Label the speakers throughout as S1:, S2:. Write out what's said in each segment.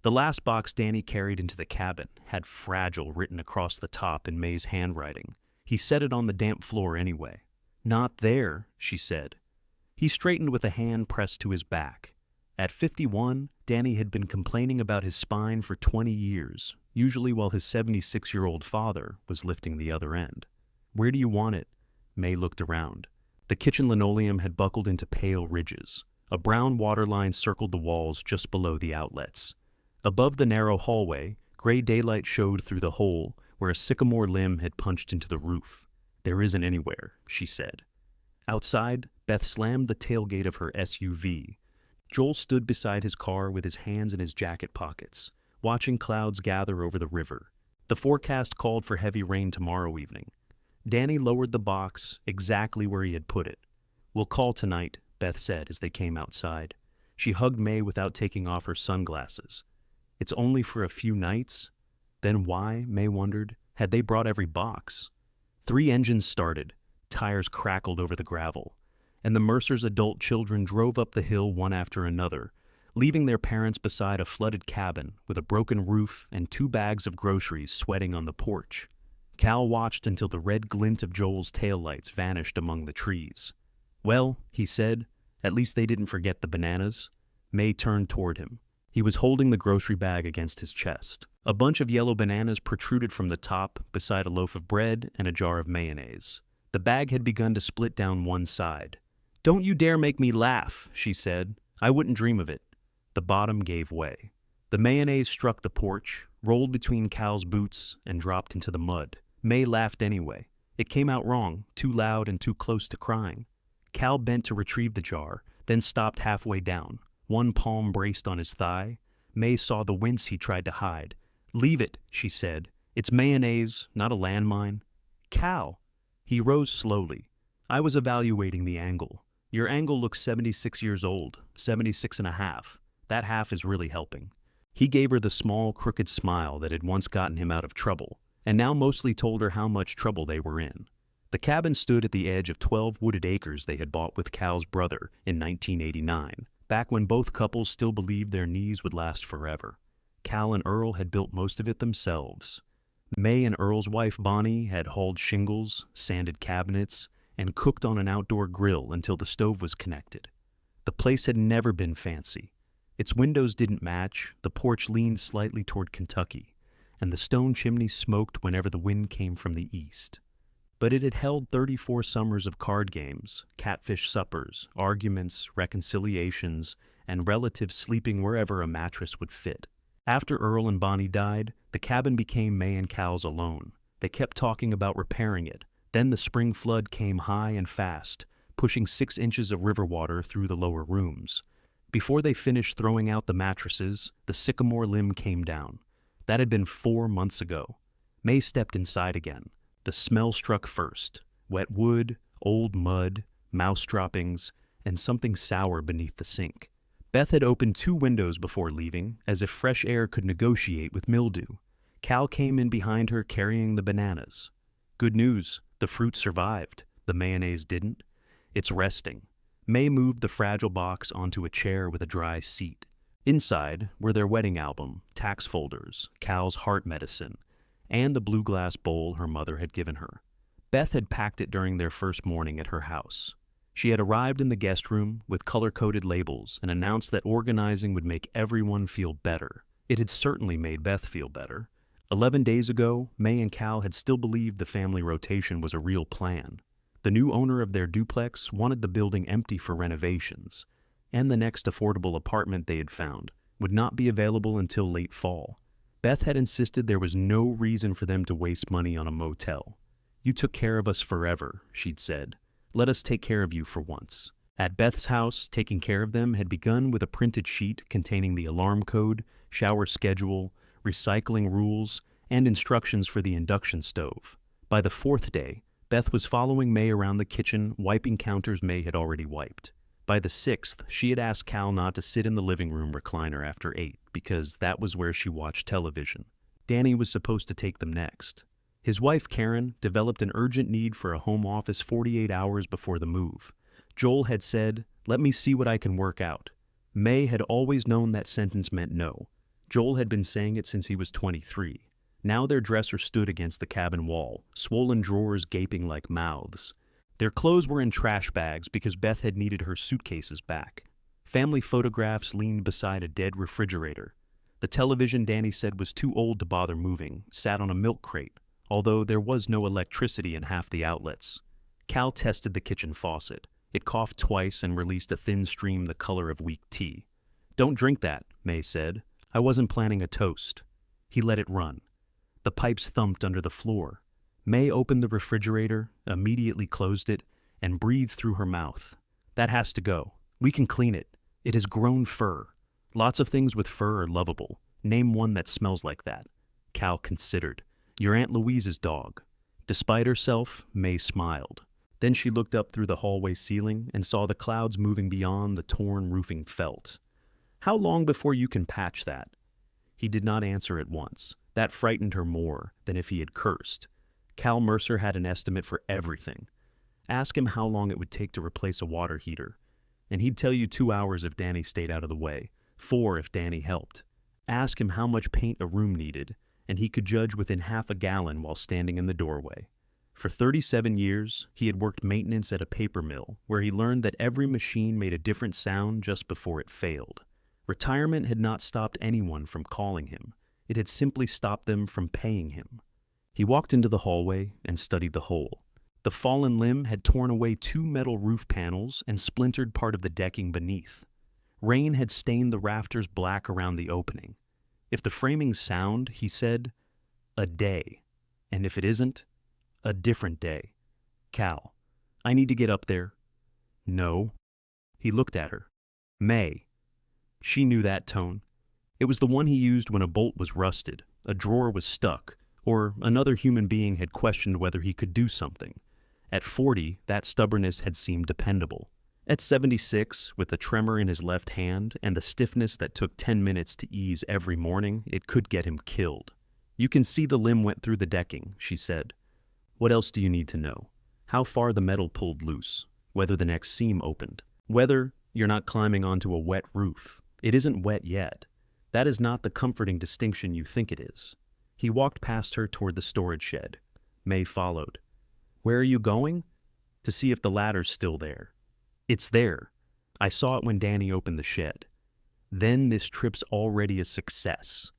S1: The last box Danny carried into the cabin had fragile written across the top in May's handwriting. He set it on the damp floor anyway. Not there, she said. He straightened with a hand pressed to his back. At 51, Danny had been complaining about his spine for 20 years, usually while his 76-year-old father was lifting the other end. Where do you want it? May looked around. The kitchen linoleum had buckled into pale ridges. A brown waterline circled the walls just below the outlets. Above the narrow hallway, gray daylight showed through the hole where a sycamore limb had punched into the roof. There isn't anywhere, she said. Outside, Beth slammed the tailgate of her SUV. Joel stood beside his car with his hands in his jacket pockets, watching clouds gather over the river. The forecast called for heavy rain tomorrow evening. Danny lowered the box exactly where he had put it. We'll call tonight, Beth said as they came outside. She hugged May without taking off her sunglasses. It's only for a few nights? Then why, May wondered, had they brought every box? 3 engines started, tires crackled over the gravel, and the Mercers' adult children drove up the hill one after another, leaving their parents beside a flooded cabin with a broken roof and 2 bags of groceries sweating on the porch. Cal watched until the red glint of Joel's taillights vanished among the trees. Well, he said, at least they didn't forget the bananas. May turned toward him. He was holding the grocery bag against his chest. A bunch of yellow bananas protruded from the top beside a loaf of bread and a jar of mayonnaise. The bag had begun to split down one side. Don't you dare make me laugh, she said. I wouldn't dream of it. The bottom gave way. The mayonnaise struck the porch, rolled between Cal's boots, and dropped into the mud. May laughed anyway. It came out wrong, too loud and too close to crying. Cal bent to retrieve the jar, then stopped halfway down. One palm braced on his thigh. May saw the wince he tried to hide. Leave it, she said. It's mayonnaise, not a landmine. Cal! He rose slowly. I was evaluating the angle. Your angle looks 76 years old, 76 and a half. That half is really helping. He gave her the small, crooked smile that had once gotten him out of trouble, and now mostly told her how much trouble they were in. The cabin stood at the edge of 12 wooded acres they had bought with Cal's brother in 1989, back when both couples still believed their knees would last forever. Cal and Earl had built most of it themselves. May and Earl's wife Bonnie had hauled shingles, sanded cabinets, and cooked on an outdoor grill until the stove was connected. The place had never been fancy. Its windows didn't match, the porch leaned slightly toward Kentucky, and the stone chimney smoked whenever the wind came from the east. But it had held 34 summers of card games, catfish suppers, arguments, reconciliations, and relatives sleeping wherever a mattress would fit. After Earl and Bonnie died, the cabin became May and Cal's alone. They kept talking about repairing it. Then the spring flood came high and fast, pushing 6 inches of river water through the lower rooms. Before they finished throwing out the mattresses, the sycamore limb came down. That had been 4 months ago. May stepped inside again. The smell struck first. Wet wood, old mud, mouse droppings, and something sour beneath the sink. Beth had opened 2 windows before leaving, as if fresh air could negotiate with mildew. Cal came in behind her carrying the bananas. Good news, the fruit survived. The mayonnaise didn't. It's resting. May moved the fragile box onto a chair with a dry seat. Inside were their wedding album, tax folders, Cal's heart medicine, and the blue glass bowl her mother had given her. Beth had packed it during their first morning at her house. She had arrived in the guest room with color-coded labels and announced that organizing would make everyone feel better. It had certainly made Beth feel better. 11 days ago, May and Cal had still believed the family rotation was a real plan. The new owner of their duplex wanted the building empty for renovations, and the next affordable apartment they had found would not be available until late fall. Beth had insisted there was no reason for them to waste money on a motel. You took care of us forever, she'd said. Let us take care of you for once. At Beth's house, taking care of them had begun with a printed sheet containing the alarm code, shower schedule, recycling rules, and instructions for the induction stove. By the 4th day, Beth was following May around the kitchen, wiping counters May had already wiped. By the 6th, she had asked Cal not to sit in the living room recliner after 8, because that was where she watched television. Danny was supposed to take them next. His wife, Karen, developed an urgent need for a home office 48 hours before the move. Joel had said, "Let me see what I can work out." May had always known that sentence meant no. Joel had been saying it since he was 23. Now their dresser stood against the cabin wall, swollen drawers gaping like mouths. Their clothes were in trash bags because Beth had needed her suitcases back. Family photographs leaned beside a dead refrigerator. The television Danny said was too old to bother moving sat on a milk crate, although there was no electricity in half the outlets. Cal tested the kitchen faucet. It coughed twice and released a thin stream the color of weak tea. "Don't drink that," May said. "I wasn't planning a toast." He let it run. The pipes thumped under the floor. May opened the refrigerator, immediately closed it, and breathed through her mouth. "That has to go. We can clean it. It has grown fur. Lots of things with fur are lovable. Name one that smells like that." Cal considered. "Your Aunt Louise's dog." Despite herself, May smiled. Then she looked up through the hallway ceiling and saw the clouds moving beyond the torn roofing felt. "How long before you can patch that?" He did not answer at once. That frightened her more than if he had cursed. Cal Mercer had an estimate for everything. Ask him how long it would take to replace a water heater, and he'd tell you 2 hours if Danny stayed out of the way, 4 if Danny helped. Ask him how much paint a room needed, and he could judge within half a gallon while standing in the doorway. For 37 years, he had worked maintenance at a paper mill, where he learned that every machine made a different sound just before it failed. Retirement had not stopped anyone from calling him. It had simply stopped them from paying him. He walked into the hallway and studied the hole. The fallen limb had torn away 2 metal roof panels and splintered part of the decking beneath. Rain had stained the rafters black around the opening. If the framing's sound, he said, a day. And if it isn't, a different day. "Cal, I need to get up there." "No." He looked at her. "May." She knew that tone. It was the one he used when a bolt was rusted, a drawer was stuck, or another human being had questioned whether he could do something. At 40, that stubbornness had seemed dependable. At 76, with a tremor in his left hand and the stiffness that took 10 minutes to ease every morning, it could get him killed. "You can see the limb went through the decking," she said. "What else do you need to know? How far the metal pulled loose, whether the next seam opened, whether you're not climbing onto a wet roof. It isn't wet yet. That is not the comforting distinction you think it is." He walked past her toward the storage shed. May followed. "Where are you going?" "To see if the ladder's still there." "It's there. I saw it when Danny opened the shed." "Then this trip's already a success."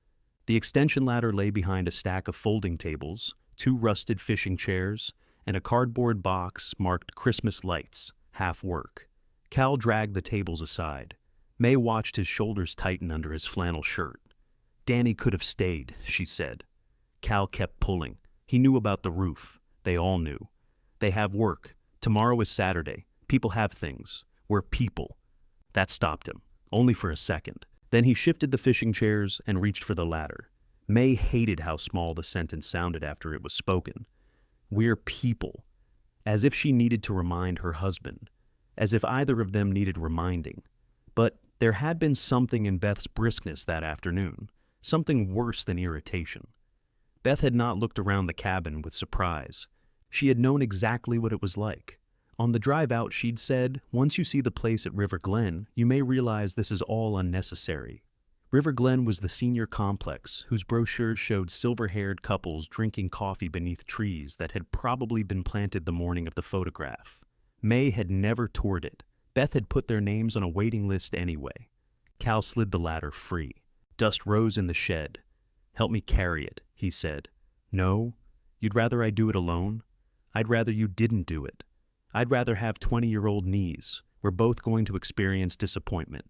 S1: The extension ladder lay behind a stack of folding tables, 2 rusted fishing chairs, and a cardboard box marked "Christmas lights, half work." Cal dragged the tables aside. May watched his shoulders tighten under his flannel shirt. "Danny could have stayed," she said. Cal kept pulling. He knew about the roof. They all knew. They have work. Tomorrow is Saturday. People have things. We're people. That stopped him, only for a second. Then he shifted the fishing chairs and reached for the ladder. May hated how small the sentence sounded after it was spoken. "We're people." As if she needed to remind her husband. As if either of them needed reminding. But there had been something in Beth's briskness that afternoon, something worse than irritation. Beth had not looked around the cabin with surprise. She had known exactly what it was like. On the drive out, she'd said, "Once you see the place at River Glen, you may realize this is all unnecessary." River Glen was the senior complex whose brochures showed silver-haired couples drinking coffee beneath trees that had probably been planted the morning of the photograph. May had never toured it. Beth had put their names on a waiting list anyway. Cal slid the ladder free. Dust rose in the shed. "Help me carry it," he said. "No? You'd rather I do it alone? I'd rather you didn't do it. I'd rather have 20-year-old knees. We're both going to experience disappointment."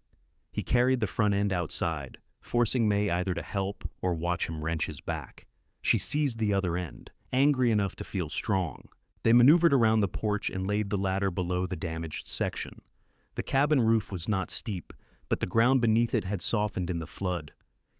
S1: He carried the front end outside, forcing May either to help or watch him wrench his back. She seized the other end, angry enough to feel strong. They maneuvered around the porch and laid the ladder below the damaged section. The cabin roof was not steep, but the ground beneath it had softened in the flood.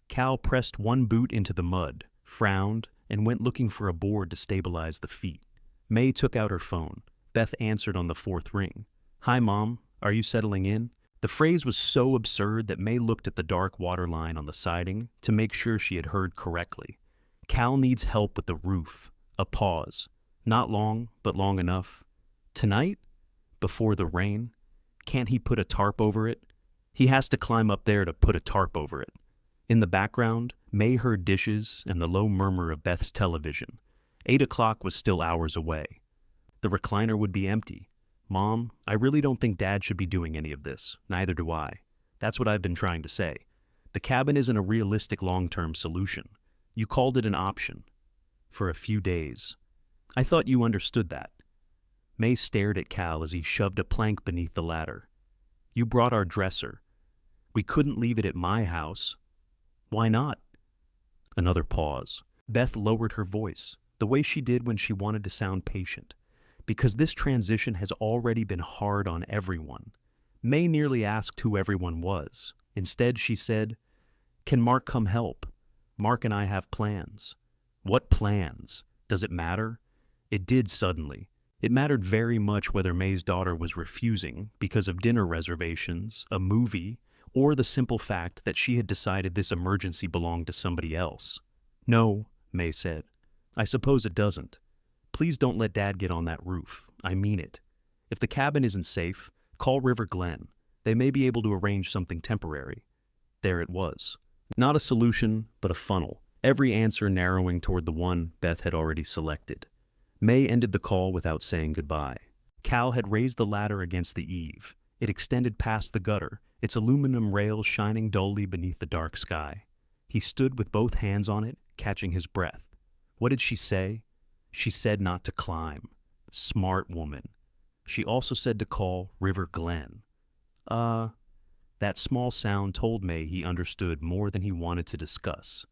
S1: Cal pressed one boot into the mud, frowned, and went looking for a board to stabilize the feet. May took out her phone. Beth answered on the 4th ring. "Hi, Mom. Are you settling in?" The phrase was so absurd that May looked at the dark waterline on the siding to make sure she had heard correctly. "Cal needs help with the roof." A pause. "Not long, but long enough." "Tonight? Before the rain? Can't he put a tarp over it?" "He has to climb up there to put a tarp over it." In the background, May heard dishes and the low murmur of Beth's television. 8 o'clock was still hours away. The recliner would be empty. Mom, I really don't think Dad should be doing any of this. Neither do I. That's what I've been trying to say. The cabin isn't a realistic long-term solution. You called it an option. For a few days. I thought you understood that. May stared at Cal as he shoved a plank beneath the ladder. You brought our dresser. We couldn't leave it at my house. Why not? Another pause. Beth lowered her voice, the way she did when she wanted to sound patient. Because this transition has already been hard on everyone. May nearly asked who everyone was. Instead, she said, "Can Mark come help? Mark and I have plans." What plans? Does it matter? It did suddenly. It mattered very much whether May's daughter was refusing because of dinner reservations, a movie, or the simple fact that she had decided this emergency belonged to somebody else. "No," May said. "I suppose it doesn't. Please don't let Dad get on that roof. I mean it. If the cabin isn't safe, call River Glen. They may be able to arrange something temporary." There it was. Not a solution, but a funnel, every answer narrowing toward the one Beth had already selected. May ended the call without saying goodbye. Cal had raised the ladder against the eave. It extended past the gutter, its aluminum rails shining dully beneath the dark sky. He stood with both hands on it, catching his breath. What did she say? She said not to climb. Smart woman. She also said to call River Glen. That small sound told May he understood more than he wanted to discuss.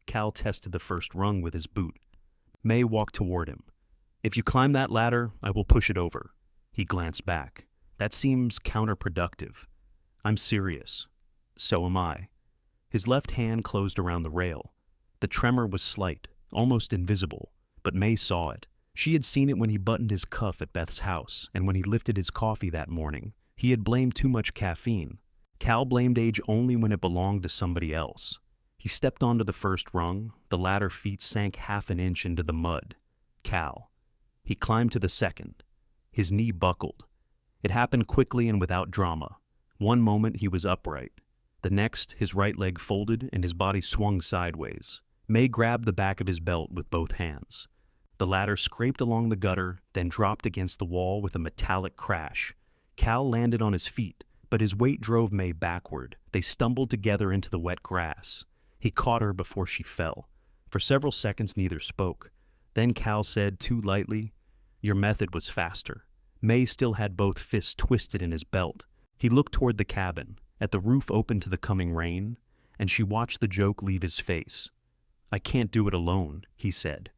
S1: Cal tested the first rung with his boot. May walked toward him. "If you climb that ladder, I will push it over." He glanced back. "That seems counterproductive." "I'm serious." "So am I." His left hand closed around the rail. The tremor was slight, almost invisible, but May saw it. She had seen it when he buttoned his cuff at Beth's house, and when he lifted his coffee that morning. He had blamed too much caffeine. Cal blamed age only when it belonged to somebody else. He stepped onto the first rung. The ladder feet sank half an inch into the mud. Cal. He climbed to the second. His knee buckled. It happened quickly and without drama. One moment he was upright. The next, his right leg folded and his body swung sideways. May grabbed the back of his belt with both hands. The ladder scraped along the gutter, then dropped against the wall with a metallic crash. Cal landed on his feet, but his weight drove May backward. They stumbled together into the wet grass. He caught her before she fell. For several seconds neither spoke. Then Cal said too lightly, "Your method was faster." May still had both fists twisted in his belt. He looked toward the cabin, at the roof open to the coming rain, and she watched the joke leave his face. "I can't do it alone," he said.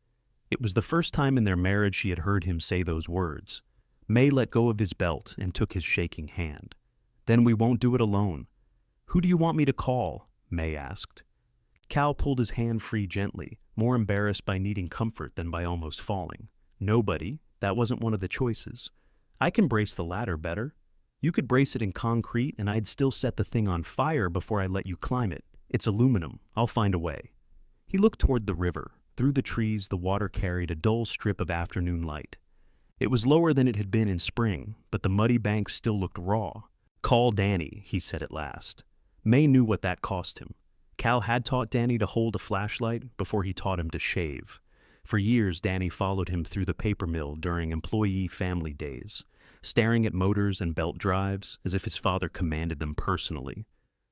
S1: It was the first time in their marriage she had heard him say those words. May let go of his belt and took his shaking hand. "Then we won't do it alone." "Who do you want me to call?" May asked. Cal pulled his hand free gently, more embarrassed by needing comfort than by almost falling. "Nobody. That wasn't one of the choices. I can brace the ladder better. You could brace it in concrete and I'd still set the thing on fire before I let you climb it. It's aluminum. I'll find a way." He looked toward the river. Through the trees, the water carried a dull strip of afternoon light. It was lower than it had been in spring, but the muddy banks still looked raw. "Call Danny," he said at last. May knew what that cost him. Cal had taught Danny to hold a flashlight before he taught him to shave. For years, Danny followed him through the paper mill during employee family days, staring at motors and belt drives as if his father commanded them personally.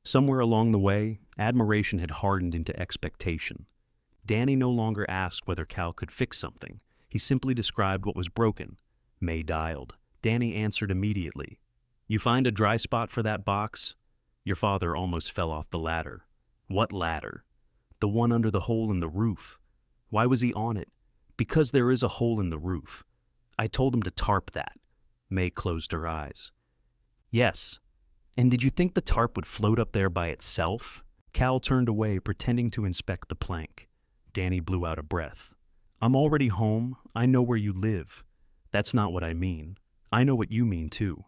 S1: Somewhere along the way, admiration had hardened into expectation. Danny no longer asked whether Cal could fix something. He simply described what was broken. May dialed. Danny answered immediately. "You find a dry spot for that box?" Your father almost fell off the ladder. "What ladder?" "The one under the hole in the roof." "Why was he on it?" "Because there is a hole in the roof." "I told him to tarp that." May closed her eyes. "Yes. And did you think the tarp would float up there by itself?" Cal turned away, pretending to inspect the plank. Danny blew out a breath. "I'm already home. I know where you live." "That's not what I mean. I know what you mean, too."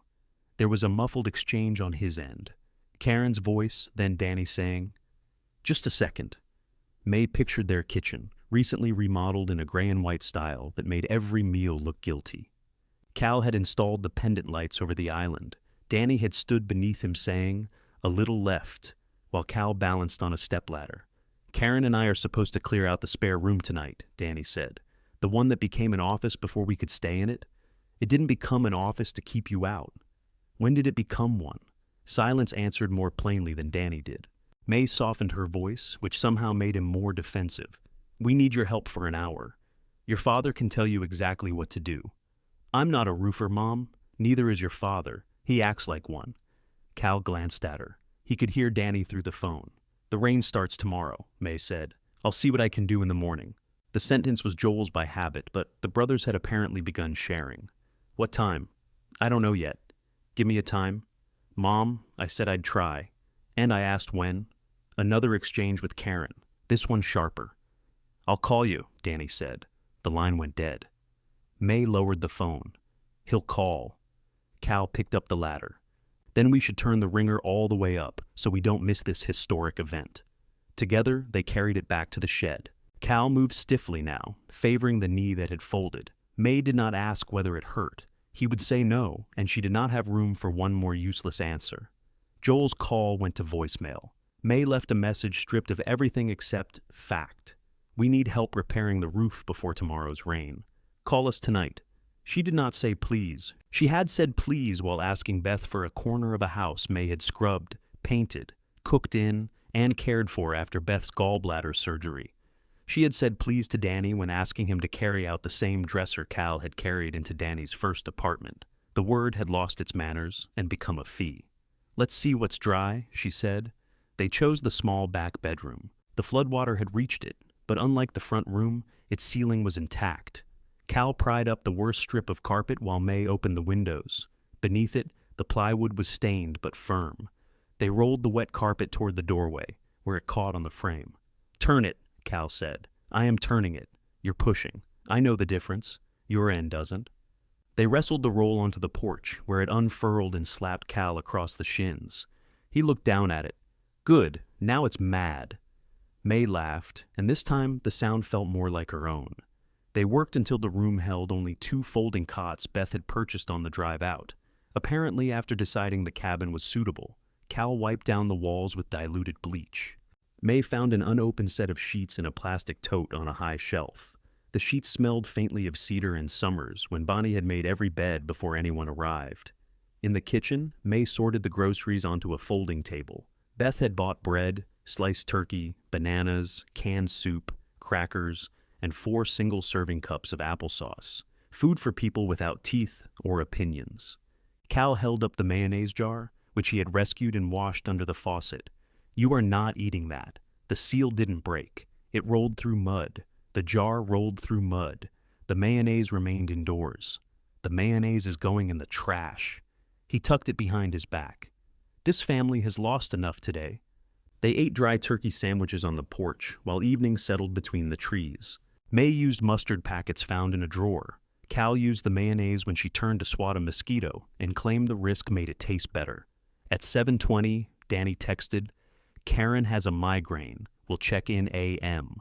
S1: There was a muffled exchange on his end. Karen's voice, then Danny saying, "Just a second." May pictured their kitchen, recently remodeled in a gray and white style that made every meal look guilty. Cal had installed the pendant lights over the island. Danny had stood beneath him saying, "A little left," while Cal balanced on a stepladder. Karen and I are supposed to clear out the spare room tonight, Danny said. The one that became an office before we could stay in it? It didn't become an office to keep you out. When did it become one? Silence answered more plainly than Danny did. May softened her voice, which somehow made him more defensive. We need your help for an hour. Your father can tell you exactly what to do. I'm not a roofer, Mom. Neither is your father. He acts like one. Cal glanced at her. He could hear Danny through the phone. The rain starts tomorrow, May said. I'll see what I can do in the morning. The sentence was Joel's by habit, but the brothers had apparently begun sharing. What time? I don't know yet. Give me a time. Mom, I said I'd try. And I asked when. Another exchange with Karen. This one sharper. I'll call you, Danny said. The line went dead. May lowered the phone. He'll call. Cal picked up the ladder. Then we should turn the ringer all the way up so we don't miss this historic event. Together, they carried it back to the shed. Cal moved stiffly now, favoring the knee that had folded. May did not ask whether it hurt. He would say no, and she did not have room for one more useless answer. Joel's call went to voicemail. May left a message stripped of everything except fact. We need help repairing the roof before tomorrow's rain. Call us tonight. She did not say please. She had said please while asking Beth for a corner of a house May had scrubbed, painted, cooked in, and cared for after Beth's gallbladder surgery. She had said please to Danny when asking him to carry out the same dresser Cal had carried into Danny's first apartment. The word had lost its manners and become a fee. Let's see what's dry, she said. They chose the small back bedroom. The floodwater had reached it, but unlike the front room, its ceiling was intact. Cal pried up the worst strip of carpet while May opened the windows. Beneath it, the plywood was stained but firm. They rolled the wet carpet toward the doorway, where it caught on the frame. Turn it, Cal said. I am turning it. You're pushing. I know the difference. Your end doesn't. They wrestled the roll onto the porch, where it unfurled and slapped Cal across the shins. He looked down at it. Good, now it's mad. May laughed, and this time the sound felt more like her own. They worked until the room held only 2 folding cots Beth had purchased on the drive out. Apparently, after deciding the cabin was suitable, Cal wiped down the walls with diluted bleach. May found an unopened set of sheets in a plastic tote on a high shelf. The sheets smelled faintly of cedar and summers when Bonnie had made every bed before anyone arrived. In the kitchen, May sorted the groceries onto a folding table. Beth had bought bread, sliced turkey, bananas, canned soup, crackers, and 4 single-serving cups of applesauce, food for people without teeth or opinions. Cal held up the mayonnaise jar, which he had rescued and washed under the faucet. You are not eating that. The seal didn't break. It rolled through mud. The jar rolled through mud. The mayonnaise remained indoors. The mayonnaise is going in the trash. He tucked it behind his back. This family has lost enough today. They ate dry turkey sandwiches on the porch while evening settled between the trees. May used mustard packets found in a drawer. Cal used the mayonnaise when she turned to swat a mosquito and claimed the risk made it taste better. At 7:20, Danny texted, Karen has a migraine. We'll check in AM.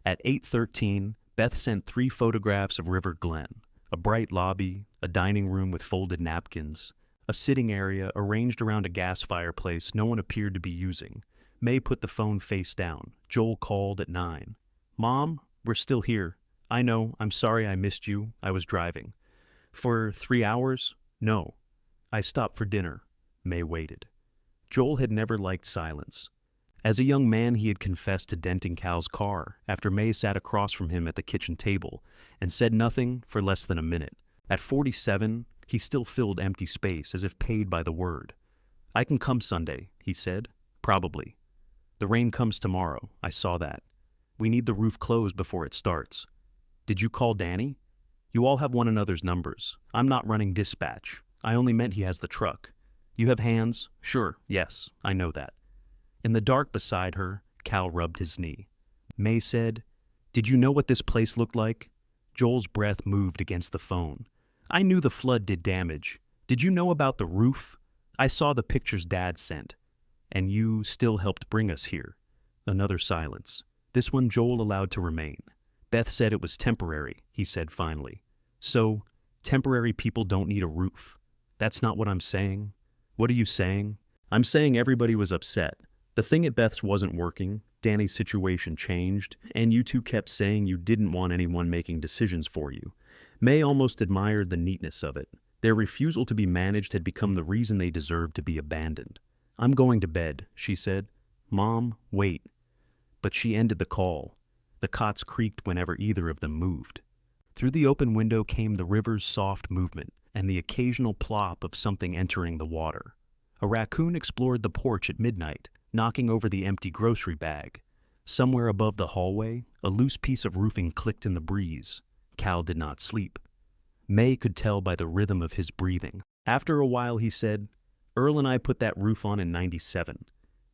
S1: At 8:13, Beth sent 3 photographs of River Glen, a bright lobby, a dining room with folded napkins, a sitting area arranged around a gas fireplace no one appeared to be using. May put the phone face down. Joel called at 9. Mom, we're still here. I know, I'm sorry I missed you. I was driving. For 3 hours? No. I stopped for dinner. May waited. Joel had never liked silence. As a young man, he had confessed to denting Cal's car after May sat across from him at the kitchen table and said nothing for less than a minute. At 47, he still filled empty space as if paid by the word. I can come Sunday, he said. Probably. The rain comes tomorrow. I saw that. We need the roof closed before it starts. Did you call Danny? You all have one another's numbers. I'm not running dispatch. I only meant he has the truck. You have hands? Sure, yes, I know that. In the dark beside her, Cal rubbed his knee. May said, Did you know what this place looked like? Joel's breath moved against the phone. I knew the flood did damage. Did you know about the roof? I saw the pictures Dad sent. And you still helped bring us here. Another silence. This one Joel allowed to remain. Beth said it was temporary, he said finally. So, temporary people don't need a roof. That's not what I'm saying. What are you saying? I'm saying everybody was upset. The thing at Beth's wasn't working, Danny's situation changed, and you two kept saying you didn't want anyone making decisions for you. May almost admired the neatness of it. Their refusal to be managed had become the reason they deserved to be abandoned. "I'm going to bed," she said. "Mom, wait." But she ended the call. The cots creaked whenever either of them moved. Through the open window came the river's soft movement and the occasional plop of something entering the water. A raccoon explored the porch at midnight, knocking over the empty grocery bag. Somewhere above the hallway, a loose piece of roofing clicked in the breeze. Cal did not sleep. May could tell by the rhythm of his breathing. After a while he said, "Earl and I put that roof on in '97.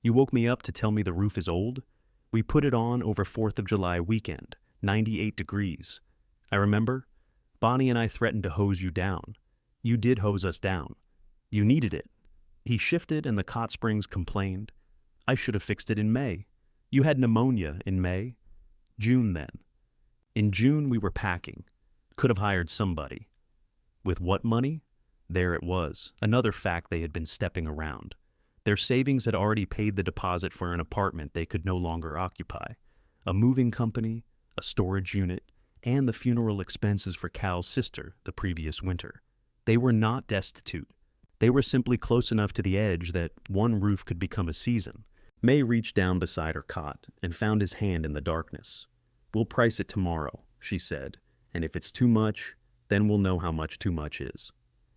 S1: You woke me up to tell me the roof is old? We put it on over 4th of July weekend, 98 degrees. I remember. Bonnie and I threatened to hose you down. You did hose us down. You needed it." He shifted and the cot springs complained. "I should have fixed it in May. You had pneumonia in May. June then. In June we were packing. Could have hired somebody." With what money? There it was, another fact they had been stepping around. Their savings had already paid the deposit for an apartment they could no longer occupy, a moving company, a storage unit, and the funeral expenses for Cal's sister the previous winter. They were not destitute. They were simply close enough to the edge that one roof could become a season. May reached down beside her cot and found his hand in the darkness. "We'll price it tomorrow," she said, "and if it's too much, then we'll know how much too much is."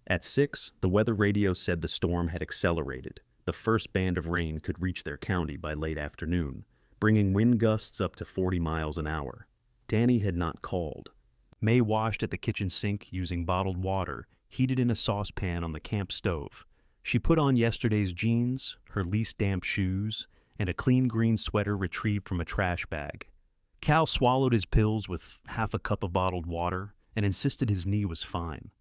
S1: At 6, the weather radio said the storm had accelerated. The first band of rain could reach their county by late afternoon, bringing wind gusts up to 40 miles an hour. Danny had not called. May washed at the kitchen sink using bottled water heated in a saucepan on the camp stove. She put on yesterday's jeans, her least damp shoes, and a clean green sweater retrieved from a trash bag. Cal swallowed his pills with half a cup of bottled water and insisted his knee was fine.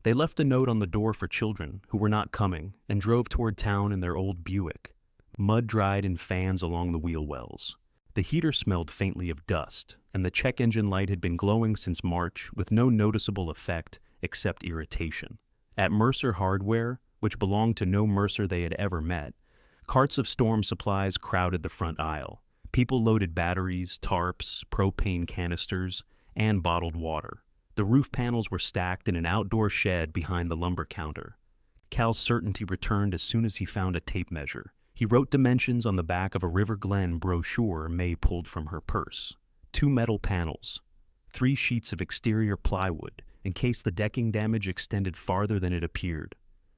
S1: They left a note on the door for children who were not coming and drove toward town in their old Buick, mud dried in fans along the wheel wells. The heater smelled faintly of dust, and the check engine light had been glowing since March with no noticeable effect except irritation. At Mercer Hardware, which belonged to no Mercer they had ever met, carts of storm supplies crowded the front aisle. People loaded batteries, tarps, propane canisters, and bottled water. The roof panels were stacked in an outdoor shed behind the lumber counter. Cal's certainty returned as soon as he found a tape measure. He wrote dimensions on the back of a River Glen brochure May pulled from her purse. 2 metal panels, 3 sheets of exterior plywood, in case the decking damage extended farther than it appeared.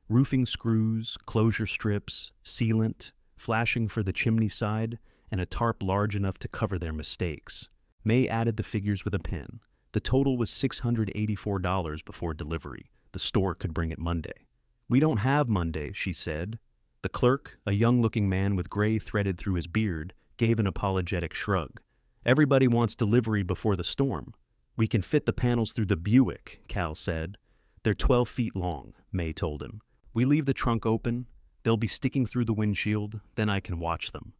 S1: Roofing screws, closure strips, sealant, flashing for the chimney side, and a tarp large enough to cover their mistakes. May added the figures with a pen. The total was $684 before delivery. The store could bring it Monday. "We don't have Monday," she said. The clerk, a young-looking man with gray threaded through his beard, gave an apologetic shrug. "Everybody wants delivery before the storm." "We can fit the panels through the Buick," Cal said. "They're 12 feet long," May told him. "We leave the trunk open. They'll be sticking through the windshield, then I can watch them."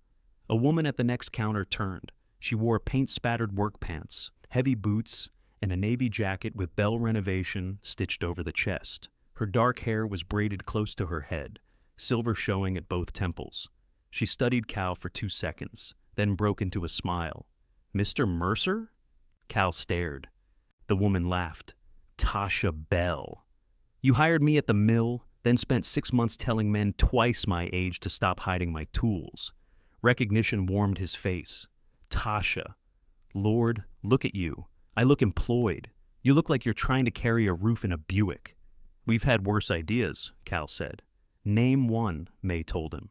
S1: A woman at the next counter turned. She wore paint-spattered work pants, heavy boots, and a navy jacket with Bell Renovation stitched over the chest. Her dark hair was braided close to her head, silver showing at both temples. She studied Cal for 2 seconds, then broke into a smile. "Mr. Mercer?" Cal stared. The woman laughed. "Tasha Bell. You hired me at the mill, then spent 6 months telling men twice my age to stop hiding my tools." Recognition warmed his face. "Tasha. Lord, look at you. I look employed. You look like you're trying to carry a roof in a Buick." "We've had worse ideas," Cal said. "Name one," May told him.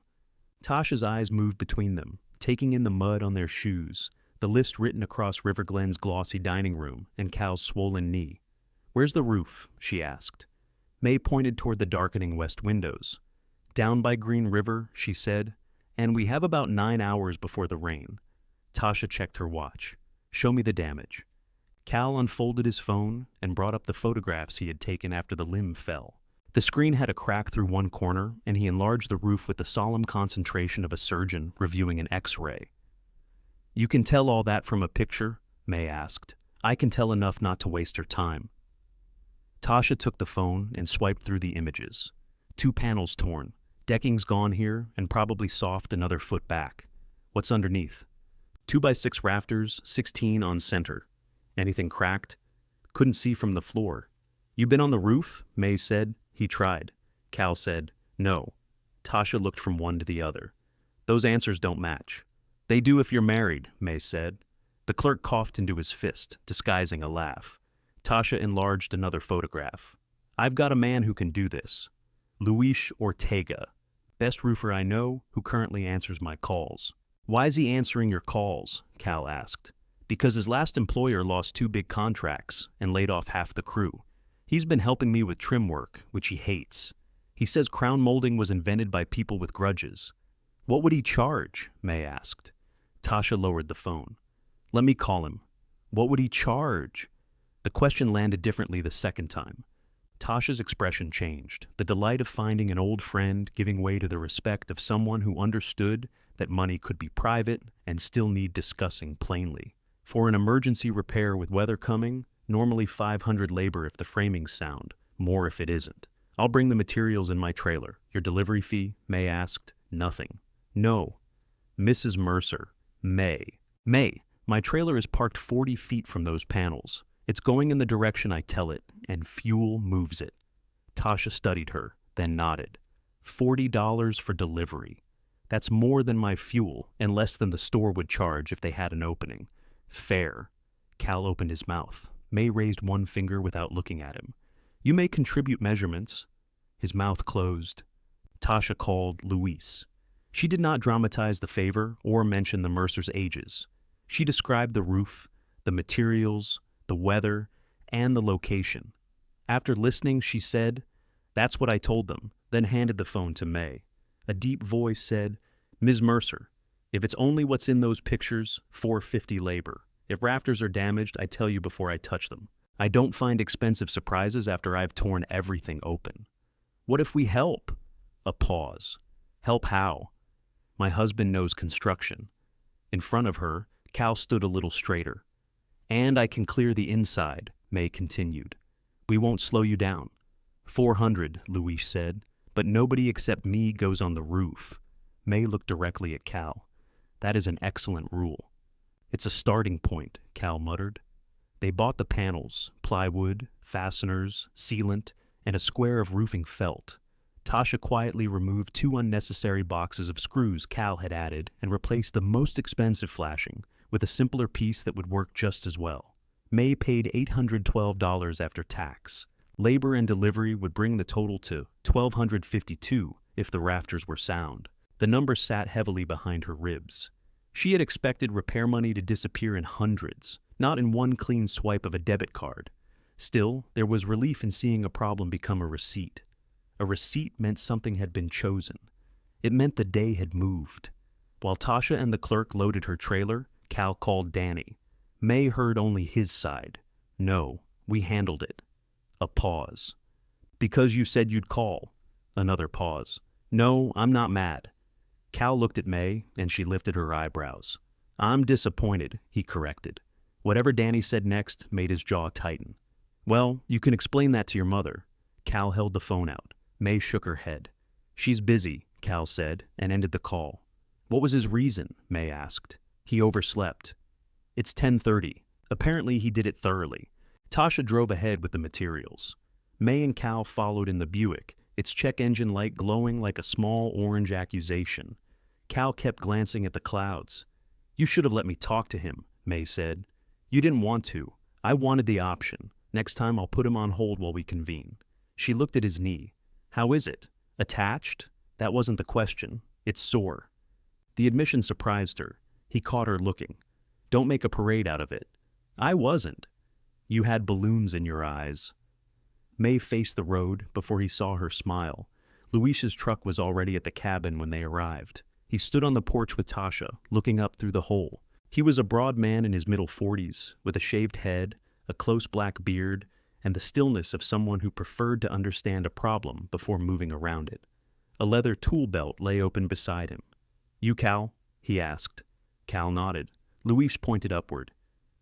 S1: Tasha's eyes moved between them, taking in the mud on their shoes, the list written across River Glen's glossy dining room, and Cal's swollen knee. "Where's the roof?" she asked. May pointed toward the darkening west windows. "Down by Green River," she said, "and we have about 9 hours before the rain." Tasha checked her watch. "Show me the damage." Cal unfolded his phone and brought up the photographs he had taken after the limb fell. The screen had a crack through one corner, and he enlarged the roof with the solemn concentration of a surgeon reviewing an X-ray. "You can tell all that from a picture?" May asked. "I can tell enough not to waste her time." Tasha took the phone and swiped through the images. 2 panels torn. Decking's gone here, and probably soft another foot back. What's underneath? 2x6 rafters, 16 on center. Anything cracked? Couldn't see from the floor. You been on the roof? May said. He tried. Cal said, no. Tasha looked from one to the other. Those answers don't match. They do if you're married, May said. The clerk coughed into his fist, disguising a laugh. Tasha enlarged another photograph. I've got a man who can do this. Luis Ortega. Best roofer I know, who currently answers my calls. Why is he answering your calls? Cal asked. Because his last employer lost 2 big contracts and laid off half the crew. He's been helping me with trim work, which he hates. He says crown molding was invented by people with grudges. What would he charge? May asked. Tasha lowered the phone. Let me call him. What would he charge? The question landed differently the second time. Tasha's expression changed, the delight of finding an old friend giving way to the respect of someone who understood that money could be private and still need discussing plainly. For an emergency repair with weather coming, normally $500 labor if the framing's sound, more if it isn't. I'll bring the materials in my trailer. Your delivery fee? May asked. Nothing. No. Mrs. Mercer. May. May, my trailer is parked 40 feet from those panels. It's going in the direction I tell it, and fuel moves it. Tasha studied her, then nodded. $40 for delivery. That's more than my fuel, and less than the store would charge if they had an opening. Fair. Cal opened his mouth. May raised one finger without looking at him. You may contribute measurements. His mouth closed. Tasha called Luis. She did not dramatize the favor or mention the Mercers' ages. She described the roof, the materials, the weather, and the location. After listening, she said, "That's what I told them," then handed the phone to May. A deep voice said, "Ms. Mercer, if it's only what's in those pictures, $450 labor. If rafters are damaged, I tell you before I touch them. I don't find expensive surprises after I've torn everything open." "What if we help?" A pause. "Help how?" "My husband knows construction." In front of her, Cal stood a little straighter. "And I can clear the inside," May continued. "We won't slow you down." $400, Luis said, "but nobody except me goes on the roof." May looked directly at Cal. "That is an excellent rule." "It's a starting point," Cal muttered. They bought the panels, plywood, fasteners, sealant, and a square of roofing felt. Tasha quietly removed 2 unnecessary boxes of screws Cal had added and replaced the most expensive flashing with a simpler piece that would work just as well. May paid $812 after tax. Labor and delivery would bring the total to $1,252 if the rafters were sound. The number sat heavily behind her ribs. She had expected repair money to disappear in hundreds, not in one clean swipe of a debit card. Still, there was relief in seeing a problem become a receipt. A receipt meant something had been chosen. It meant the day had moved. While Tasha and the clerk loaded her trailer, Cal called Danny. May heard only his side. "No, we handled it." A pause. "Because you said you'd call." Another pause. "No, I'm not mad." Cal looked at May, and she lifted her eyebrows. "I'm disappointed," he corrected. Whatever Danny said next made his jaw tighten. "Well, you can explain that to your mother." Cal held the phone out. May shook her head. "She's busy," Cal said, and ended the call. "What was his reason?" May asked. "He overslept." "It's 10:30. Apparently he did it thoroughly." Tasha drove ahead with the materials. May and Cal followed in the Buick, its check engine light glowing like a small orange accusation. Cal kept glancing at the clouds. "You should have let me talk to him," May said. "You didn't want to. I wanted the option. Next time I'll put him on hold while we convene." She looked at his knee. "How is it? Attached?" That wasn't the question. "It's sore." The admission surprised her. He caught her looking. "Don't make a parade out of it." "I wasn't." "You had balloons in your eyes." May faced the road before he saw her smile. Luis's truck was already at the cabin when they arrived. He stood on the porch with Tasha, looking up through the hole. He was a broad man in his middle 40s, with a shaved head, a close black beard, and the stillness of someone who preferred to understand a problem before moving around it. A leather tool belt lay open beside him. "You Cal?" he asked. Cal nodded. Luis pointed upward.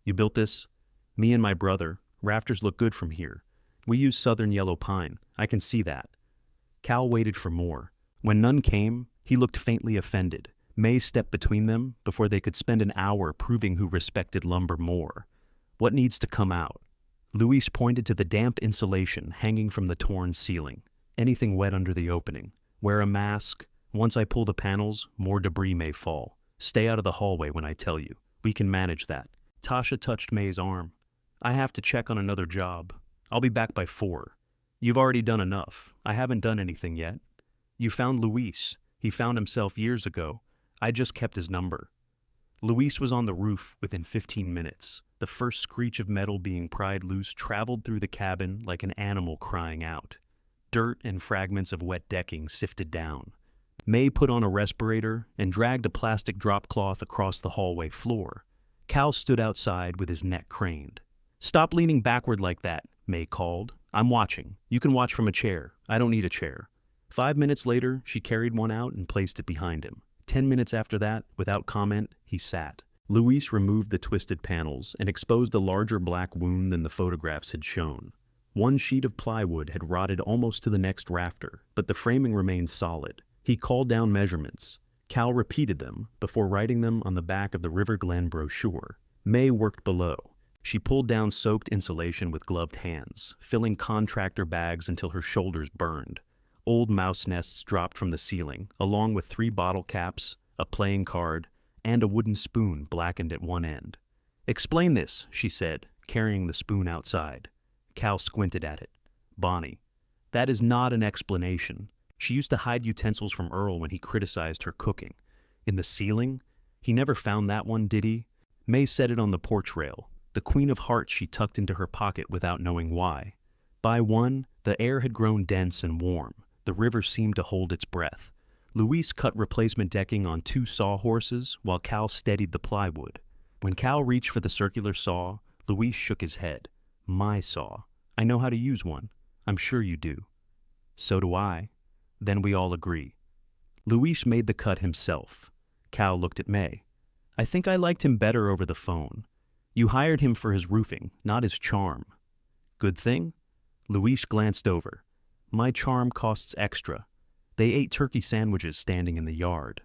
S1: "You built this?" "Me and my brother. Rafters look good from here. We use southern yellow pine. I can see that." Cal waited for more. When none came, he looked faintly offended. May stepped between them before they could spend an hour proving who respected lumber more. What needs to come out? Luis pointed to the damp insulation hanging from the torn ceiling. Anything wet under the opening. Wear a mask. Once I pull the panels, more debris may fall. Stay out of the hallway when I tell you. We can manage that. Tasha touched May's arm. I have to check on another job. I'll be back by 4. You've already done enough. I haven't done anything yet. You found Luis. He found himself years ago. I just kept his number. Luis was on the roof within 15 minutes. The first screech of metal being pried loose traveled through the cabin like an animal crying out. Dirt and fragments of wet decking sifted down. May put on a respirator and dragged a plastic drop cloth across the hallway floor. Cal stood outside with his neck craned. Stop leaning backward like that, May called. I'm watching. You can watch from a chair. I don't need a chair. 5 minutes later, she carried one out and placed it behind him. 10 minutes after that, without comment, he sat. Luis removed the twisted panels and exposed a larger black wound than the photographs had shown. One sheet of plywood had rotted almost to the next rafter, but the framing remained solid. He called down measurements. Cal repeated them before writing them on the back of the River Glen brochure. May worked below. She pulled down soaked insulation with gloved hands, filling contractor bags until her shoulders burned. Old mouse nests dropped from the ceiling, along with 3 bottle caps, a playing card, and a wooden spoon blackened at one end. Explain this, she said, carrying the spoon outside. Cal squinted at it. Bonnie, that is not an explanation. She used to hide utensils from Earl when he criticized her cooking. In the ceiling? He never found that one, did he? May set it on the porch rail. The Queen of Hearts she tucked into her pocket without knowing why. By 1, the air had grown dense and warm. The river seemed to hold its breath. Luis cut replacement decking on 2 sawhorses while Cal steadied the plywood. When Cal reached for the circular saw, Luis shook his head. My saw. I know how to use one. I'm sure you do. So do I. Then we all agree. Luis made the cut himself. Cal looked at May. I think I liked him better over the phone. You hired him for his roofing, not his charm. Good thing? Luis glanced over. My charm costs extra. They ate turkey sandwiches standing in the yard.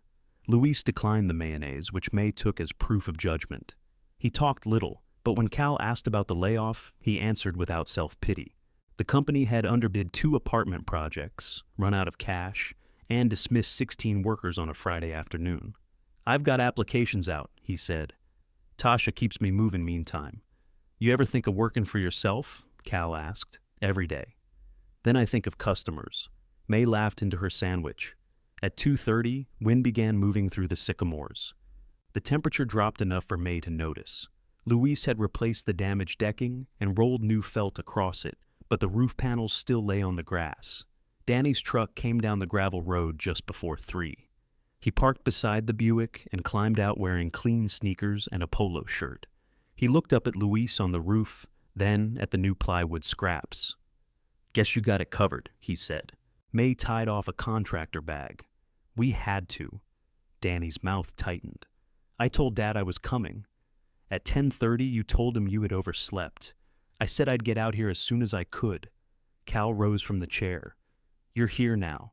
S1: Luis declined the mayonnaise, which May took as proof of judgment. He talked little, but when Cal asked about the layoff, he answered without self-pity. The company had underbid 2 apartment projects, run out of cash, and dismissed 16 workers on a Friday afternoon. I've got applications out, he said. Tasha keeps me moving meantime. You ever think of working for yourself? Cal asked. Every day. Then I think of customers. May laughed into her sandwich. At 2:30, wind began moving through the sycamores. The temperature dropped enough for May to notice. Luis had replaced the damaged decking and rolled new felt across it, but the roof panels still lay on the grass. Danny's truck came down the gravel road just before 3. He parked beside the Buick and climbed out wearing clean sneakers and a polo shirt. He looked up at Luis on the roof, then at the new plywood scraps. Guess you got it covered, he said. May tied off a contractor bag. We had to. Danny's mouth tightened. I told Dad I was coming. At 10:30, you told him you had overslept. I said I'd get out here as soon as I could. Cal rose from the chair. You're here now.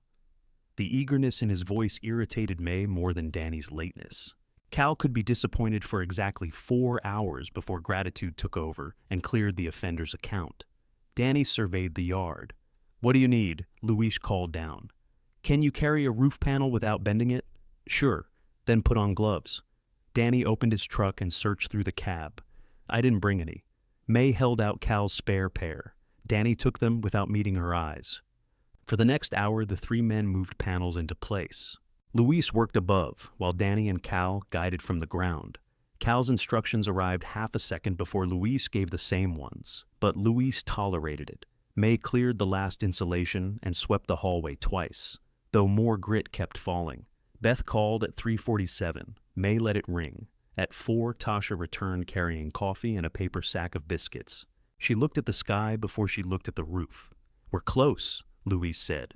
S1: The eagerness in his voice irritated May more than Danny's lateness. Cal could be disappointed for exactly 4 hours before gratitude took over and cleared the offender's account. Danny surveyed the yard. What do you need? Luis called down. Can you carry a roof panel without bending it? Sure. Then put on gloves. Danny opened his truck and searched through the cab. I didn't bring any. May held out Cal's spare pair. Danny took them without meeting her eyes. For the next hour, the 3 men moved panels into place. Luis worked above, while Danny and Cal guided from the ground. Cal's instructions arrived half a second before Luis gave the same ones, but Luis tolerated it. May cleared the last insulation and swept the hallway twice, though more grit kept falling. Beth called at 3:47. May let it ring. At 4, Tasha returned carrying coffee and a paper sack of biscuits. She looked at the sky before she looked at the roof. We're close, Luis said.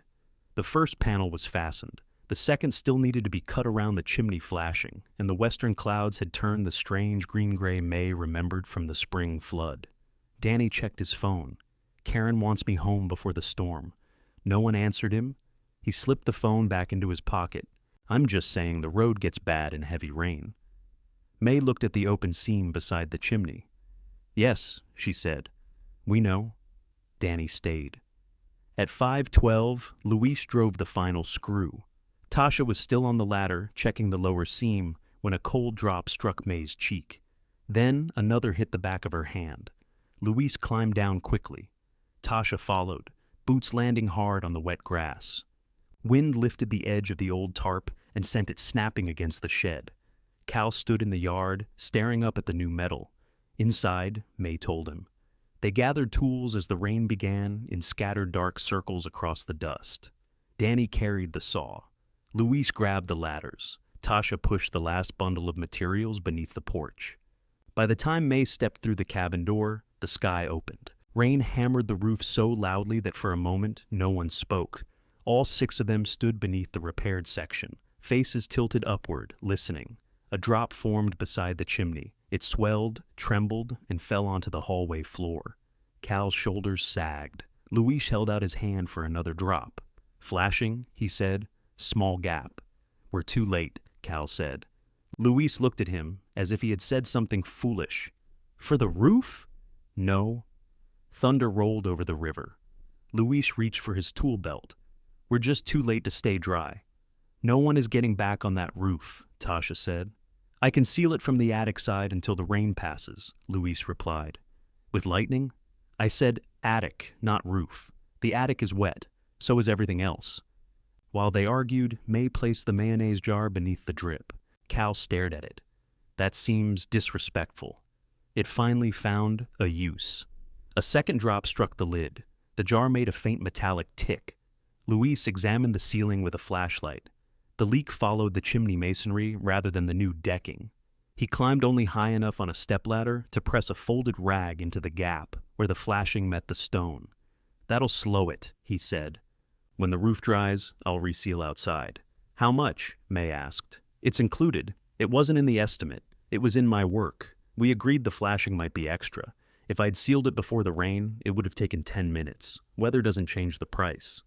S1: The first panel was fastened. The second still needed to be cut around the chimney flashing, and the western clouds had turned the strange green-gray May remembered from the spring flood. Danny checked his phone. Karen wants me home before the storm. No one answered him. He slipped the phone back into his pocket. I'm just saying the road gets bad in heavy rain. May looked at the open seam beside the chimney. Yes, she said. We know. Danny stayed. At 5:12, Luis drove the final screw. Tasha was still on the ladder, checking the lower seam, when a cold drop struck May's cheek. Then another hit the back of her hand. Luis climbed down quickly. Tasha followed, boots landing hard on the wet grass. Wind lifted the edge of the old tarp and sent it snapping against the shed. Cal stood in the yard, staring up at the new metal. Inside, May told him. They gathered tools as the rain began in scattered dark circles across the dust. Danny carried the saw. Luis grabbed the ladders. Tasha pushed the last bundle of materials beneath the porch. By the time May stepped through the cabin door, the sky opened. Rain hammered the roof so loudly that for a moment no one spoke. All 6 of them stood beneath the repaired section, faces tilted upward, listening. A drop formed beside the chimney. It swelled, trembled, and fell onto the hallway floor. Cal's shoulders sagged. Luis held out his hand for another drop. Flashing, he said. Small gap. We're too late, Cal said. Luis looked at him as if he had said something foolish. For the roof? No. Thunder rolled over the river. Luis reached for his tool belt. We're just too late to stay dry. No one is getting back on that roof, Tasha said. I can seal it from the attic side until the rain passes, Luis replied. With lightning? I said attic, not roof. The attic is wet. So is everything else. While they argued, May placed the mayonnaise jar beneath the drip. Cal stared at it. That seems disrespectful. It finally found a use. A second drop struck the lid. The jar made a faint metallic tick. Luis examined the ceiling with a flashlight. The leak followed the chimney masonry rather than the new decking. He climbed only high enough on a stepladder to press a folded rag into the gap where the flashing met the stone. That'll slow it, he said. When the roof dries, I'll reseal outside. How much? May asked. It's included. It wasn't in the estimate. It was in my work. We agreed the flashing might be extra. If I'd sealed it before the rain, it would have taken 10 minutes. Weather doesn't change the price.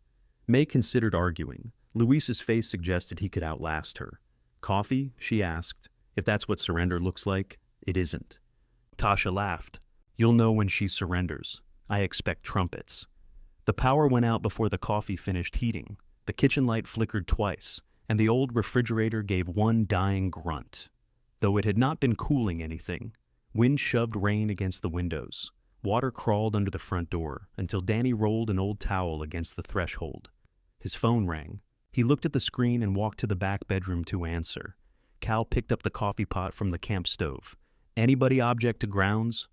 S1: May considered arguing. Luis's face suggested he could outlast her. Coffee? She asked. If that's what surrender looks like, it isn't. Tasha laughed. You'll know when she surrenders. I expect trumpets. The power went out before the coffee finished heating. The kitchen light flickered twice, and the old refrigerator gave one dying grunt. Though it had not been cooling anything, wind shoved rain against the windows. Water crawled under the front door until Danny rolled an old towel against the threshold. His phone rang. He looked at the screen and walked to the back bedroom to answer. Cal picked up the coffee pot from the camp stove. Anybody object to grounds?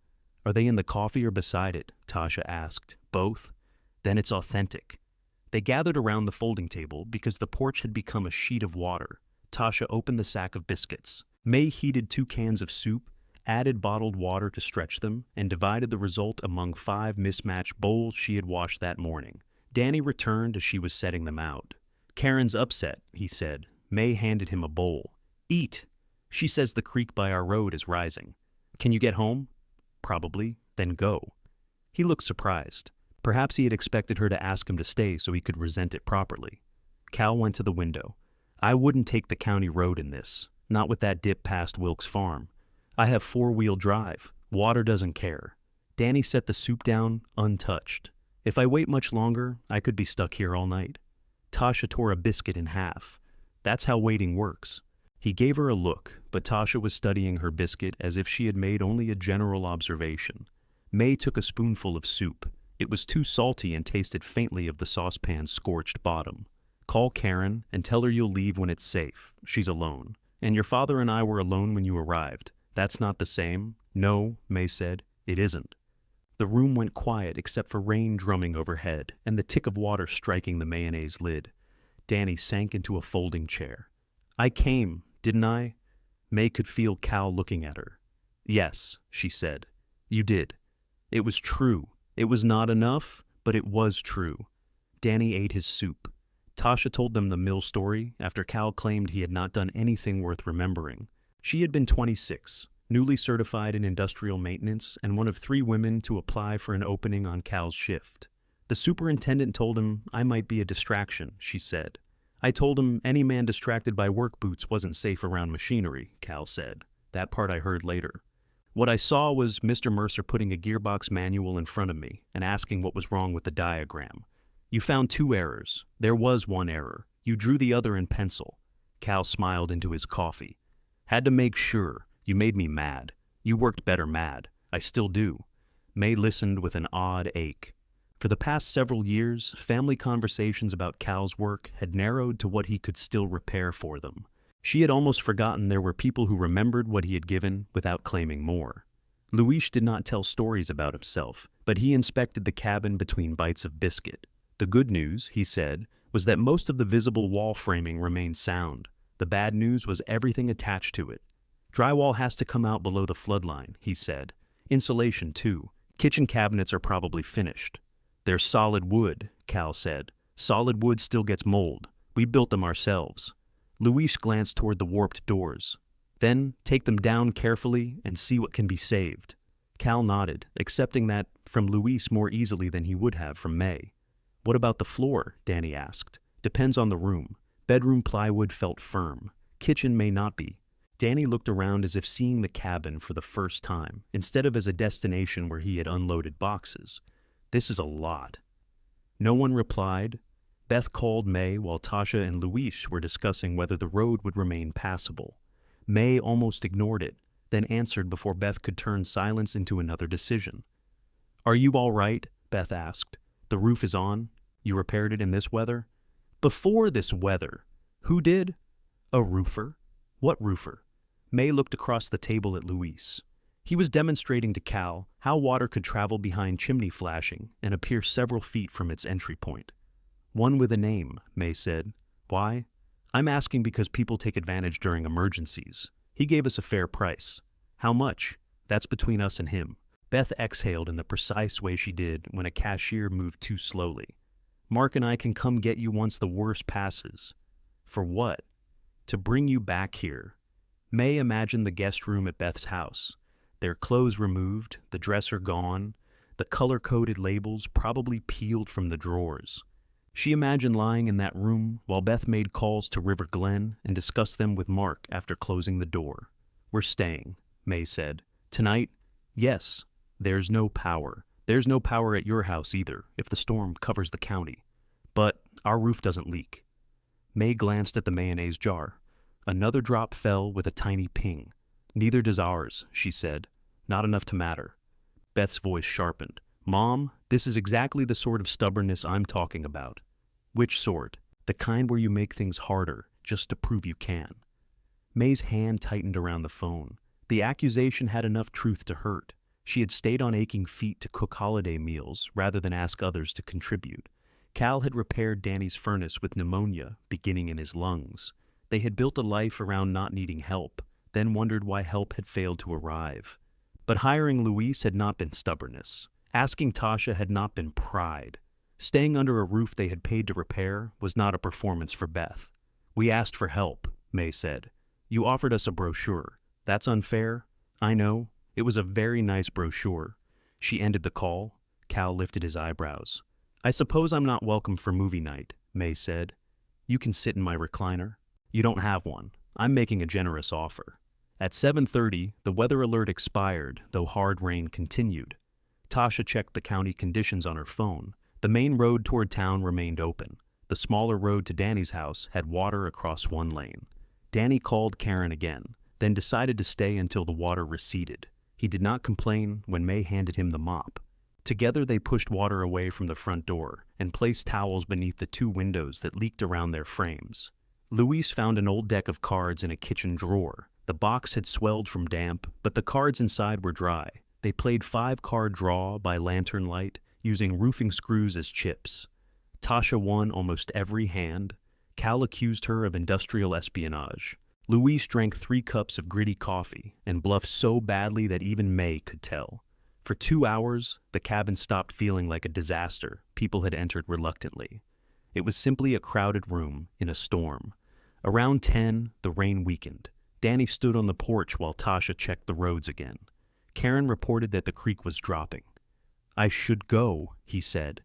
S1: Are they in the coffee or beside it? Tasha asked. Both? Then it's authentic. They gathered around the folding table because the porch had become a sheet of water. Tasha opened the sack of biscuits. May heated 2 cans of soup, added bottled water to stretch them, and divided the result among 5 mismatched bowls she had washed that morning. Danny returned as she was setting them out. Karen's upset, he said. May handed him a bowl. Eat. She says the creek by our road is rising. Can you get home? Probably. Then go. He looked surprised. Perhaps he had expected her to ask him to stay so he could resent it properly. Cal went to the window. I wouldn't take the county road in this, not with that dip past Wilkes Farm. I have 4-wheel drive. Water doesn't care. Danny set the soup down, untouched. If I wait much longer, I could be stuck here all night. Tasha tore a biscuit in half. That's how waiting works. He gave her a look, but Tasha was studying her biscuit as if she had made only a general observation. May took a spoonful of soup. It was too salty and tasted faintly of the saucepan's scorched bottom. Call Karen and tell her you'll leave when it's safe. She's alone. And your father and I were alone when you arrived. That's not the same. No, May said. It isn't. The room went quiet except for rain drumming overhead and the tick of water striking the mayonnaise lid. Danny sank into a folding chair. I came, didn't I? May could feel Cal looking at her. Yes, she said. You did. It was true. It was not enough, but it was true. Danny ate his soup. Tasha told them the mill story after Cal claimed he had not done anything worth remembering. She had been 26, newly certified in industrial maintenance, and one of 3 women to apply for an opening on Cal's shift. The superintendent told him I might be a distraction, she said. I told him any man distracted by work boots wasn't safe around machinery, Cal said. That part I heard later. What I saw was Mr. Mercer putting a gearbox manual in front of me and asking what was wrong with the diagram. You found two errors. There was one error. You drew the other in pencil. Cal smiled into his coffee. Had to make sure. You made me mad. You worked better mad. I still do. May listened with an odd ache. For the past several years, family conversations about Cal's work had narrowed to what he could still repair for them. She had almost forgotten there were people who remembered what he had given without claiming more. Luis did not tell stories about himself, but he inspected the cabin between bites of biscuit. The good news, he said, was that most of the visible wall framing remained sound. The bad news was everything attached to it. Drywall has to come out below the floodline, he said. Insulation, too. Kitchen cabinets are probably finished. They're solid wood, Cal said. Solid wood still gets mold. We built them ourselves. Luis glanced toward the warped doors. Then, take them down carefully and see what can be saved. Cal nodded, accepting that from Luis more easily than he would have from May. What about the floor? Danny asked. Depends on the room. Bedroom plywood felt firm. Kitchen may not be. Danny looked around as if seeing the cabin for the first time, instead of as a destination where he had unloaded boxes. This is a lot. No one replied. Beth called May while Tasha and Luis were discussing whether the road would remain passable. May almost ignored it, then answered before Beth could turn silence into another decision. Are you all right? Beth asked. The roof is on. You repaired it in this weather? Before this weather. Who did? A roofer. What roofer? May looked across the table at Luis. He was demonstrating to Cal how water could travel behind chimney flashing and appear several feet from its entry point. One with a name, May said. Why? I'm asking because people take advantage during emergencies. He gave us a fair price. How much? That's between us and him. Beth exhaled in the precise way she did when a cashier moved too slowly. Mark and I can come get you once the worst passes. For what? To bring you back here. May imagined the guest room at Beth's house. Their clothes removed, the dresser gone, the color-coded labels probably peeled from the drawers. She imagined lying in that room while Beth made calls to River Glen and discussed them with Mark after closing the door. We're staying, May said. Tonight? Yes. There's no power. There's no power at your house either, if the storm covers the county. But our roof doesn't leak. May glanced at the mayonnaise jar. Another drop fell with a tiny ping. Neither does ours, she said. Not enough to matter. Beth's voice sharpened. Mom, this is exactly the sort of stubbornness I'm talking about. Which sort? The kind where you make things harder, just to prove you can. May's hand tightened around the phone. The accusation had enough truth to hurt. She had stayed on aching feet to cook holiday meals rather than ask others to contribute. Cal had repaired Danny's furnace with pneumonia beginning in his lungs. They had built a life around not needing help, then wondered why help had failed to arrive. But hiring Luis had not been stubbornness. Asking Tasha had not been pride. Staying under a roof they had paid to repair was not a performance for Beth. We asked for help, May said. You offered us a brochure. That's unfair? I know. It was a very nice brochure. She ended the call. Cal lifted his eyebrows. I suppose I'm not welcome for movie night, May said. You can sit in my recliner. You don't have one. I'm making a generous offer. At 7:30, the weather alert expired, though hard rain continued. Tasha checked the county conditions on her phone. The main road toward town remained open. The smaller road to Danny's house had water across one lane. Danny called Karen again, then decided to stay until the water receded. He did not complain when May handed him the mop. Together they pushed water away from the front door and placed towels beneath the two windows that leaked around their frames. Luis found an old deck of cards in a kitchen drawer. The box had swelled from damp, but the cards inside were dry. They played 5-card draw by lantern light, using roofing screws as chips. Tasha won almost every hand. Cal accused her of industrial espionage. Luis drank 3 cups of gritty coffee and bluffed so badly that even May could tell. For 2 hours, the cabin stopped feeling like a disaster people had entered reluctantly. It was simply a crowded room in a storm. Around 10, the rain weakened. Danny stood on the porch while Tasha checked the roads again. Karen reported that the creek was dropping. I should go, he said.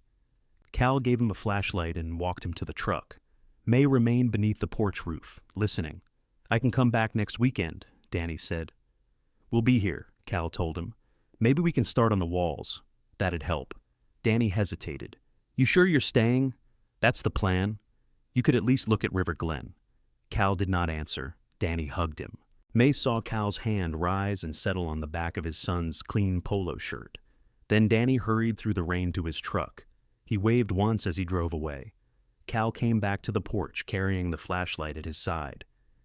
S1: Cal gave him a flashlight and walked him to the truck. May remained beneath the porch roof, listening. "I can come back next weekend," Danny said. "We'll be here," Cal told him. "Maybe we can start on the walls. That'd help." Danny hesitated. "You sure you're staying?" "That's the plan. You could at least look at River Glen." Cal did not answer. Danny hugged him. May saw Cal's hand rise and settle on the back of his son's clean polo shirt. Then Danny hurried through the rain to his truck. He waved once as he drove away. Cal came back to the porch carrying the flashlight at his side.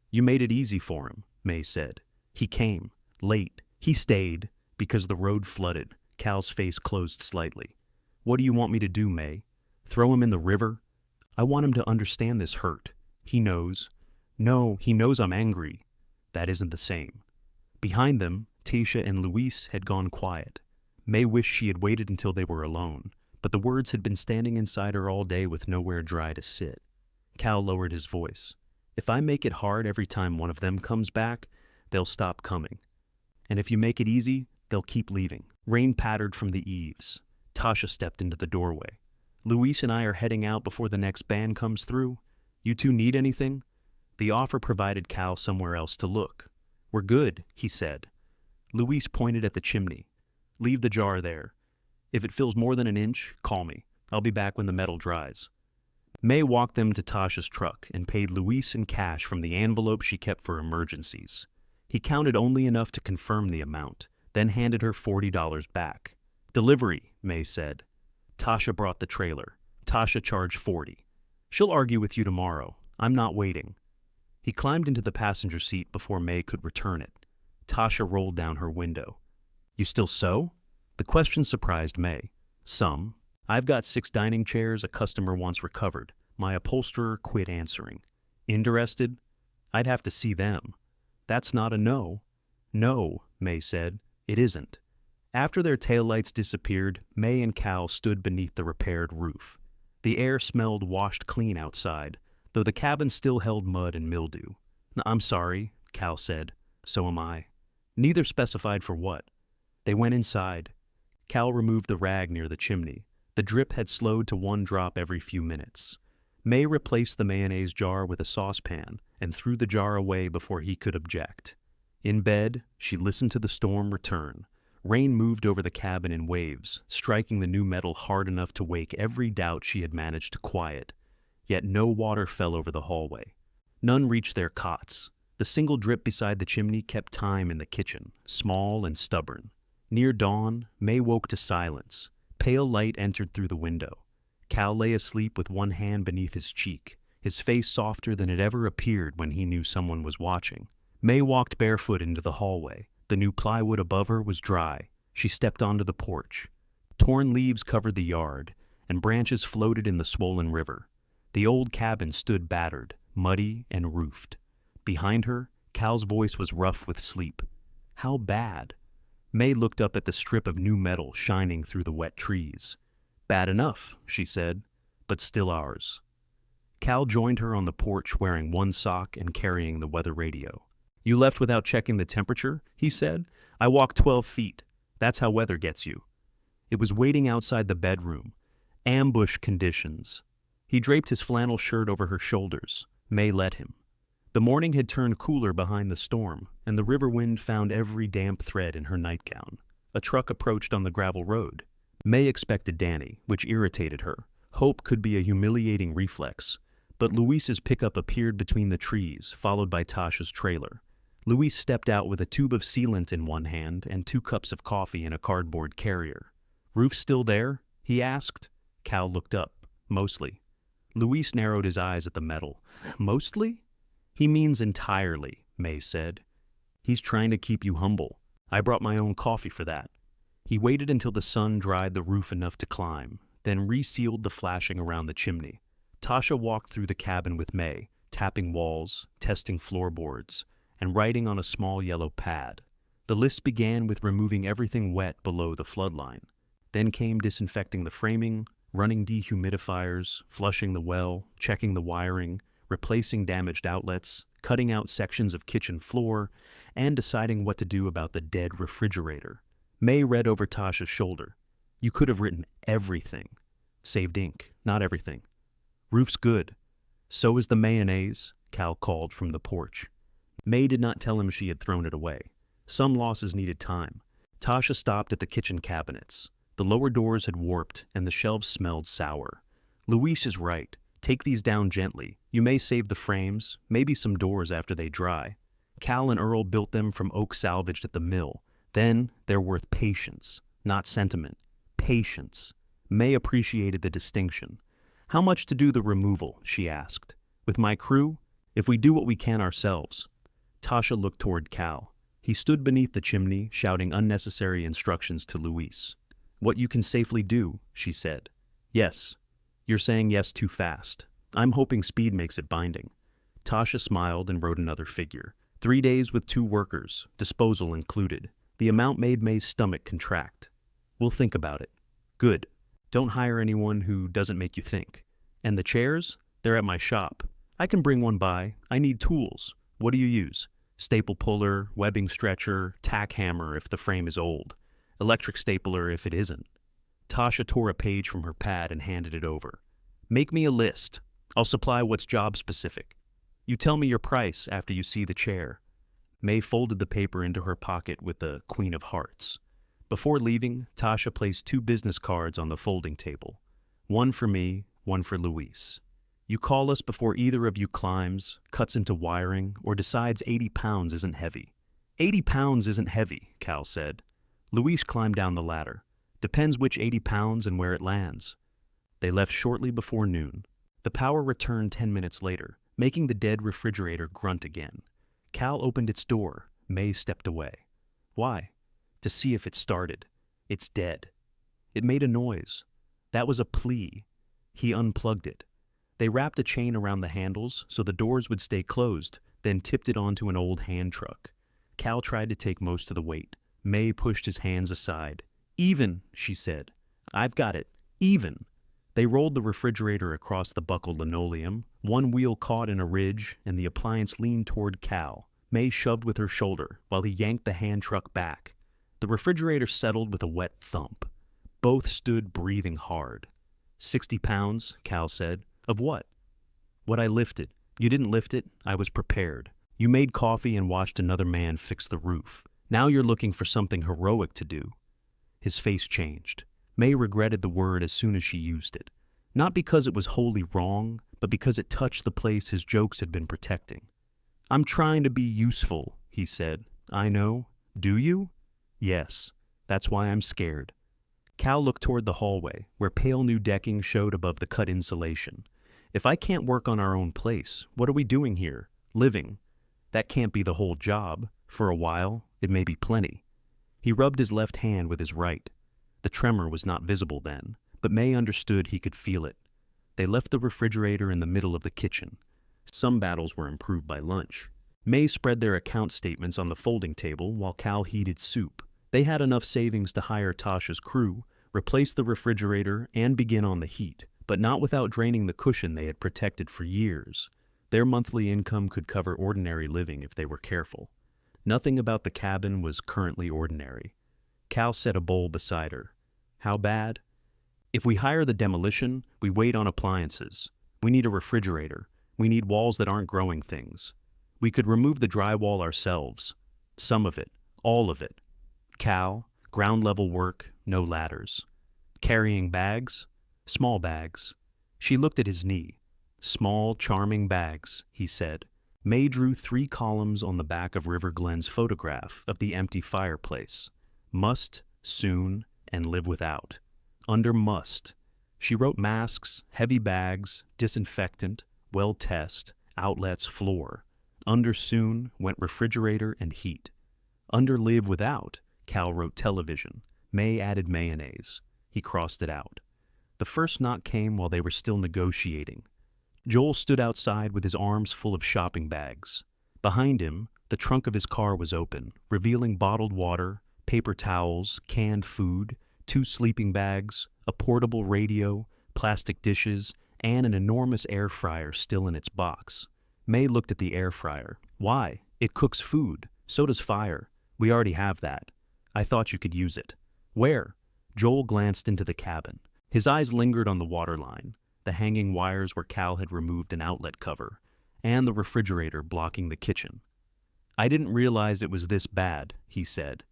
S1: "You made it easy for him," May said. "He came. Late. He stayed. Because the road flooded." Cal's face closed slightly. "What do you want me to do, May? Throw him in the river?" "I want him to understand this hurt. He knows." "No, he knows I'm angry." "That isn't the same." Behind them, Tasha and Luis had gone quiet. May wished she had waited until they were alone, but the words had been standing inside her all day with nowhere dry to sit. Cal lowered his voice. "If I make it hard every time one of them comes back, they'll stop coming. And if you make it easy, they'll keep leaving." Rain pattered from the eaves. Tasha stepped into the doorway. "Luis and I are heading out before the next band comes through. You two need anything?" The offer provided Cal somewhere else to look. "We're good," he said. Luis pointed at the chimney. "Leave the jar there. If it fills more than an inch, call me. I'll be back when the metal dries." May walked them to Tasha's truck and paid Luis in cash from the envelope she kept for emergencies. He counted only enough to confirm the amount, then handed her $40 back. "Delivery," May said. Tasha brought the trailer. Tasha charged $40. "She'll argue with you tomorrow. I'm not waiting." He climbed into the passenger seat before May could return it. Tasha rolled down her window. "You still sew?" The question surprised May. "Some. I've got 6 dining chairs a customer wants recovered. My upholsterer quit answering." "Interested?" "I'd have to see them." "That's not a no." "No," May said. "It isn't." After their taillights disappeared, May and Cal stood beneath the repaired roof. The air smelled washed clean outside, though the cabin still held mud and mildew. "I'm sorry," Cal said. "So am I." Neither specified for what. They went inside. Cal removed the rag near the chimney. The drip had slowed to 1 drop every few minutes. May replaced the mayonnaise jar with a saucepan and threw the jar away before he could object. In bed, she listened to the storm return. Rain moved over the cabin in waves, striking the new metal hard enough to wake every doubt she had managed to quiet. Yet no water fell over the hallway. None reached their cots. The single drip beside the chimney kept time in the kitchen, small and stubborn. Near dawn, May woke to silence. Pale light entered through the window. Cal lay asleep with one hand beneath his cheek, his face softer than it ever appeared when he knew someone was watching. May walked barefoot into the hallway. The new plywood above her was dry. She stepped onto the porch. Torn leaves covered the yard, and branches floated in the swollen river. The old cabin stood battered, muddy, and roofed. Behind her, Cal's voice was rough with sleep. "How bad?" May looked up at the strip of new metal shining through the wet trees. "Bad enough," she said, "but still ours." Cal joined her on the porch wearing one sock and carrying the weather radio. "You left without checking the temperature?" he said. "I walked 12 feet. That's how weather gets you." It was waiting outside the bedroom. Ambush conditions. He draped his flannel shirt over her shoulders. May let him. The morning had turned cooler behind the storm, and the river wind found every damp thread in her nightgown. A truck approached on the gravel road. May expected Danny, which irritated her. Hope could be a humiliating reflex. But Luis's pickup appeared between the trees, followed by Tasha's trailer. Luis stepped out with a tube of sealant in one hand and 2 cups of coffee in a cardboard carrier. "Roof still there?" he asked. Cal looked up. "Mostly." Luis narrowed his eyes at the metal. "Mostly?" "He means entirely," May said. "He's trying to keep you humble. I brought my own coffee for that." He waited until the sun dried the roof enough to climb, then resealed the flashing around the chimney. Tasha walked through the cabin with May, tapping walls, testing floorboards, and writing on a small yellow pad. The list began with removing everything wet below the floodline. Then came disinfecting the framing, running dehumidifiers, flushing the well, checking the wiring, replacing damaged outlets, cutting out sections of kitchen floor, and deciding what to do about the dead refrigerator. May read over Tasha's shoulder. "You could have written everything." "Saved ink, not everything." "Roof's good." So is the mayonnaise, Cal called from the porch. May did not tell him she had thrown it away. Some losses needed time. Tasha stopped at the kitchen cabinets. The lower doors had warped and the shelves smelled sour. Luis is right. Take these down gently. You may save the frames, maybe some doors after they dry. Cal and Earl built them from oak salvaged at the mill. Then they're worth patience, not sentiment. Patience. May appreciated the distinction. How much to do the removal, she asked. With my crew? If we do what we can ourselves. Tasha looked toward Cal. He stood beneath the chimney, shouting unnecessary instructions to Luis. What you can safely do, she said. Yes. You're saying yes too fast. I'm hoping speed makes it binding. Tasha smiled and wrote another figure. 3 days with 2 workers, disposal included. The amount made May's stomach contract. We'll think about it. Good. Don't hire anyone who doesn't make you think. And the chairs? They're at my shop. I can bring one by. I need tools. What do you use? Staple puller, webbing stretcher, tack hammer if the frame is old. Electric stapler if it isn't. Tasha tore a page from her pad and handed it over. Make me a list. I'll supply what's job specific. You tell me your price after you see the chair. May folded the paper into her pocket with the Queen of Hearts. Before leaving, Tasha placed 2 business cards on the folding table. One for me, one for Luis. You call us before either of you climbs, cuts into wiring, or decides 80 pounds isn't heavy. 80 pounds isn't heavy, Cal said. Luis climbed down the ladder. Depends which 80 pounds and where it lands. They left shortly before noon. The power returned 10 minutes later, making the dead refrigerator grunt again. Cal opened its door. May stepped away. Why? To see if it started. It's dead. It made a noise. That was a plea. He unplugged it. They wrapped a chain around the handles so the doors would stay closed, then tipped it onto an old hand truck. Cal tried to take most of the weight. May pushed his hands aside. Even, she said. I've got it. Even. They rolled the refrigerator across the buckled linoleum. One wheel caught in a ridge, and the appliance leaned toward Cal. May shoved with her shoulder, while he yanked the hand truck back. The refrigerator settled with a wet thump. Both stood breathing hard. 60 pounds, Cal said. Of what? What I lifted. You didn't lift it. I was prepared. You made coffee and watched another man fix the roof. Now you're looking for something heroic to do. His face changed. May regretted the word as soon as she used it. Not because it was wholly wrong, but because it touched the place his jokes had been protecting. I'm trying to be useful, he said. I know. Do you? Yes. That's why I'm scared. Cal looked toward the hallway, where pale new decking showed above the cut insulation. If I can't work on our own place, what are we doing here? Living. That can't be the whole job. For a while, it may be plenty. He rubbed his left hand with his right. The tremor was not visible then, but May understood he could feel it. They left the refrigerator in the middle of the kitchen. Some battles were improved by lunch. May spread their account statements on the folding table while Cal heated soup. They had enough savings to hire Tasha's crew, replace the refrigerator, and begin on the heat, but not without draining the cushion they had protected for years. Their monthly income could cover ordinary living if they were careful. Nothing about the cabin was currently ordinary. Cal set a bowl beside her. How bad? If we hire the demolition, we wait on appliances. We need a refrigerator. We need walls that aren't growing things. We could remove the drywall ourselves. Some of it. All of it. Cal, ground-level work, no ladders. Carrying bags? Small bags. She looked at his knee. Small, charming bags, he said. May drew 3 columns on the back of River Glen's photograph of the empty fireplace. Must, soon, and live without. Under must, she wrote masks, heavy bags, disinfectant, well test, outlets, floor. Under soon went refrigerator and heat. Under live without, Cal wrote television. May added mayonnaise. He crossed it out. The first knock came while they were still negotiating. Joel stood outside with his arms full of shopping bags. Behind him, the trunk of his car was open, revealing bottled water, paper towels, canned food, 2 sleeping bags, a portable radio, plastic dishes, and an enormous air fryer still in its box. May looked at the air fryer. Why? It cooks food. So does fire. We already have that. I thought you could use it. Where? Joel glanced into the cabin. His eyes lingered on the waterline. the hanging wires where Cal had removed an outlet cover, and the refrigerator blocking the kitchen. "I didn't realize it was this bad," he said.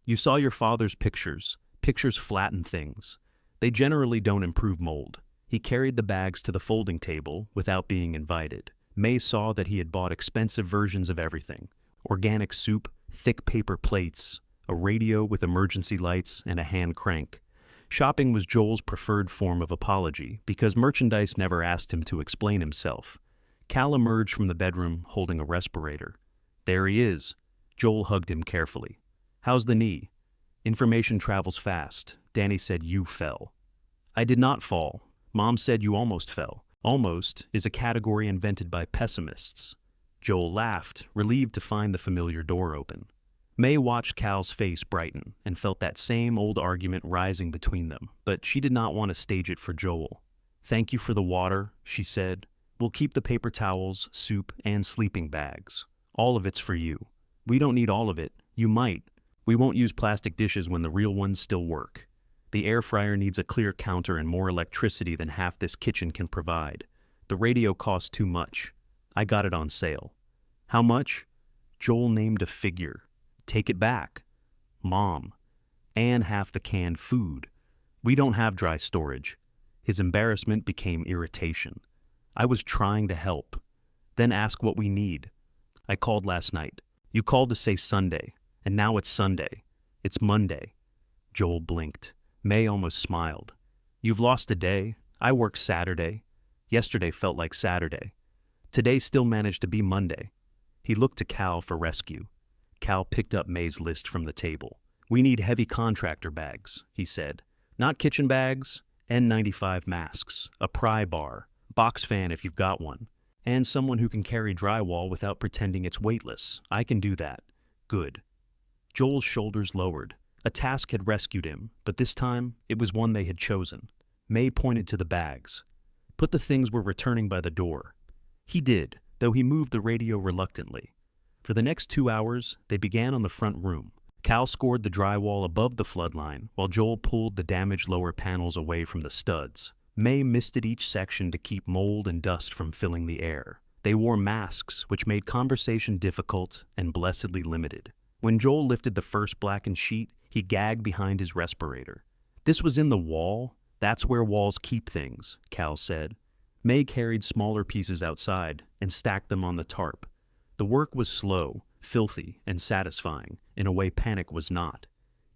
S1: "You saw your father's pictures. Pictures flatten things. They generally don't improve mold." He carried the bags to the folding table without being invited. May saw that he had bought expensive versions of everything: organic soup, thick paper plates, a radio with emergency lights, and a hand crank. Shopping was Joel's preferred form of apology because merchandise never asked him to explain himself. Cal emerged from the bedroom holding a respirator. "There he is." Joel hugged him carefully. "How's the knee?" "Information travels fast. Danny said you fell." "I did not fall. Mom said you almost fell." "Almost" is a category invented by pessimists. Joel laughed, relieved to find the familiar door open. May watched Cal's face brighten and felt that same old argument rising between them, but she did not want to stage it for Joel. "Thank you for the water," she said. "We'll keep the paper towels, soup, and sleeping bags. All of it's for you." "We don't need all of it. You might." "We won't use plastic dishes when the real ones still work." "The air fryer needs a clear counter and more electricity than half this kitchen can provide." "The radio costs too much." "I got it on sale." "How much?" Joel named a figure. "Take it back." "Mom." "And half the canned food." "We don't have dry storage." His embarrassment became irritation. "I was trying to help." "Then ask what we need." "I called last night." "You called to say Sunday, and now it's Sunday. It's Monday." Joel blinked. May almost smiled. "You've lost a day. I worked Saturday. Yesterday felt like Saturday. Today still managed to be Monday." He looked to Cal for rescue. Cal picked up May's list from the table. "We need heavy contractor bags," he said. "Not kitchen bags, N95 masks, a pry bar, box fan if you've got one, and someone who can carry drywall without pretending it's weightless. I can do that." "Good." Joel's shoulders lowered. A task had rescued him, but this time it was one they had chosen. May pointed to the bags. "Put the things we're returning by the door." He did, though he moved the radio reluctantly. For the next 2 hours, they began on the front room. Cal scored the drywall above the floodline, while Joel pulled the damaged lower panels away from the studs. May misted each section to keep mold and dust from filling the air. They wore masks, which made conversation difficult and blessedly limited. When Joel lifted the first blackened sheet, he gagged behind his respirator. "This was in the wall? That's where walls keep things," Cal said. May carried smaller pieces outside and stacked them on the tarp. The work was slow, filthy, and satisfying, in a way panic was not.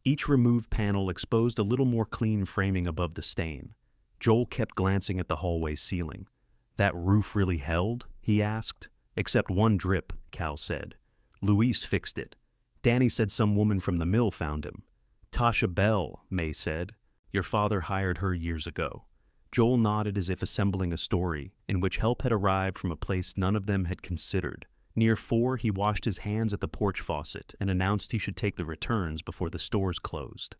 S1: Each removed panel exposed a little more clean framing above the stain. Joel kept glancing at the hallway ceiling. "That roof really held?" he asked. "Except one drip," Cal said. "Luis fixed it. Danny said some woman from the mill found him." "Tasha Bell," May said. "Your father hired her years ago." Joel nodded as if assembling a story in which help had arrived from a place none of them had considered. Near 4, he washed his hands at the porch faucet and announced he should take the returns before the stores closed.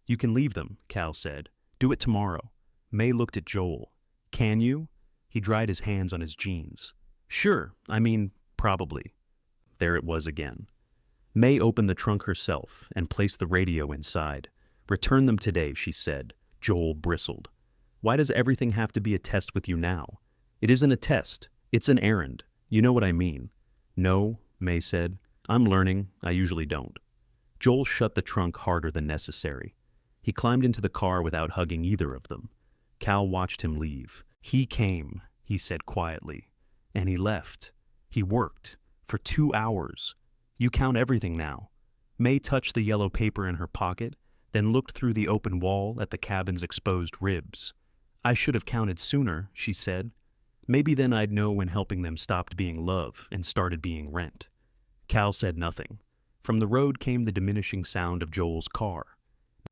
S1: "You can leave them," Cal said. "Do it tomorrow." May looked at Joel. "Can you?" He dried his hands on his jeans. "Sure, probably." There it was again. May opened the trunk herself and placed the radio inside. "Return them today," she said. Joel bristled. "Why does everything have to be a test with you now?" "It isn't a test. It's an errand. You know what I mean." "No," May said. "I'm learning. I usually don't." Joel shut the trunk harder than necessary. He climbed into the car without hugging either of them. Cal watched him leave. "He came," he said quietly. "And he left. He worked. For 2 hours. You count everything now." May touched the yellow paper in her pocket, then looked through the open wall at the cabin's exposed ribs. "I should have counted sooner," she said. "Maybe then I'd know when helping them stopped being love and started being rent." Cal said nothing. From the road came the diminishing sound of Joel's car.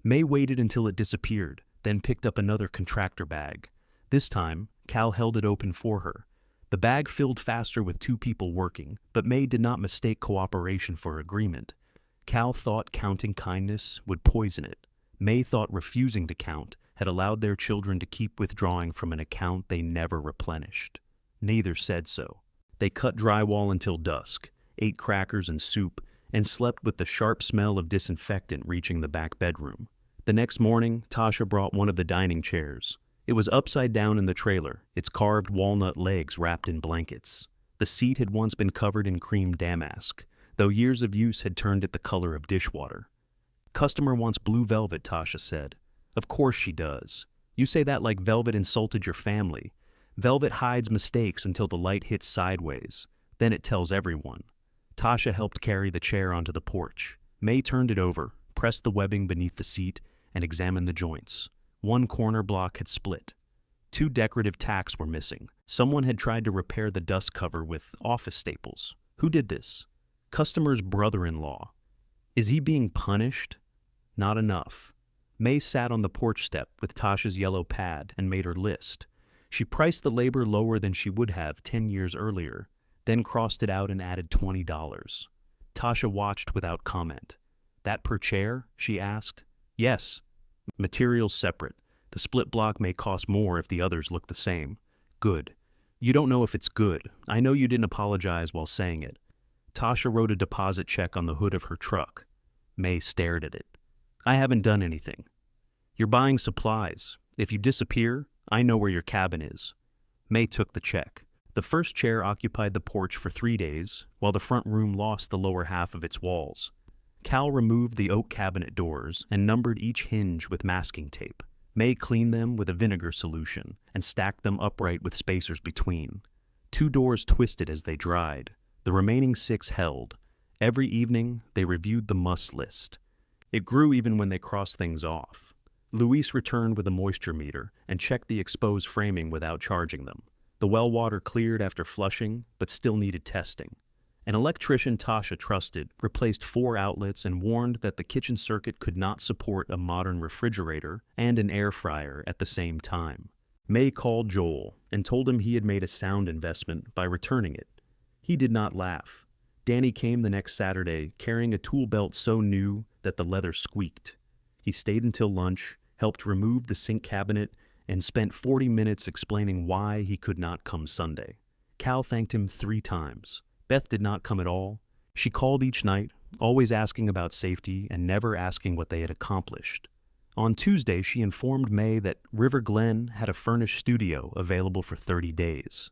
S1: May waited until it disappeared, then picked up another contractor bag. This time, Cal held it open for her. The bag filled faster with 2 people working, but May did not mistake cooperation for agreement. Cal thought counting kindness would poison it. May thought refusing to count had allowed their children to keep withdrawing from an account they never replenished. Neither said so. They cut drywall until dusk, ate crackers and soup, and slept with the sharp smell of disinfectant reaching the back bedroom. The next morning, Tasha brought one of the dining chairs. It was upside down in the trailer, its carved walnut legs wrapped in blankets. The seat had once been covered in cream damask, though years of use had turned it the color of dishwater. "Customer wants blue velvet," Tasha said. "Of course she does. You say that like velvet insulted your family. Velvet hides mistakes until the light hits sideways. Then it tells everyone." Tasha helped carry the chair onto the porch. May turned it over, pressed the webbing beneath the seat, and examined the joints. One corner block had split. 2 decorative tacks were missing. Someone had tried to repair the dust cover with office staples. Who did this? Customer's brother-in-law. Is he being punished? Not enough. May sat on the porch step with Tasha's yellow pad and made her list. She priced the labor lower than she would have 10 years earlier, then crossed it out and added $20. Tasha watched without comment. "That per chair?" she asked. "Yes. Materials separate. The split block may cost more if the others look the same." "Good. You don't know if it's good. I know you didn't apologize while saying it." Tasha wrote a deposit check on the hood of her truck. May stared at it. "I haven't done anything." "You're buying supplies. If you disappear, I know where your cabin is." May took the check. The first chair occupied the porch for 3 days, while the front room lost the lower half of its walls. Cal removed the oak cabinet doors and numbered each hinge with masking tape. May cleaned them with a vinegar solution and stacked them upright with spacers between. 2 doors twisted as they dried. The remaining 6 held. Every evening, they reviewed the must list. It grew even when they crossed things off. Luis returned with a moisture meter and checked the exposed framing without charging them. The well water cleared after flushing, but still needed testing. An electrician Tasha trusted replaced 4 outlets and warned that the kitchen circuit could not support a modern refrigerator and an air fryer at the same time. May called Joel and told him he had made a sound investment by returning it. He did not laugh. Danny came the next Saturday carrying a tool belt so new that the leather squeaked. He stayed until lunch, helped remove the sink cabinet, and spent 40 minutes explaining why he could not come Sunday. Cal thanked him 3 times. Beth did not come at all. She called each night, always asking about safety and never asking what they had accomplished. On Tuesday, she informed May that River Glen had a furnished studio available for 30 days.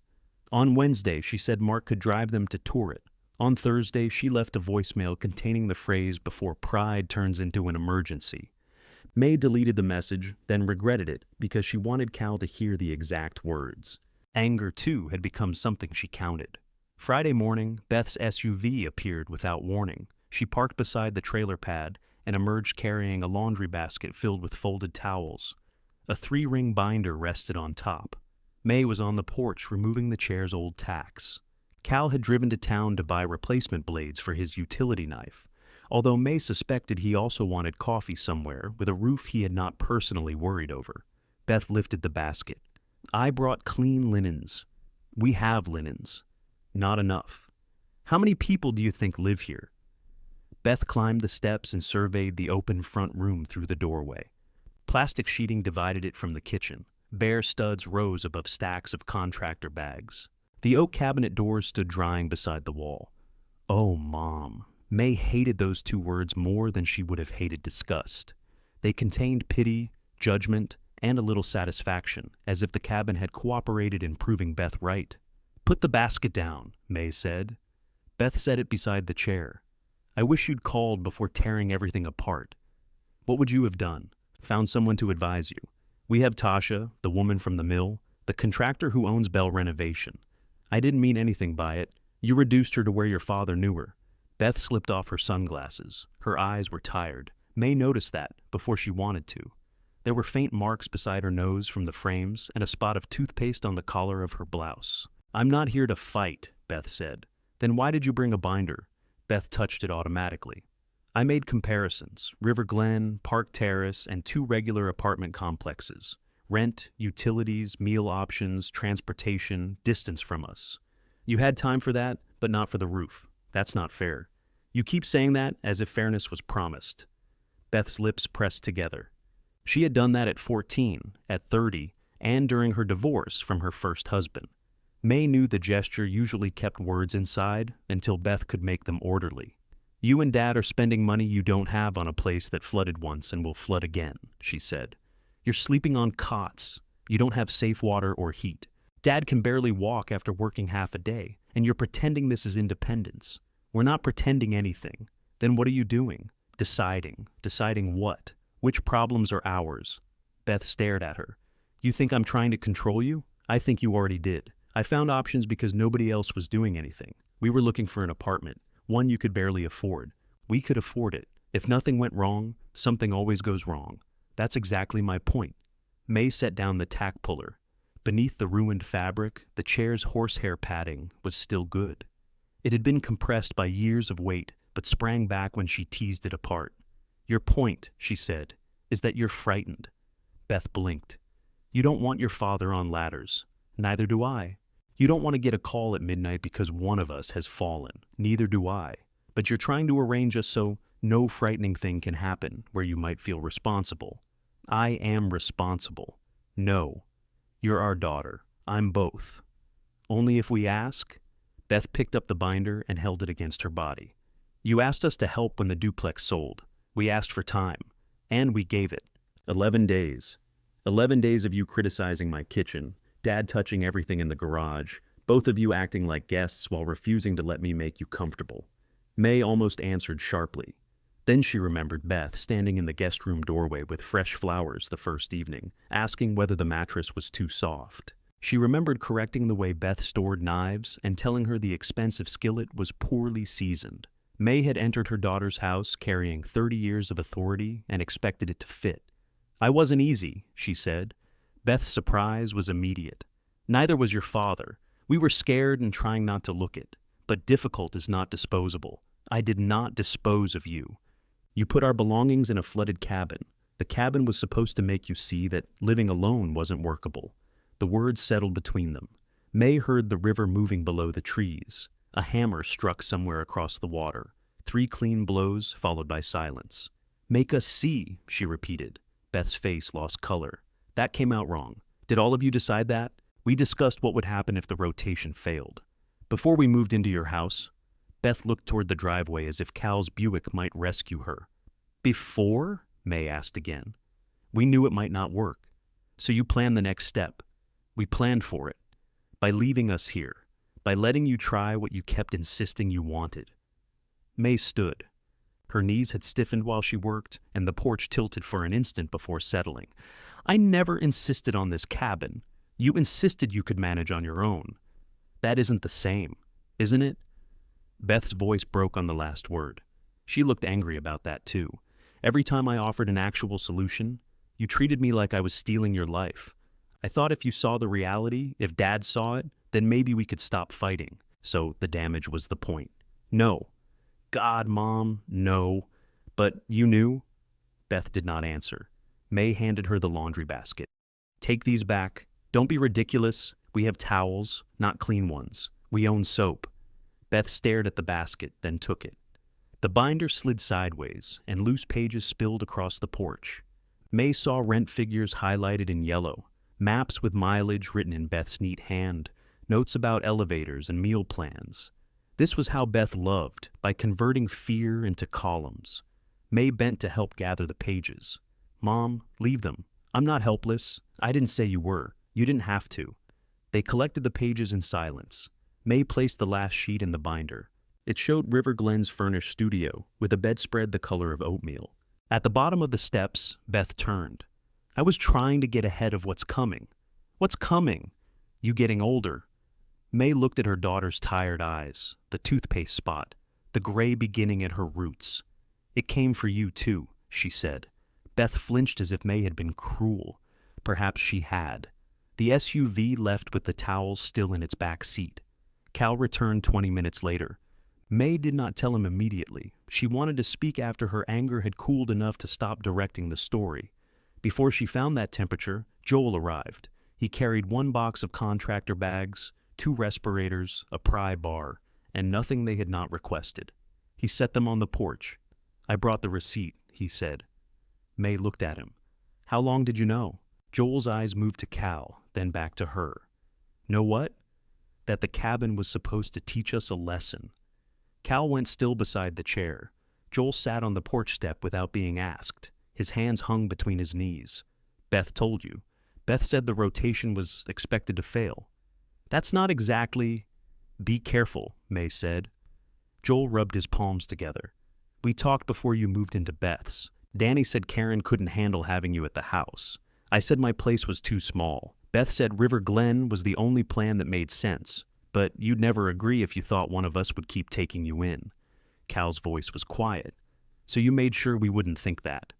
S1: On Wednesday, she said Mark could drive them to tour it. On Thursday, she left a voicemail containing the phrase "before pride turns into an emergency." May deleted the message, then regretted it because she wanted Cal to hear the exact words. Anger, too, had become something she counted. Friday morning, Beth's SUV appeared without warning. She parked beside the trailer pad and emerged carrying a laundry basket filled with folded towels. A 3-ring binder rested on top. May was on the porch removing the chair's old tacks. Cal had driven to town to buy replacement blades for his utility knife, although May suspected he also wanted coffee somewhere with a roof he had not personally worried over. Beth lifted the basket. "I brought clean linens." "We have linens." "Not enough." "How many people do you think live here?" Beth climbed the steps and surveyed the open front room through the doorway. Plastic sheeting divided it from the kitchen. Bare studs rose above stacks of contractor bags. The oak cabinet doors stood drying beside the wall. "Oh, Mom." May hated those 2 words more than she would have hated disgust. They contained pity, judgment, and a little satisfaction, as if the cabin had cooperated in proving Beth right. "Put the basket down," May said. Beth set it beside the chair. "I wish you'd called before tearing everything apart." "What would you have done? Found someone to advise you. We have Tasha, the woman from the mill, the contractor who owns Bell Renovation. I didn't mean anything by it. You reduced her to where your father knew her." Beth slipped off her sunglasses. Her eyes were tired. May noticed that before she wanted to. There were faint marks beside her nose from the frames and a spot of toothpaste on the collar of her blouse. "I'm not here to fight," Beth said. "Then why did you bring a binder?" Beth touched it automatically. "I made comparisons. River Glen, Park Terrace, and 2 regular apartment complexes. Rent, utilities, meal options, transportation, distance from us. You had time for that, but not for the roof. That's not fair. You keep saying that as if fairness was promised." Beth's lips pressed together. She had done that at 14, at 30, and during her divorce from her first husband. May knew the gesture usually kept words inside until Beth could make them orderly. "You and Dad are spending money you don't have on a place that flooded once and will flood again," she said. "You're sleeping on cots. You don't have safe water or heat. Dad can barely walk after working half a day, and you're pretending this is independence. We're not pretending anything. Then what are you doing? Deciding. Deciding what? Which problems are ours? Beth stared at her. You think I'm trying to control you? I think you already did. I found options because nobody else was doing anything. We were looking for an apartment, one you could barely afford. We could afford it. If nothing went wrong, something always goes wrong. That's exactly my point. May set down the tack puller. Beneath the ruined fabric, the chair's horsehair padding was still good. It had been compressed by years of weight, but sprang back when she teased it apart. Your point, she said, is that you're frightened. Beth blinked. You don't want your father on ladders. Neither do I. You don't want to get a call at midnight because one of us has fallen. Neither do I. But you're trying to arrange us so no frightening thing can happen where you might feel responsible. I am responsible. No. You're our daughter. I'm both. Only if we ask? Beth picked up the binder and held it against her body. You asked us to help when the duplex sold. We asked for time. And we gave it. 11 days. 11 days of you criticizing my kitchen, Dad touching everything in the garage, both of you acting like guests while refusing to let me make you comfortable. May almost answered sharply. Then she remembered Beth standing in the guest room doorway with fresh flowers the first evening, asking whether the mattress was too soft. She remembered correcting the way Beth stored knives and telling her the expensive skillet was poorly seasoned. May had entered her daughter's house carrying 30 years of authority and expected it to fit. I wasn't easy, she said. Beth's surprise was immediate. Neither was your father. We were scared and trying not to look it. But difficult is not disposable. I did not dispose of you. You put our belongings in a flooded cabin. The cabin was supposed to make you see that living alone wasn't workable. The words settled between them. May heard the river moving below the trees. A hammer struck somewhere across the water. 3 clean blows followed by silence. Make us see, she repeated. Beth's face lost color. That came out wrong. Did all of you decide that? We discussed what would happen if the rotation failed. Before we moved into your house, Beth looked toward the driveway as if Cal's Buick might rescue her. Before? May asked again. We knew it might not work. So you planned the next step. We planned for it. By leaving us here. By letting you try what you kept insisting you wanted. May stood. Her knees had stiffened while she worked, and the porch tilted for an instant before settling. I never insisted on this cabin. You insisted you could manage on your own. That isn't the same, isn't it? Beth's voice broke on the last word. She looked angry about that too. Every time I offered an actual solution, you treated me like I was stealing your life. I thought if you saw the reality, if Dad saw it, then maybe we could stop fighting. So the damage was the point. No. God, Mom, no. But you knew? Beth did not answer. May handed her the laundry basket. Take these back. Don't be ridiculous. We have towels, not clean ones. We own soap. Beth stared at the basket, then took it. The binder slid sideways, and loose pages spilled across the porch. May saw rent figures highlighted in yellow, maps with mileage written in Beth's neat hand, notes about elevators and meal plans. This was how Beth loved, by converting fear into columns. May bent to help gather the pages. Mom, leave them. I'm not helpless. I didn't say you were. You didn't have to. They collected the pages in silence. May placed the last sheet in the binder. It showed River Glen's furnished studio, with a bedspread the color of oatmeal. At the bottom of the steps, Beth turned. I was trying to get ahead of what's coming. What's coming? You getting older. May looked at her daughter's tired eyes, the toothpaste spot, the gray beginning at her roots. It came for you too, she said. Beth flinched as if May had been cruel. Perhaps she had. The SUV left with the towels still in its back seat. Cal returned 20 minutes later. May did not tell him immediately. She wanted to speak after her anger had cooled enough to stop directing the story. Before she found that temperature, Joel arrived. He carried 1 box of contractor bags, 2 respirators, a pry bar, and nothing they had not requested. He set them on the porch. I brought the receipt, he said. May looked at him. How long did you know? Joel's eyes moved to Cal, then back to her. Know what? That the cabin was supposed to teach us a lesson. Cal went still beside the chair. Joel sat on the porch step without being asked. His hands hung between his knees. Beth told you. Beth said the rotation was expected to fail. That's not exactly... Be careful, May said. Joel rubbed his palms together. We talked before you moved into Beth's. Danny said Karen couldn't handle having you at the house. I said my place was too small. Beth said River Glen was the only plan that made sense, but you'd never agree if you thought one of us would keep taking you in. Cal's voice was quiet. So you made sure we wouldn't think that.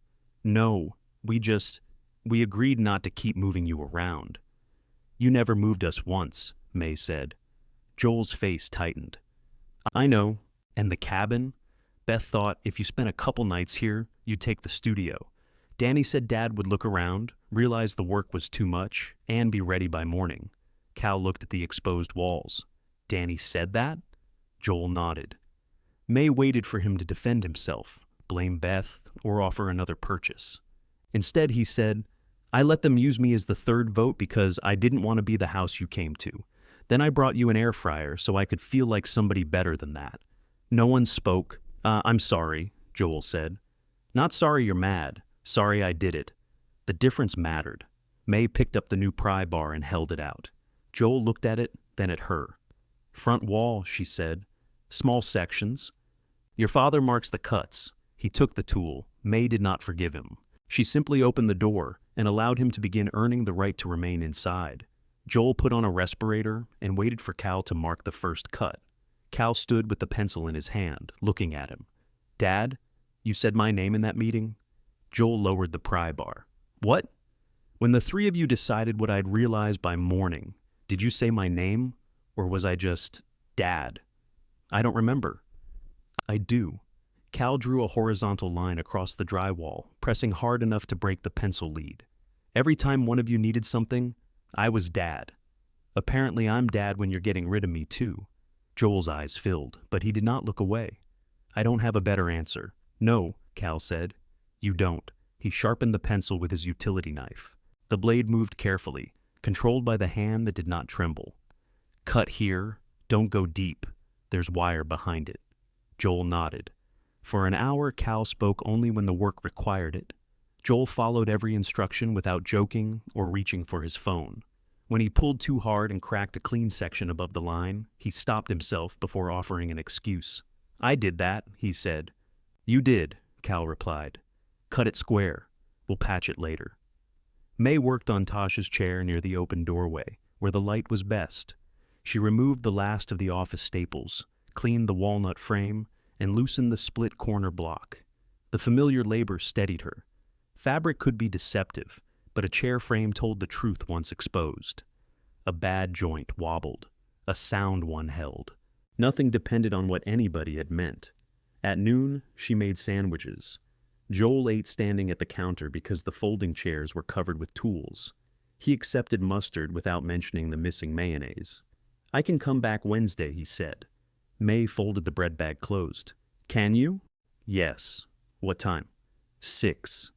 S1: No, we agreed not to keep moving you around. You never moved us once, May said. Joel's face tightened. I know, and the cabin? Beth thought if you spent a couple nights here, you'd take the studio. Danny said Dad would look around, realize the work was too much, and be ready by morning. Cal looked at the exposed walls. Danny said that? Joel nodded. May waited for him to defend himself, blame Beth, or offer another purchase. Instead, he said, I let them use me as the third vote because I didn't want to be the house you came to. Then I brought you an air fryer so I could feel like somebody better than that. No one spoke. I'm sorry, Joel said. Not sorry you're mad. Sorry I did it. The difference mattered. May picked up the new pry bar and held it out. Joel looked at it, then at her. Front wall, she said. Small sections. Your father marks the cuts. He took the tool. May did not forgive him. She simply opened the door and allowed him to begin earning the right to remain inside. Joel put on a respirator and waited for Cal to mark the first cut. Cal stood with the pencil in his hand, looking at him. Dad, you said my name in that meeting? Joel lowered the pry bar. What? When the three of you decided what I'd realize by morning, did you say my name, or was I just Dad? I don't remember. I do. Cal drew a horizontal line across the drywall, pressing hard enough to break the pencil lead. Every time one of you needed something, I was Dad. Apparently I'm Dad when you're getting rid of me too. Joel's eyes filled, but he did not look away. I don't have a better answer. No, Cal said. You don't. He sharpened the pencil with his utility knife. The blade moved carefully, controlled by the hand that did not tremble. Cut here. Don't go deep. There's wire behind it. Joel nodded. For an hour, Cal spoke only when the work required it. Joel followed every instruction without joking or reaching for his phone. When he pulled too hard and cracked a clean section above the line, he stopped himself before offering an excuse. I did that, he said. You did, Cal replied. Cut it square. We'll patch it later. May worked on Tasha's chair near the open doorway, where the light was best. She removed the last of the office staples, cleaned the walnut frame, and loosened the split corner block. The familiar labor steadied her. Fabric could be deceptive, but a chair frame told the truth once exposed. A bad joint wobbled. A sound one held. Nothing depended on what anybody had meant. At noon, she made sandwiches. Joel ate standing at the counter because the folding chairs were covered with tools. He accepted mustard without mentioning the missing mayonnaise. I can come back Wednesday, he said. May folded the bread bag closed. Can you? Yes. What time? 6.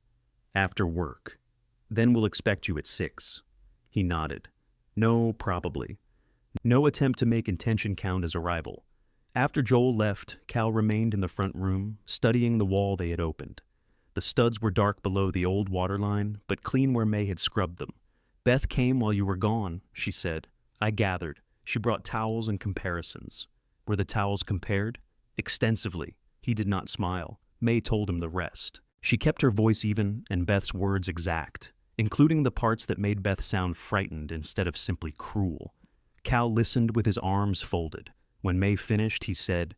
S1: After work. Then we'll expect you at 6. He nodded. No, probably. No attempt to make intention count as arrival. After Joel left, Cal remained in the front room, studying the wall they had opened. The studs were dark below the old waterline, but clean where May had scrubbed them. Beth came while you were gone, she said. I gathered. She brought towels and comparisons. Were the towels compared? Extensively. He did not smile. May told him the rest. She kept her voice even and Beth's words exact, including the parts that made Beth sound frightened instead of simply cruel. Cal listened with his arms folded. When May finished, he said,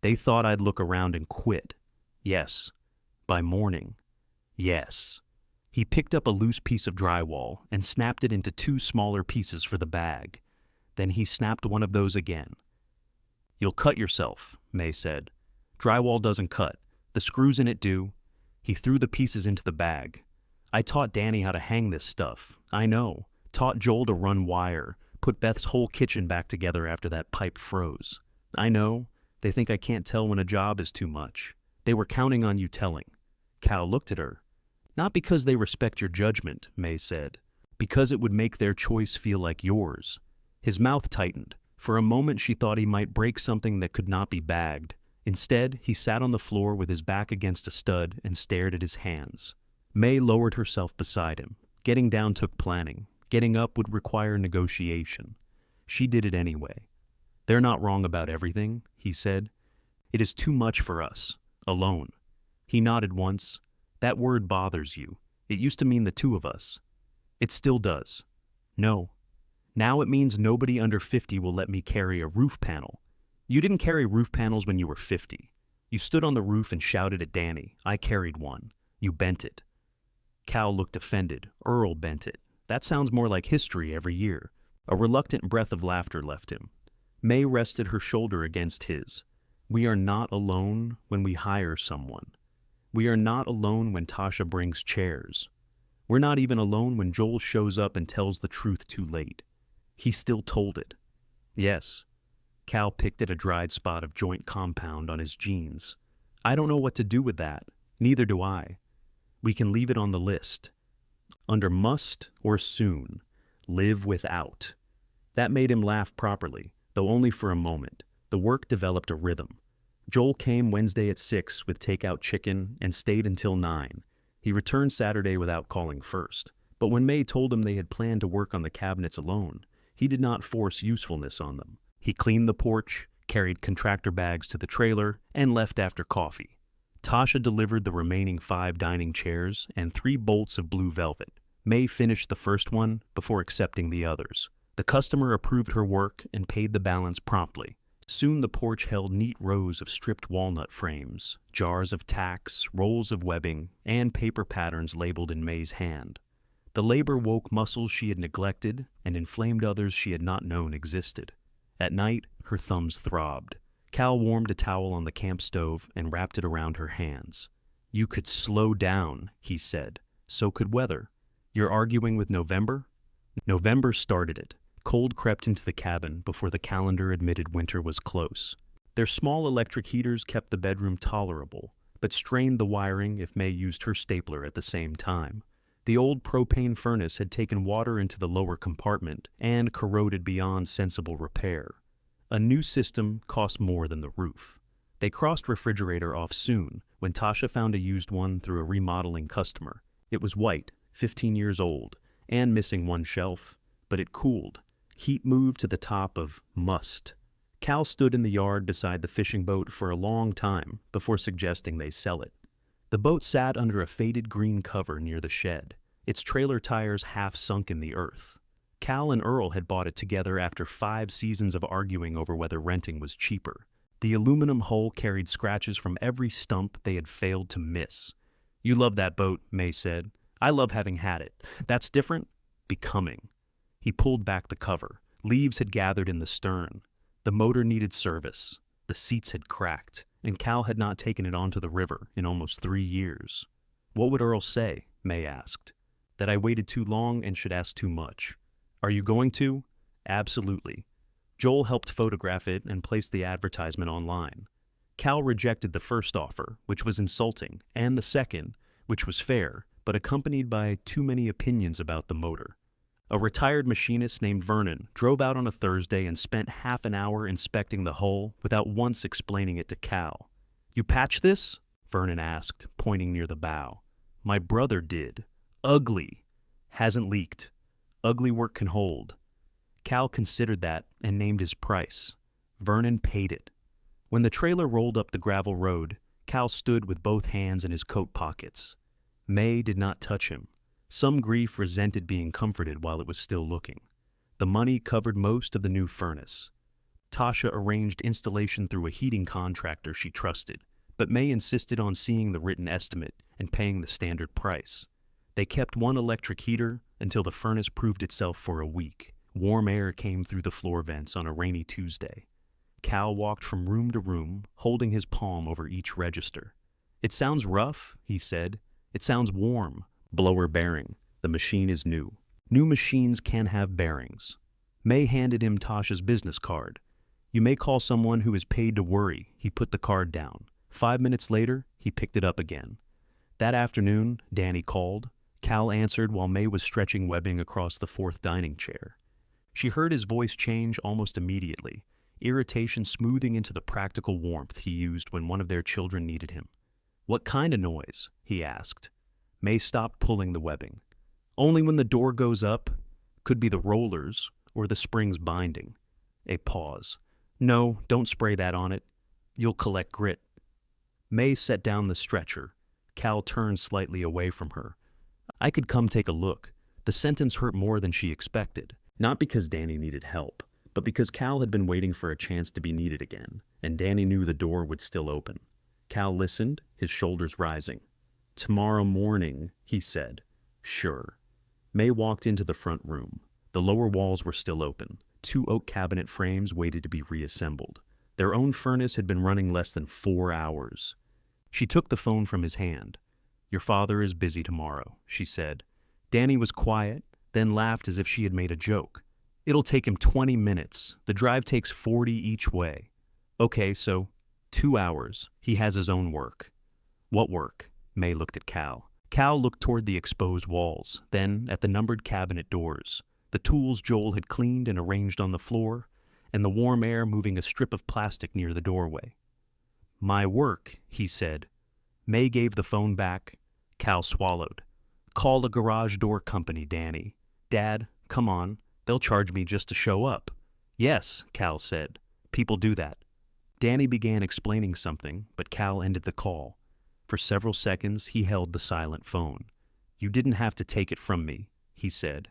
S1: They thought I'd look around and quit. Yes. By morning. Yes. He picked up a loose piece of drywall and snapped it into 2 smaller pieces for the bag. Then he snapped one of those again. You'll cut yourself, May said. Drywall doesn't cut. The screws in it do. He threw the pieces into the bag. I taught Danny how to hang this stuff. I know. Taught Joel to run wire. Put Beth's whole kitchen back together after that pipe froze. I know. They think I can't tell when a job is too much. They were counting on you telling. Cal looked at her. Not because they respect your judgment, May said. Because it would make their choice feel like yours. His mouth tightened. For a moment she thought he might break something that could not be bagged. Instead, he sat on the floor with his back against a stud and stared at his hands. May lowered herself beside him. Getting down took planning. Getting up would require negotiation. She did it anyway. "They're not wrong about everything," he said. "It is too much for us. Alone." He nodded once. "That word bothers you. It used to mean the two of us." "It still does." "No. Now it means nobody under 50 will let me carry a roof panel." "You didn't carry roof panels when you were 50. You stood on the roof and shouted at Danny. I carried one. You bent it." Cal looked offended. Earl bent it. That sounds more like history every year. A reluctant breath of laughter left him. May rested her shoulder against his. "We are not alone when we hire someone. We are not alone when Tasha brings chairs. We're not even alone when Joel shows up and tells the truth too late." He still told it. "Yes." Cal picked at a dried spot of joint compound on his jeans. "I don't know what to do with that. Neither do I. We can leave it on the list. Under must or soon. Live without." That made him laugh properly, though only for a moment. The work developed a rhythm. Joel came Wednesday at 6 with takeout chicken and stayed until 9. He returned Saturday without calling first. But when May told him they had planned to work on the cabinets alone, he did not force usefulness on them. He cleaned the porch, carried contractor bags to the trailer, and left after coffee. Tasha delivered the remaining 5 dining chairs and 3 bolts of blue velvet. May finished the first one before accepting the others. The customer approved her work and paid the balance promptly. Soon the porch held neat rows of stripped walnut frames, jars of tacks, rolls of webbing, and paper patterns labeled in May's hand. The labor woke muscles she had neglected and inflamed others she had not known existed. At night, her thumbs throbbed. Cal warmed a towel on the camp stove and wrapped it around her hands. "You could slow down," he said. "So could weather. You're arguing with November?" November started it. Cold crept into the cabin before the calendar admitted winter was close. Their small electric heaters kept the bedroom tolerable, but strained the wiring if May used her stapler at the same time. The old propane furnace had taken water into the lower compartment and corroded beyond sensible repair. A new system cost more than the roof. They crossed refrigerator off soon when Tasha found a used one through a remodeling customer. It was white, 15 years old, and missing one shelf, but it cooled. Heat moved to the top of must. Cal stood in the yard beside the fishing boat for a long time before suggesting they sell it. The boat sat under a faded green cover near the shed, its trailer tires half sunk in the earth. Cal and Earl had bought it together after 5 seasons of arguing over whether renting was cheaper. The aluminum hull carried scratches from every stump they had failed to miss. "You love that boat," May said. "I love having had it. That's different? Becoming." He pulled back the cover. Leaves had gathered in the stern. The motor needed service. The seats had cracked, and Cal had not taken it onto the river in almost 3 years. "What would Earl say?" May asked. "That I waited too long and should ask too much." "Are you going to?" "Absolutely." Joel helped photograph it and place the advertisement online. Cal rejected the first offer, which was insulting, and the second, which was fair, but accompanied by too many opinions about the motor. A retired machinist named Vernon drove out on a Thursday and spent half an hour inspecting the hull without once explaining it to Cal. "You patch this?" Vernon asked, pointing near the bow. "My brother did. Ugly. Hasn't leaked. Ugly work can hold." Cal considered that and named his price. Vernon paid it. When the trailer rolled up the gravel road, Cal stood with both hands in his coat pockets. May did not touch him. Some grief resented being comforted while it was still looking. The money covered most of the new furnace. Tasha arranged installation through a heating contractor she trusted, but May insisted on seeing the written estimate and paying the standard price. They kept one electric heater until the furnace proved itself for a week. Warm air came through the floor vents on a rainy Tuesday. Cal walked from room to room, holding his palm over each register. "It sounds rough," he said. "It sounds warm. Blower bearing. The machine is new. New machines can have bearings." May handed him Tasha's business card. "You may call someone who is paid to worry." He put the card down. 5 minutes later, he picked it up again. That afternoon, Danny called. Cal answered while May was stretching webbing across the 4th dining chair. She heard his voice change almost immediately, irritation smoothing into the practical warmth he used when one of their children needed him. "What kind of noise?" he asked. May stopped pulling the webbing. Only when the door goes up. Could be the rollers or the springs binding. A pause. No, don't spray that on it. You'll collect grit. May set down the stretcher. Cal turned slightly away from her. I could come take a look. The sentence hurt more than she expected, not because Danny needed help, but because Cal had been waiting for a chance to be needed again, and Danny knew the door would still open. Cal listened, his shoulders rising. Tomorrow morning, he said. Sure. May walked into the front room. The lower walls were still open. 2 oak cabinet frames waited to be reassembled. Their own furnace had been running less than 4 hours. She took the phone from his hand. Your father is busy tomorrow, she said. Danny was quiet, then laughed as if she had made a joke. It'll take him 20 minutes. The drive takes 40 each way. Okay, so 2 hours. He has his own work. What work? May looked at Cal. Cal looked toward the exposed walls, then at the numbered cabinet doors, the tools Joel had cleaned and arranged on the floor, and the warm air moving a strip of plastic near the doorway. My work, he said. May gave the phone back. Cal swallowed. Call a garage door company, Danny. Dad, come on. They'll charge me just to show up. Yes, Cal said. People do that. Danny began explaining something, but Cal ended the call. For several seconds, he held the silent phone. You didn't have to take it from me, he said.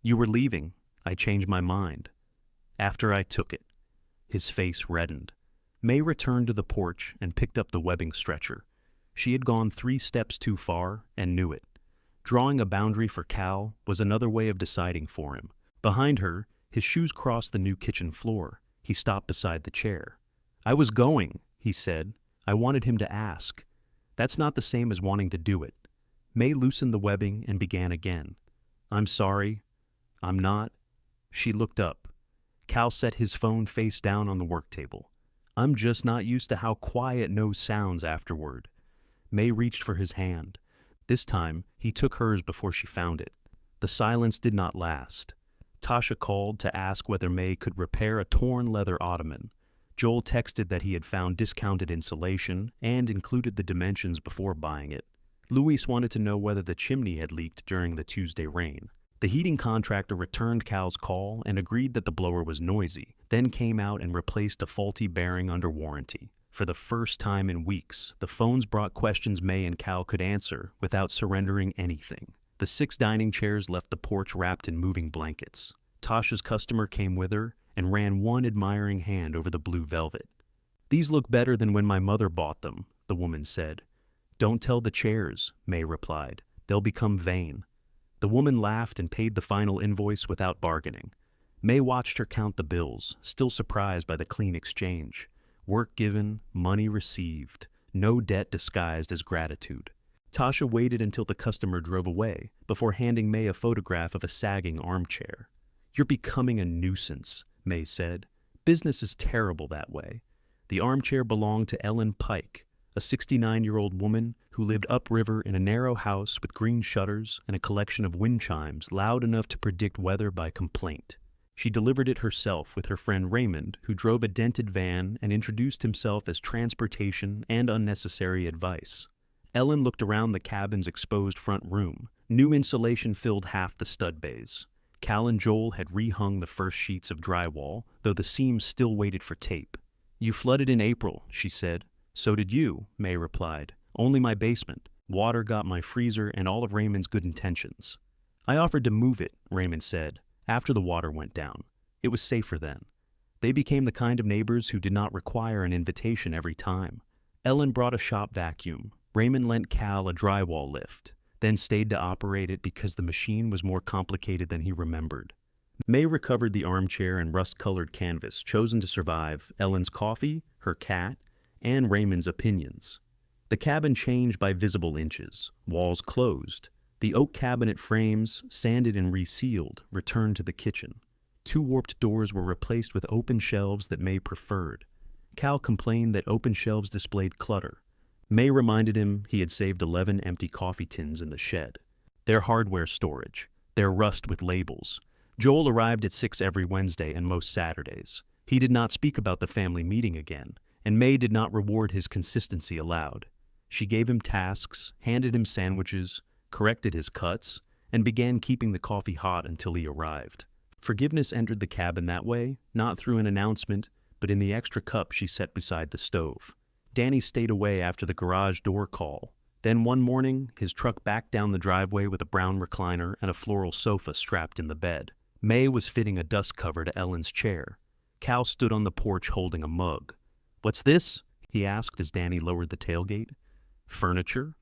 S1: You were leaving. I changed my mind. After I took it. His face reddened. May returned to the porch and picked up the webbing stretcher. She had gone 3 steps too far and knew it. Drawing a boundary for Cal was another way of deciding for him. Behind her, his shoes crossed the new kitchen floor. He stopped beside the chair. I was going, he said. I wanted him to ask. That's not the same as wanting to do it. May loosened the webbing and began again. I'm sorry. I'm not. She looked up. Cal set his phone face down on the work table. I'm just not used to how quiet no sounds afterward. May reached for his hand. This time, he took hers before she found it. The silence did not last. Tasha called to ask whether May could repair a torn leather ottoman. Joel texted that he had found discounted insulation and included the dimensions before buying it. Luis wanted to know whether the chimney had leaked during the Tuesday rain. The heating contractor returned Cal's call and agreed that the blower was noisy, then came out and replaced a faulty bearing under warranty. For the first time in weeks, the phones brought questions May and Cal could answer without surrendering anything. The 6 dining chairs left the porch wrapped in moving blankets. Tasha's customer came with her and ran one admiring hand over the blue velvet. These look better than when my mother bought them, the woman said. Don't tell the chairs, May replied. They'll become vain. The woman laughed and paid the final invoice without bargaining. May watched her count the bills, still surprised by the clean exchange. Work given, money received, no debt disguised as gratitude. Tasha waited until the customer drove away before handing May a photograph of a sagging armchair. You're becoming a nuisance, May said. Business is terrible that way. The armchair belonged to Ellen Pike, a 69-year-old woman who lived upriver in a narrow house with green shutters and a collection of wind chimes loud enough to predict weather by complaint. She delivered it herself with her friend Raymond, who drove a dented van and introduced himself as transportation and unnecessary advice. Ellen looked around the cabin's exposed front room. New insulation filled half the stud bays. Cal and Joel had rehung the first sheets of drywall, though the seams still waited for tape. You flooded in April, she said. So did you, May replied. Only my basement. Water got my freezer and all of Raymond's good intentions. I offered to move it, Raymond said, after the water went down. It was safer then. They became the kind of neighbors who did not require an invitation every time. Ellen brought a shop vacuum. Raymond lent Cal a drywall lift, then stayed to operate it because the machine was more complicated than he remembered. May recovered the armchair and rust-colored canvas chosen to survive Ellen's coffee, her cat, and Raymond's opinions. The cabin changed by visible inches, walls closed. The oak cabinet frames, sanded and resealed, returned to the kitchen. 2 warped doors were replaced with open shelves that May preferred. Cal complained that open shelves displayed clutter. May reminded him he had saved 11 empty coffee tins in the shed. Their hardware storage, their rust with labels. Joel arrived at 6 every Wednesday and most Saturdays. He did not speak about the family meeting again, and May did not reward his consistency aloud. She gave him tasks, handed him sandwiches, corrected his cuts, and began keeping the coffee hot until he arrived. Forgiveness entered the cabin that way, not through an announcement, but in the extra cup she set beside the stove. Danny stayed away after the garage door call. Then one morning, his truck backed down the driveway with a brown recliner and a floral sofa strapped in the bed. May was fitting a dust cover to Ellen's chair. Cal stood on the porch holding a mug. "What's this?" he asked as Danny lowered the tailgate. "Furniture?"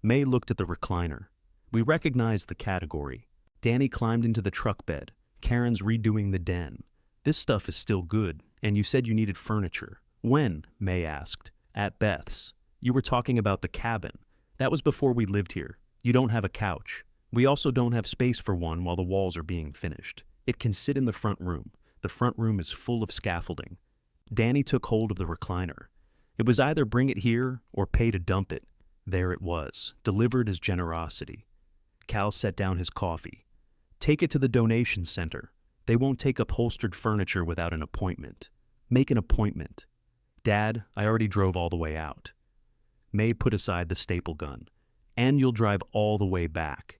S1: May looked at the recliner. "We recognized the category." Danny climbed into the truck bed. "Karen's redoing the den. This stuff is still good, and you said you needed furniture." "When?" May asked. "At Beth's. You were talking about the cabin. That was before we lived here. You don't have a couch. We also don't have space for one while the walls are being finished. It can sit in the front room. The front room is full of scaffolding." Danny took hold of the recliner. It was either bring it here or pay to dump it. There it was, delivered as generosity. Cal set down his coffee. "Take it to the donation center. They won't take upholstered furniture without an appointment. Make an appointment." "Dad, I already drove all the way out." May put aside the staple gun. "And you'll drive all the way back."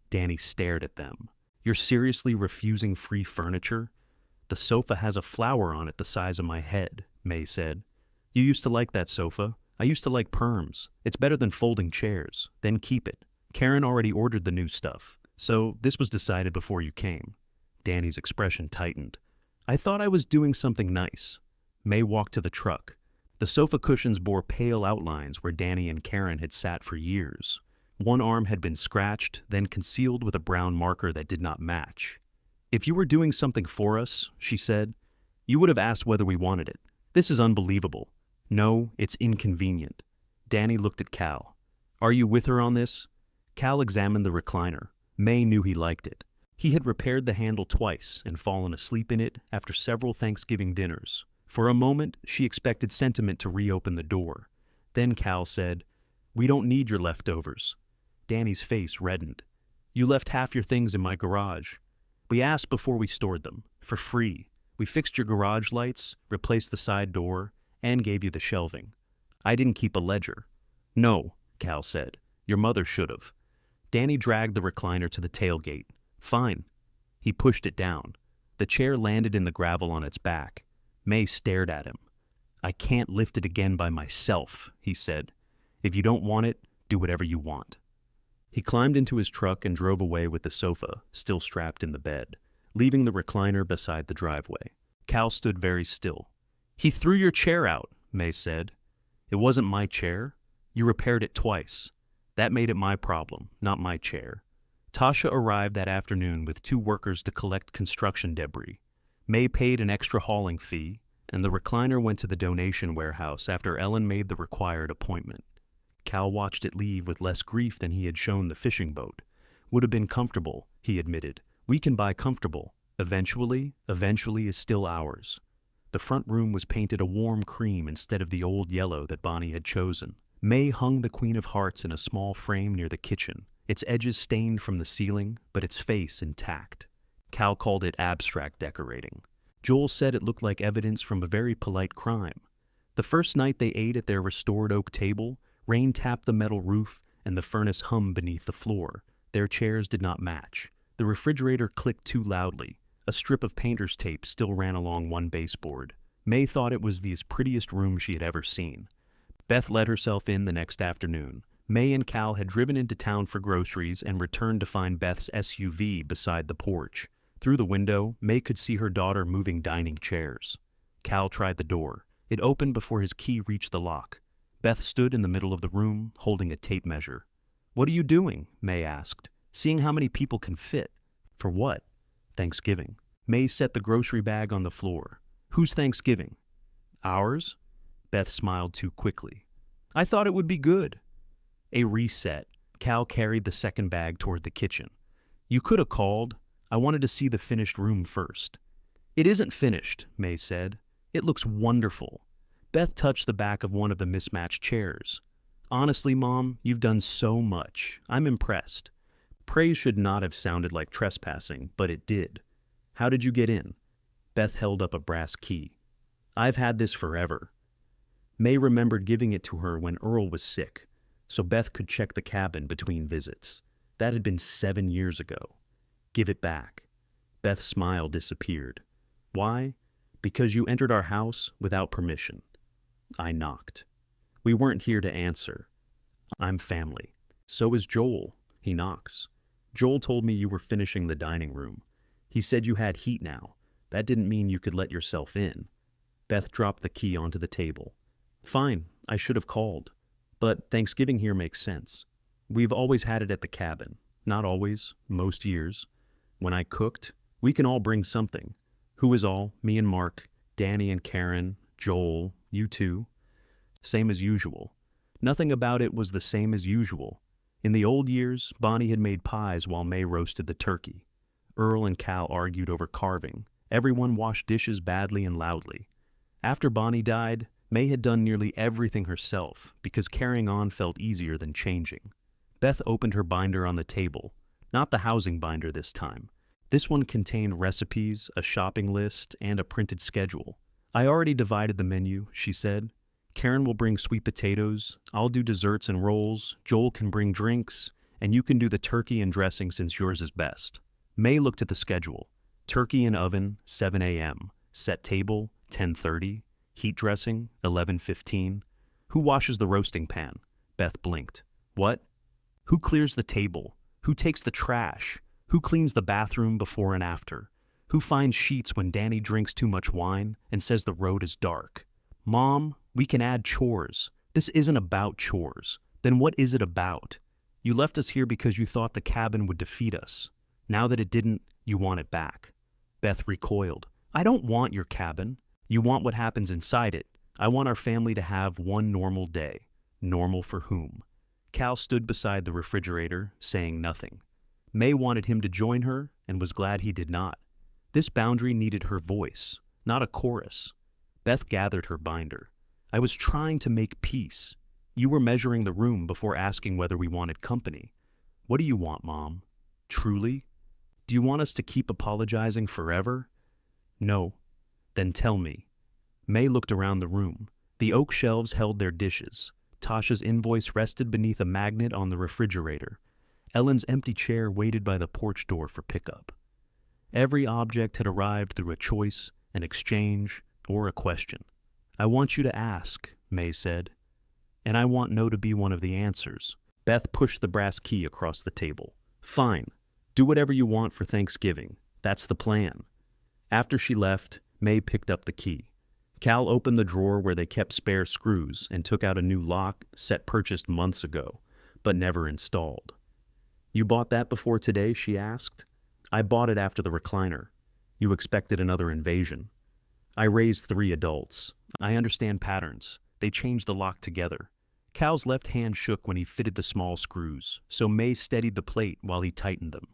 S1: Danny stared at them. "You're seriously refusing free furniture?" "The sofa has a flower on it the size of my head," May said. "You used to like that sofa. I used to like perms. It's better than folding chairs. Then keep it. Karen already ordered the new stuff, so this was decided before you came." Danny's expression tightened. "I thought I was doing something nice." May walked to the truck. The sofa cushions bore pale outlines where Danny and Karen had sat for years. One arm had been scratched, then concealed with a brown marker that did not match. "If you were doing something for us," she said, "you would have asked whether we wanted it. This is unbelievable." "No, it's inconvenient." Danny looked at Cal. "Are you with her on this?" Cal examined the recliner. May knew he liked it. He had repaired the handle twice and fallen asleep in it after several Thanksgiving dinners. For a moment, she expected sentiment to reopen the door. Then Cal said, "We don't need your leftovers." Danny's face reddened. "You left half your things in my garage." "We asked before we stored them. For free. We fixed your garage lights, replaced the side door, and gave you the shelving. I didn't keep a ledger." "No," Cal said. "Your mother should have." Danny dragged the recliner to the tailgate. "Fine." He pushed it down. The chair landed in the gravel on its back. May stared at him. "I can't lift it again by myself," he said. "If you don't want it, do whatever you want." He climbed into his truck and drove away with the sofa still strapped in the bed, leaving the recliner beside the driveway. Cal stood very still. "He threw your chair out," May said. "It wasn't my chair. You repaired it twice. That made it my problem, not my chair." Tasha arrived that afternoon with 2 workers to collect construction debris. May paid an extra hauling fee, and the recliner went to the donation warehouse after Ellen made the required appointment. Cal watched it leave with less grief than he had shown the fishing boat. "Would have been comfortable," he admitted. "We can buy comfortable. Eventually is still ours." The front room was painted a warm cream instead of the old yellow that Bonnie had chosen. May hung the Queen of Hearts in a small frame near the kitchen, its edges stained from the ceiling, but its face intact. Cal called it abstract decorating. Joel said it looked like evidence from a very polite crime. The first night they ate at their restored oak table, rain tapped the metal roof and the furnace hummed beneath the floor. Their chairs did not match. The refrigerator clicked too loudly. A strip of painter's tape still ran along one baseboard. May thought it was the prettiest room she had ever seen. Beth let herself in the next afternoon. May and Cal had driven into town for groceries and returned to find Beth's SUV beside the porch. Through the window, May could see her daughter moving dining chairs. Cal tried the door. It opened before his key reached the lock. Beth stood in the middle of the room, holding a tape measure. "What are you doing?" May asked. "Seeing how many people can fit." "For what?" "Thanksgiving." May set the grocery bag on the floor. "Whose Thanksgiving?" "Ours?" Beth smiled too quickly. "I thought it would be good." A reset. Cal carried the second bag toward the kitchen. "You could have called. I wanted to see the finished room first." "It isn't finished," May said. "It looks wonderful." Beth touched the back of one of the mismatched chairs. "Honestly, Mom, you've done so much. I'm impressed." Praise should not have sounded like trespassing, but it did. "How did you get in?" Beth held up a brass key. "I've had this forever." May remembered giving it to her when Earl was sick, so Beth could check the cabin between visits. That had been 7 years ago. Give it back. Beth's smile disappeared. Why? Because you entered our house without permission. I knocked. We weren't here to answer. I'm family. So is Joel. He knocks. Joel told me you were finishing the dining room. He said you had heat now. That didn't mean you could let yourself in. Beth dropped the key onto the table. Fine, I should have called. But Thanksgiving here makes sense. We've always had it at the cabin. Not always, most years. When I cooked, we can all bring something. Who is all? Me and Mark, Danny and Karen, Joel, you two. Same as usual. Nothing about it was the same as usual. In the old years, Bonnie had made pies while May roasted the turkey. Earl and Cal argued over carving. Everyone washed dishes badly and loudly. After Bonnie died, May had done nearly everything herself because carrying on felt easier than changing. Beth opened her binder on the table, not the housing binder this time. This one contained recipes, a shopping list, and a printed schedule. I already divided the menu, she said. Karen will bring sweet potatoes, I'll do desserts and rolls, Joel can bring drinks, and you can do the turkey and dressing since yours is best. May looked at the schedule. Turkey in oven, 7 a.m. Set table, 10:30. Heat dressing, 11:15. Who washes the roasting pan? Beth blinked. What? Who clears the table? Who takes the trash? Who cleans the bathroom before and after? Who finds sheets when Danny drinks too much wine and says the road is dark? Mom, we can add chores. This isn't about chores. Then what is it about? You left us here because you thought the cabin would defeat us. Now that it didn't, you want it back. Beth recoiled. I don't want your cabin. You want what happens inside it. I want our family to have one normal day. Normal for whom? Cal stood beside the refrigerator, saying nothing. May wanted him to join her and was glad he did not. This boundary needed her voice, not a chorus. Beth gathered her binder. I was trying to make peace. You were measuring the room before asking whether we wanted company. What do you want, Mom? Truly? Do you want us to keep apologizing forever? No. Then tell me. May looked around the room. The oak shelves held their dishes. Tasha's invoice rested beneath a magnet on the refrigerator. Ellen's empty chair waited by the porch door for pickup. Every object had arrived through a choice, an exchange, or a question. I want you to ask, May said. And I want no to be one of the answers. Beth pushed the brass key across the table. Fine. Do whatever you want for Thanksgiving. That's the plan. After she left, May picked up the key. Cal opened the drawer where they kept spare screws and took out a new lock set purchased months ago, but never installed. You bought that before today, she asked. I bought it after the recliner. You expected another invasion. I raised 3 adults. I understand patterns. They changed the lock together. Cal's left hand shook when he fitted the small screws, so May steadied the plate while he tightened them.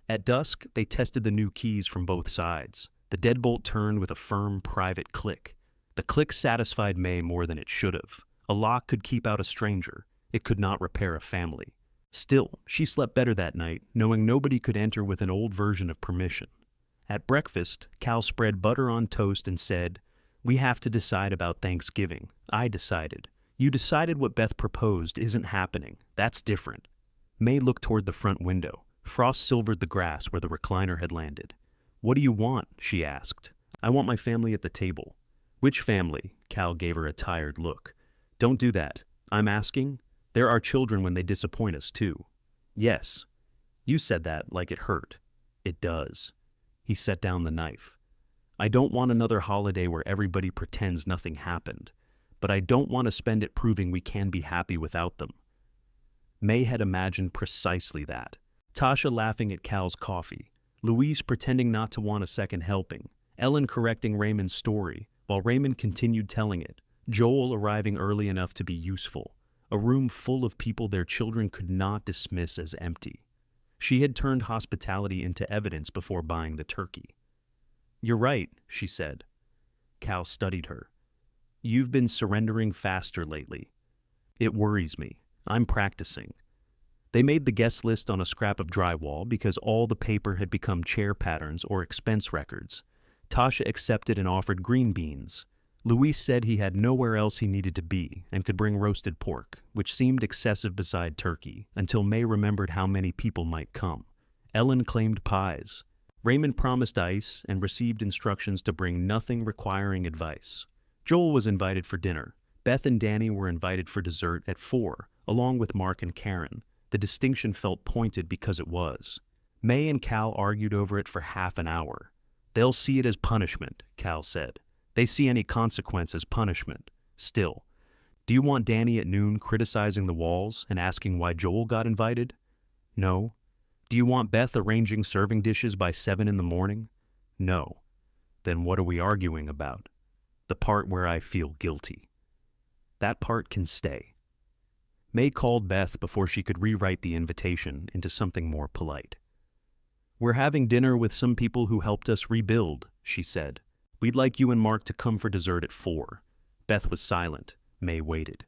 S1: At dusk, they tested the new keys from both sides. The deadbolt turned with a firm, private click. The click satisfied May more than it should have. A lock could keep out a stranger. It could not repair a family. Still, she slept better that night, knowing nobody could enter with an old version of permission. At breakfast, Cal spread butter on toast and said, We have to decide about Thanksgiving. I decided. You decided what Beth proposed isn't happening. That's different. May looked toward the front window. Frost silvered the grass where the recliner had landed. What do you want? She asked. I want my family at the table. Which family? Cal gave her a tired look. Don't do that. I'm asking. There are children when they disappoint us, too. Yes. You said that like it hurt. It does. He set down the knife. I don't want another holiday where everybody pretends nothing happened, but I don't want to spend it proving we can be happy without them. May had imagined precisely that. Tasha laughing at Cal's coffee, Louise pretending not to want a second helping, Ellen correcting Raymond's story, while Raymond continued telling it, Joel arriving early enough to be useful, a room full of people their children could not dismiss as empty. She had turned hospitality into evidence before buying the turkey. You're right, she said. Cal studied her. You've been surrendering faster lately. It worries me. I'm practicing. They made the guest list on a scrap of drywall because all the paper had become chair patterns or expense records. Tasha accepted and offered green beans. Luis said he had nowhere else he needed to be and could bring roasted pork, which seemed excessive beside turkey, until May remembered how many people might come. Ellen claimed pies. Raymond promised ice and received instructions to bring nothing requiring advice. Joel was invited for dinner. Beth and Danny were invited for dessert at 4, along with Mark and Karen. The distinction felt pointed because it was. May and Cal argued over it for half an hour. "They'll see it as punishment," Cal said. "They see any consequence as punishment. Still, do you want Danny at noon criticizing the walls and asking why Joel got invited? No. Do you want Beth arranging serving dishes by 7 in the morning? No. Then what are we arguing about? The part where I feel guilty. That part can stay." May called Beth before she could rewrite the invitation into something more polite. "We're having dinner with some people who helped us rebuild," she said. "We'd like you and Mark to come for dessert at 4. Beth was silent. May waited.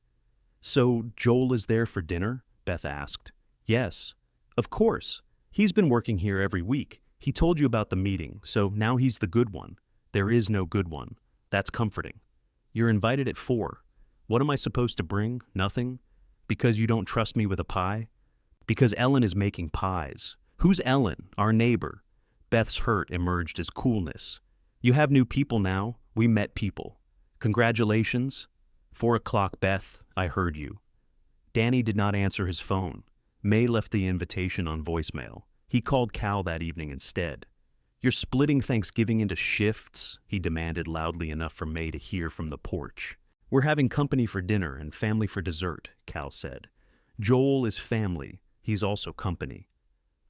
S1: "So Joel is there for dinner?" Beth asked. "Yes. Of course. He's been working here every week. He told you about the meeting, so now he's the good one. There is no good one. That's comforting. You're invited at 4. What am I supposed to bring? Nothing? Because you don't trust me with a pie? Because Ellen is making pies. Who's Ellen? Our neighbor." Beth's hurt emerged as coolness. "You have new people now. We met people. Congratulations." 4 o'clock, Beth. I heard you." Danny did not answer his phone. May left the invitation on voicemail. He called Cal that evening instead. "You're splitting Thanksgiving into shifts?" he demanded loudly enough for May to hear from the porch. "We're having company for dinner and family for dessert," Cal said. "Joel is family. He's also company."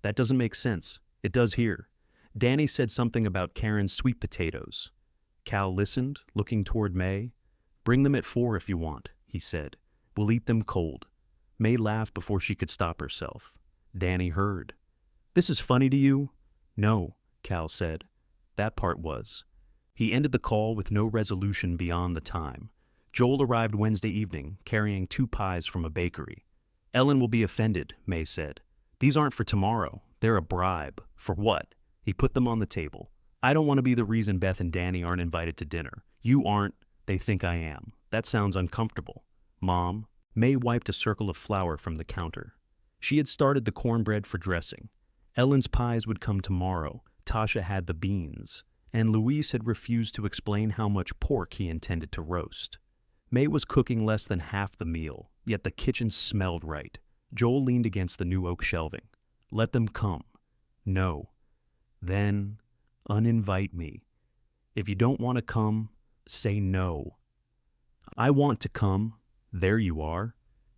S1: "That doesn't make sense." "It does here. Danny said something about Karen's sweet potatoes." Cal listened, looking toward May. "Bring them at 4 if you want," he said. "We'll eat them cold." May laughed before she could stop herself. Danny heard. "This is funny to you?" "No," Cal said. That part was. He ended the call with no resolution beyond the time. Joel arrived Wednesday evening, carrying 2 pies from a bakery. "Ellen will be offended," May said. "These aren't for tomorrow. They're a bribe." "For what?" He put them on the table. "I don't want to be the reason Beth and Danny aren't invited to dinner. You aren't. They think I am. That sounds uncomfortable." "Mom." May wiped a circle of flour from the counter. She had started the cornbread for dressing. Ellen's pies would come tomorrow. Tasha had the beans. And Luis had refused to explain how much pork he intended to roast. May was cooking less than half the meal, yet the kitchen smelled right. Joel leaned against the new oak shelving. "Let them come." "No." "Then, uninvite me. If you don't want to come, say no." "I want to come." "There you are."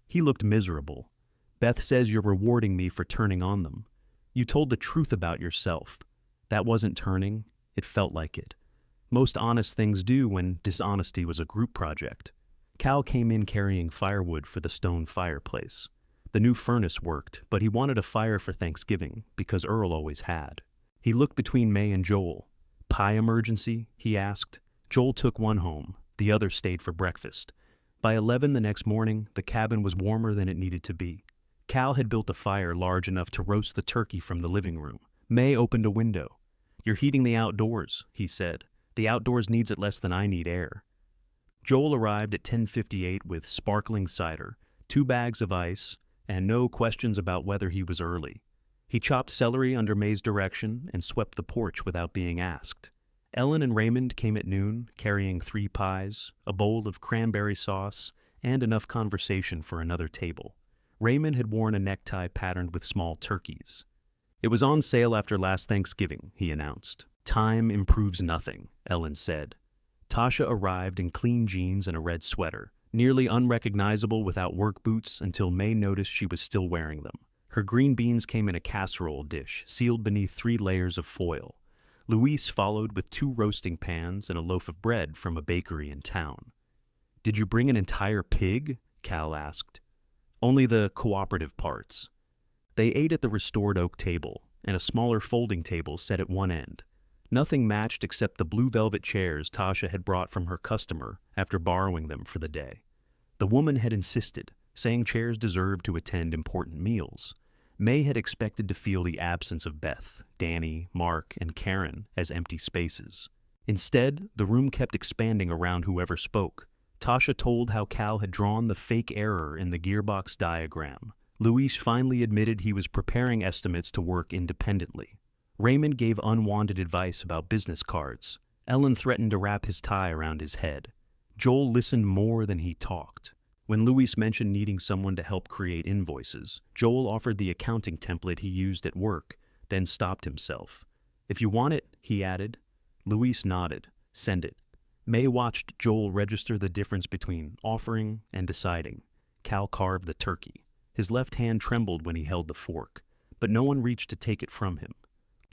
S1: He looked miserable. "Beth says you're rewarding me for turning on them. You told the truth about yourself." "That wasn't turning. It felt like it. Most honest things do when dishonesty was a group project." Cal came in carrying firewood for the stone fireplace. The new furnace worked, but he wanted a fire for Thanksgiving because Earl always had. He looked between May and Joel. "Pie emergency?" he asked. Joel took one home. The other stayed for breakfast. By 11 the next morning, the cabin was warmer than it needed to be. Cal had built a fire large enough to roast the turkey from the living room. May opened a window. "You're heating the outdoors," he said. "The outdoors needs it less than I need air." Joel arrived at 10:58 with sparkling cider, 2 bags of ice, and no questions about whether he was early. He chopped celery under May's direction and swept the porch without being asked. Ellen and Raymond came at noon, carrying 3 pies, a bowl of cranberry sauce, and enough conversation for another table. Raymond had worn a necktie patterned with small turkeys. "It was on sale after last Thanksgiving," he announced. "Time improves nothing," Ellen said. Tasha arrived in clean jeans and a red sweater, nearly unrecognizable without work boots until May noticed she was still wearing them. Her green beans came in a casserole dish, sealed beneath 3 layers of foil. Luis followed with 2 roasting pans and a loaf of bread from a bakery in town. "Did you bring an entire pig?" Cal asked. "Only the cooperative parts." They ate at the restored oak table, and a smaller folding table set at one end. Nothing matched except the blue velvet chairs Tasha had brought from her customer after borrowing them for the day. The woman had insisted, saying chairs deserved to attend important meals. May had expected to feel the absence of Beth, Danny, Mark, and Karen as empty spaces. Instead, the room kept expanding around whoever spoke. Tasha told how Cal had drawn the fake error in the gearbox diagram. Luis finally admitted he was preparing estimates to work independently. Raymond gave unwanted advice about business cards. Ellen threatened to wrap his tie around his head. Joel listened more than he talked. When Luis mentioned needing someone to help create invoices, Joel offered the accounting template he used at work, then stopped himself. "If you want it," he added. Luis nodded. "Send it." May watched Joel register the difference between offering and deciding. Cal carved the turkey. His left hand trembled when he held the fork, but no one reached to take it from him.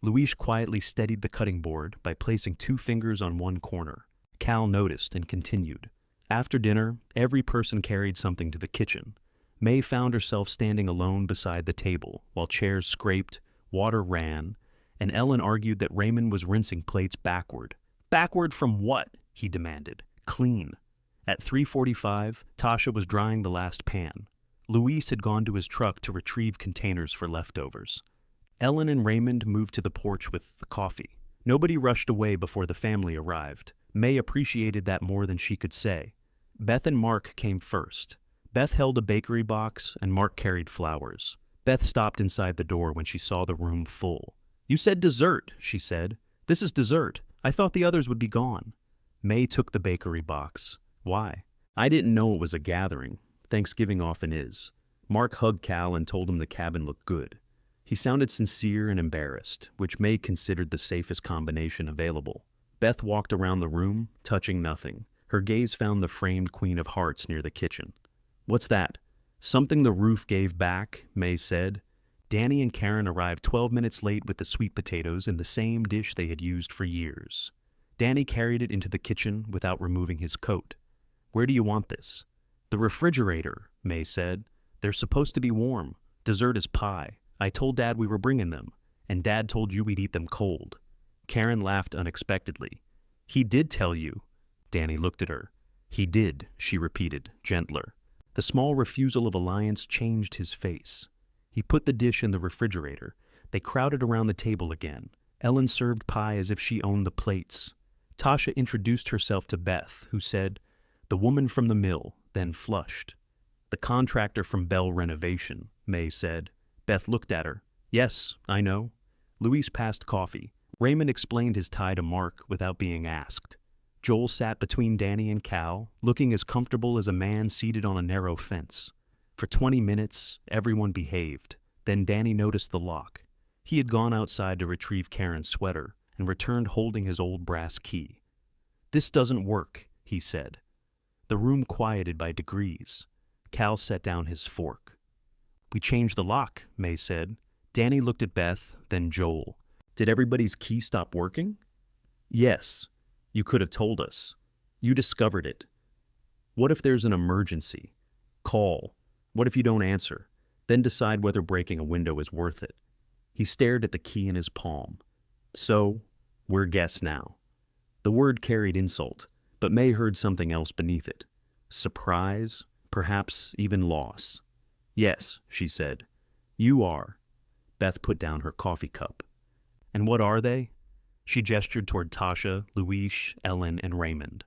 S1: Luis quietly steadied the cutting board by placing 2 fingers on one corner. Cal noticed and continued. After dinner, every person carried something to the kitchen. May found herself standing alone beside the table, while chairs scraped, water ran, and Ellen argued that Raymond was rinsing plates backward. "Backward from what?" he demanded. "Clean." At 3:45, Tasha was drying the last pan. Luis had gone to his truck to retrieve containers for leftovers. Ellen and Raymond moved to the porch with the coffee. Nobody rushed away before the family arrived. May appreciated that more than she could say. Beth and Mark came first. Beth held a bakery box and Mark carried flowers. Beth stopped inside the door when she saw the room full. "You said dessert," she said. "This is dessert. I thought the others would be gone." May took the bakery box. "Why?" "I didn't know it was a gathering. Thanksgiving often is." Mark hugged Cal and told him the cabin looked good. He sounded sincere and embarrassed, which May considered the safest combination available. Beth walked around the room, touching nothing. Her gaze found the framed Queen of Hearts near the kitchen. "What's that?" "Something the roof gave back," May said. Danny and Karen arrived 12 minutes late with the sweet potatoes in the same dish they had used for years. Danny carried it into the kitchen without removing his coat. "Where do you want this?" "The refrigerator," May said. "They're supposed to be warm. Dessert is pie. I told Dad we were bringing them, and Dad told you we'd eat them cold." Karen laughed unexpectedly. "He did tell you." Danny looked at her. "He did," she repeated, gentler. The small refusal of alliance changed his face. He put the dish in the refrigerator. They crowded around the table again. Ellen served pie as if she owned the plates. Tasha introduced herself to Beth, who said, "The woman from the mill," then flushed. "The contractor from Bell Renovation," May said. Beth looked at her. "Yes, I know." Luis passed coffee. Raymond explained his tie to Mark without being asked. Joel sat between Danny and Cal, looking as comfortable as a man seated on a narrow fence. For 20 minutes, everyone behaved. Then Danny noticed the lock. He had gone outside to retrieve Karen's sweater and returned holding his old brass key. "This doesn't work," he said. The room quieted by degrees. Cal set down his fork. "We changed the lock," May said. Danny looked at Beth, then Joel. "Did everybody's key stop working?" "Yes. You could have told us. You discovered it. What if there's an emergency? Call. What if you don't answer? Then decide whether breaking a window is worth it." He stared at the key in his palm. "So, we're guests now." The word carried insult, but May heard something else beneath it. Surprise, perhaps even loss. "Yes," she said. "You are." Beth put down her coffee cup. "And what are they?" She gestured toward Tasha, Luis, Ellen, and Raymond.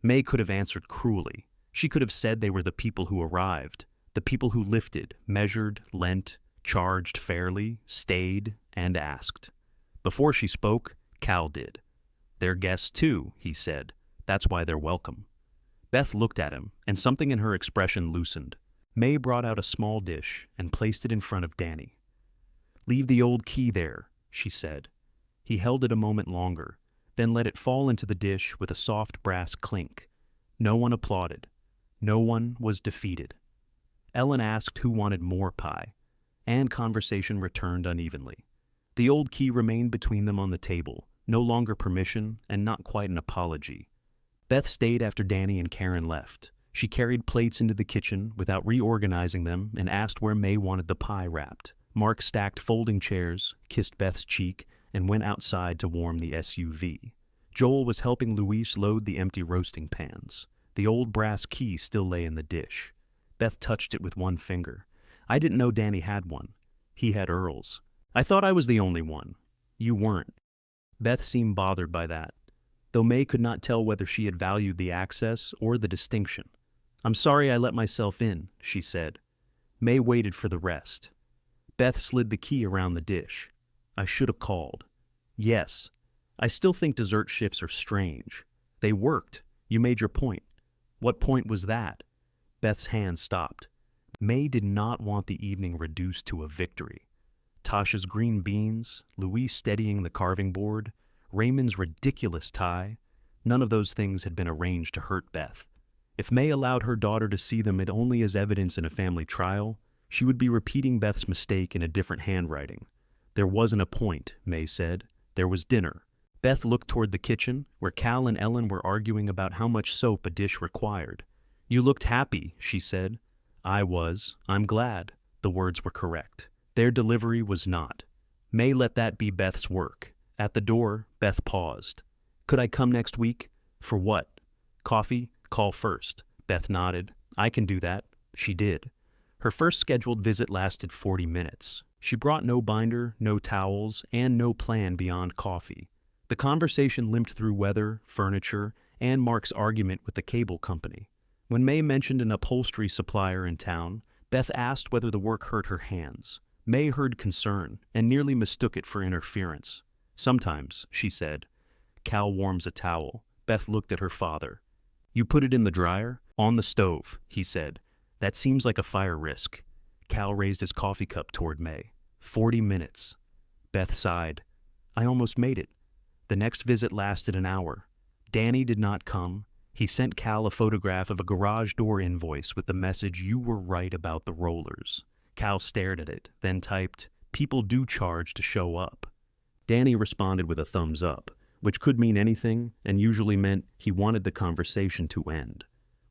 S1: May could have answered cruelly. She could have said they were the people who arrived, the people who lifted, measured, lent, charged fairly, stayed, and asked. Before she spoke, Cal did. "They're guests too," he said. "That's why they're welcome." Beth looked at him, and something in her expression loosened. May brought out a small dish and placed it in front of Danny. "Leave the old key there," she said. He held it a moment longer, then let it fall into the dish with a soft brass clink. No one applauded. No one was defeated. Ellen asked who wanted more pie, and conversation returned unevenly. The old key remained between them on the table, no longer permission and not quite an apology. Beth stayed after Danny and Karen left. She carried plates into the kitchen without reorganizing them and asked where May wanted the pie wrapped. Mark stacked folding chairs, kissed Beth's cheek, and went outside to warm the SUV. Joel was helping Luis load the empty roasting pans. The old brass key still lay in the dish. Beth touched it with one finger. "I didn't know Danny had one. He had Earl's. I thought I was the only one. You weren't." Beth seemed bothered by that. though May could not tell whether she had valued the access or the distinction. "I'm sorry I let myself in," she said. May waited for the rest. Beth slid the key around the dish. "I should have called." "Yes. I still think dessert shifts are strange. They worked. You made your point." "What point was that?" Beth's hand stopped. May did not want the evening reduced to a victory. Tasha's green beans, Louise steadying the carving board, Raymond's ridiculous tie, none of those things had been arranged to hurt Beth. If May allowed her daughter to see them only as evidence in a family trial, she would be repeating Beth's mistake in a different handwriting. There wasn't a point, May said. There was dinner. Beth looked toward the kitchen, where Cal and Ellen were arguing about how much soap a dish required. "You looked happy," she said. "I was. I'm glad." The words were correct. Their delivery was not. May let that be Beth's work. At the door, Beth paused. "Could I come next week?" "For what?" "Coffee? Call first." Beth nodded. "I can do that." She did. Her first scheduled visit lasted 40 minutes. She brought no binder, no towels, and no plan beyond coffee. The conversation limped through weather, furniture, and Mark's argument with the cable company. When May mentioned an upholstery supplier in town, Beth asked whether the work hurt her hands. May heard concern and nearly mistook it for interference. "Sometimes," she said. Cal warms a towel. Beth looked at her father. "You put it in the dryer?" "On the stove," he said. "That seems like a fire risk." Cal raised his coffee cup toward May. 40 minutes. Beth sighed. "I almost made it." The next visit lasted an hour. Danny did not come. He sent Cal a photograph of a garage door invoice with the message, "You were right about the rollers." Cal stared at it, then typed, "People do charge to show up." Danny responded with a thumbs up, which could mean anything and usually meant he wanted the conversation to end.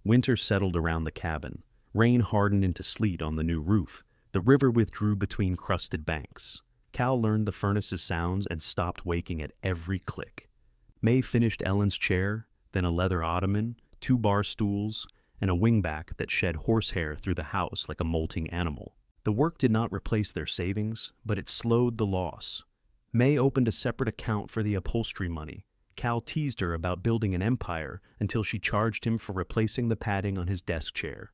S1: Winter settled around the cabin. Rain hardened into sleet on the new roof. The river withdrew between crusted banks. Cal learned the furnace's sounds and stopped waking at every click. May finished Ellen's chair, then a leather ottoman, 2 bar stools, and a wingback that shed horsehair through the house like a molting animal. The work did not replace their savings, but it slowed the loss. May opened a separate account for the upholstery money. Cal teased her about building an empire until she charged him for replacing the padding on his desk chair.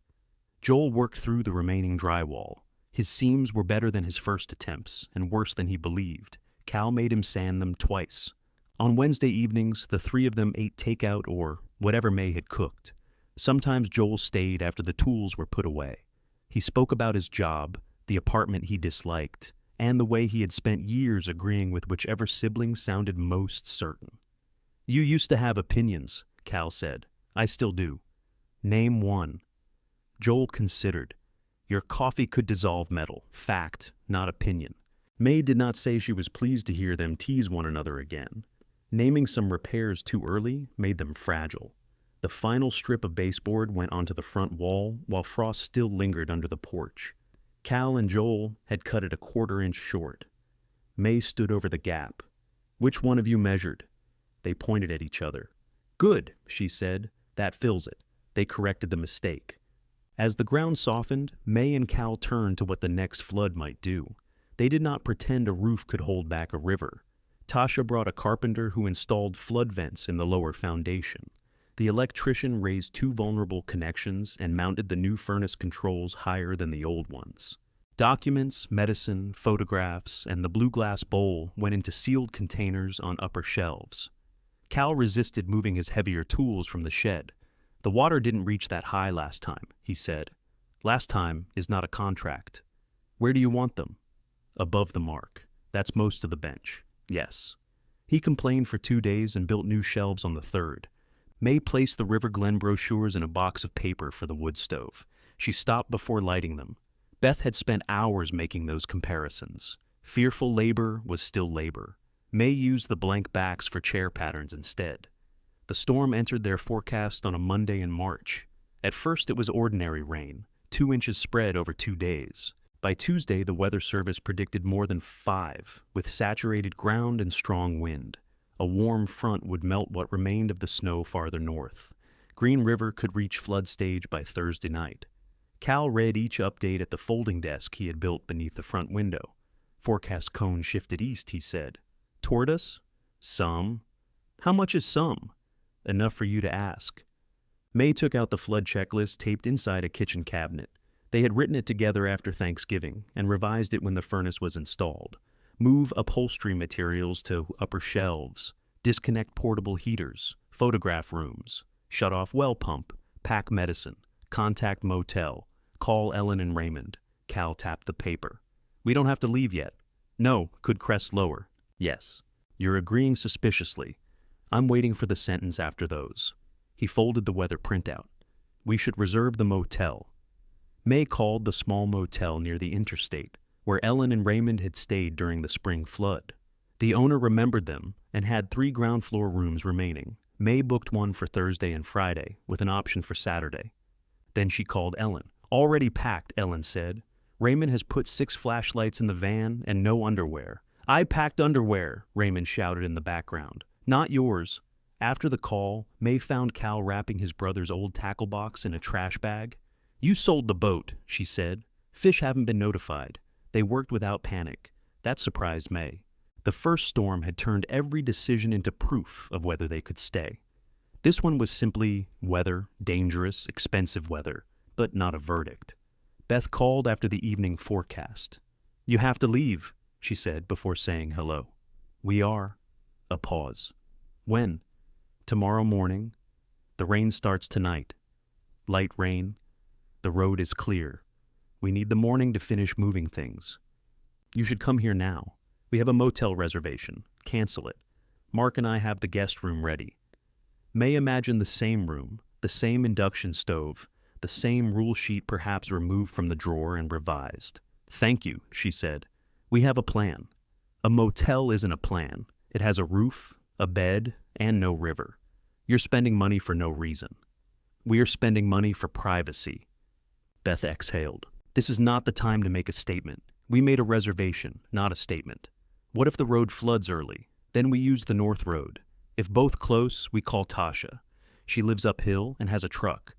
S1: Joel worked through the remaining drywall. His seams were better than his first attempts, and worse than he believed. Cal made him sand them twice. On Wednesday evenings, the 3 of them ate takeout or whatever May had cooked. Sometimes Joel stayed after the tools were put away. He spoke about his job, the apartment he disliked, and the way he had spent years agreeing with whichever sibling sounded most certain. "You used to have opinions," Cal said. "I still do." "Name one." Joel considered. "Your coffee could dissolve metal. Fact, not opinion." May did not say she was pleased to hear them tease one another again. Naming some repairs too early made them fragile. The final strip of baseboard went onto the front wall while frost still lingered under the porch. Cal and Joel had cut it a 1/4 inch short. May stood over the gap. "Which one of you measured?" They pointed at each other. "Good," she said. "That fills it." They corrected the mistake. As the ground softened, May and Cal turned to what the next flood might do. They did not pretend a roof could hold back a river. Tasha brought a carpenter who installed flood vents in the lower foundation. The electrician raised 2 vulnerable connections and mounted the new furnace controls higher than the old ones. Documents, medicine, photographs, and the blue glass bowl went into sealed containers on upper shelves. Cal resisted moving his heavier tools from the shed. "The water didn't reach that high last time," he said. "Last time is not a contract." "Where do you want them?" "Above the mark. That's most of the bench." "Yes." He complained for 2 days and built new shelves on the 3rd. May placed the River Glen brochures in a box of paper for the wood stove. She stopped before lighting them. Beth had spent hours making those comparisons. Fearful labor was still labor. May used the blank backs for chair patterns instead. The storm entered their forecast on a Monday in March. At first it was ordinary rain, 2 inches spread over 2 days. By Tuesday, the Weather Service predicted more than 5, with saturated ground and strong wind. A warm front would melt what remained of the snow farther north. Green River could reach flood stage by Thursday night. Cal read each update at the folding desk he had built beneath the front window. "Forecast cone shifted east," he said. "Toward us?" "Some." How much is some? Enough for you to ask. May took out the flood checklist taped inside a kitchen cabinet. They had written it together after Thanksgiving and revised it when the furnace was installed. Move upholstery materials to upper shelves. Disconnect portable heaters. Photograph rooms. Shut off well pump. Pack medicine. Contact motel. Call Ellen and Raymond. Cal tapped the paper. We don't have to leave yet. No, could crest lower. Yes. You're agreeing suspiciously. I'm waiting for the sentence after those. He folded the weather printout. We should reserve the motel. May called the small motel near the interstate, where Ellen and Raymond had stayed during the spring flood. The owner remembered them and had 3 ground floor rooms remaining. May booked one for Thursday and Friday, with an option for Saturday. Then she called Ellen. Already packed, Ellen said. Raymond has put 6 flashlights in the van and no underwear. I packed underwear, Raymond shouted in the background. Not yours. After the call, May found Cal wrapping his brother's old tackle box in a trash bag. You sold the boat, she said. Fish haven't been notified. They worked without panic. That surprised May. The first storm had turned every decision into proof of whether they could stay. This one was simply weather, dangerous, expensive weather, but not a verdict. Beth called after the evening forecast. You have to leave, she said before saying hello. We are. A pause. When? Tomorrow morning. The rain starts tonight. Light rain. The road is clear. We need the morning to finish moving things. You should come here now. We have a motel reservation. Cancel it. Mark and I have the guest room ready. May imagined the same room, the same induction stove, the same rule sheet perhaps removed from the drawer and revised. Thank you, she said. We have a plan. A motel isn't a plan. It has a roof, a bed, and no river. You're spending money for no reason. We are spending money for privacy. Beth exhaled. This is not the time to make a statement. We made a reservation, not a statement. What if the road floods early? Then we use the north road. If both close, we call Tasha. She lives uphill and has a truck.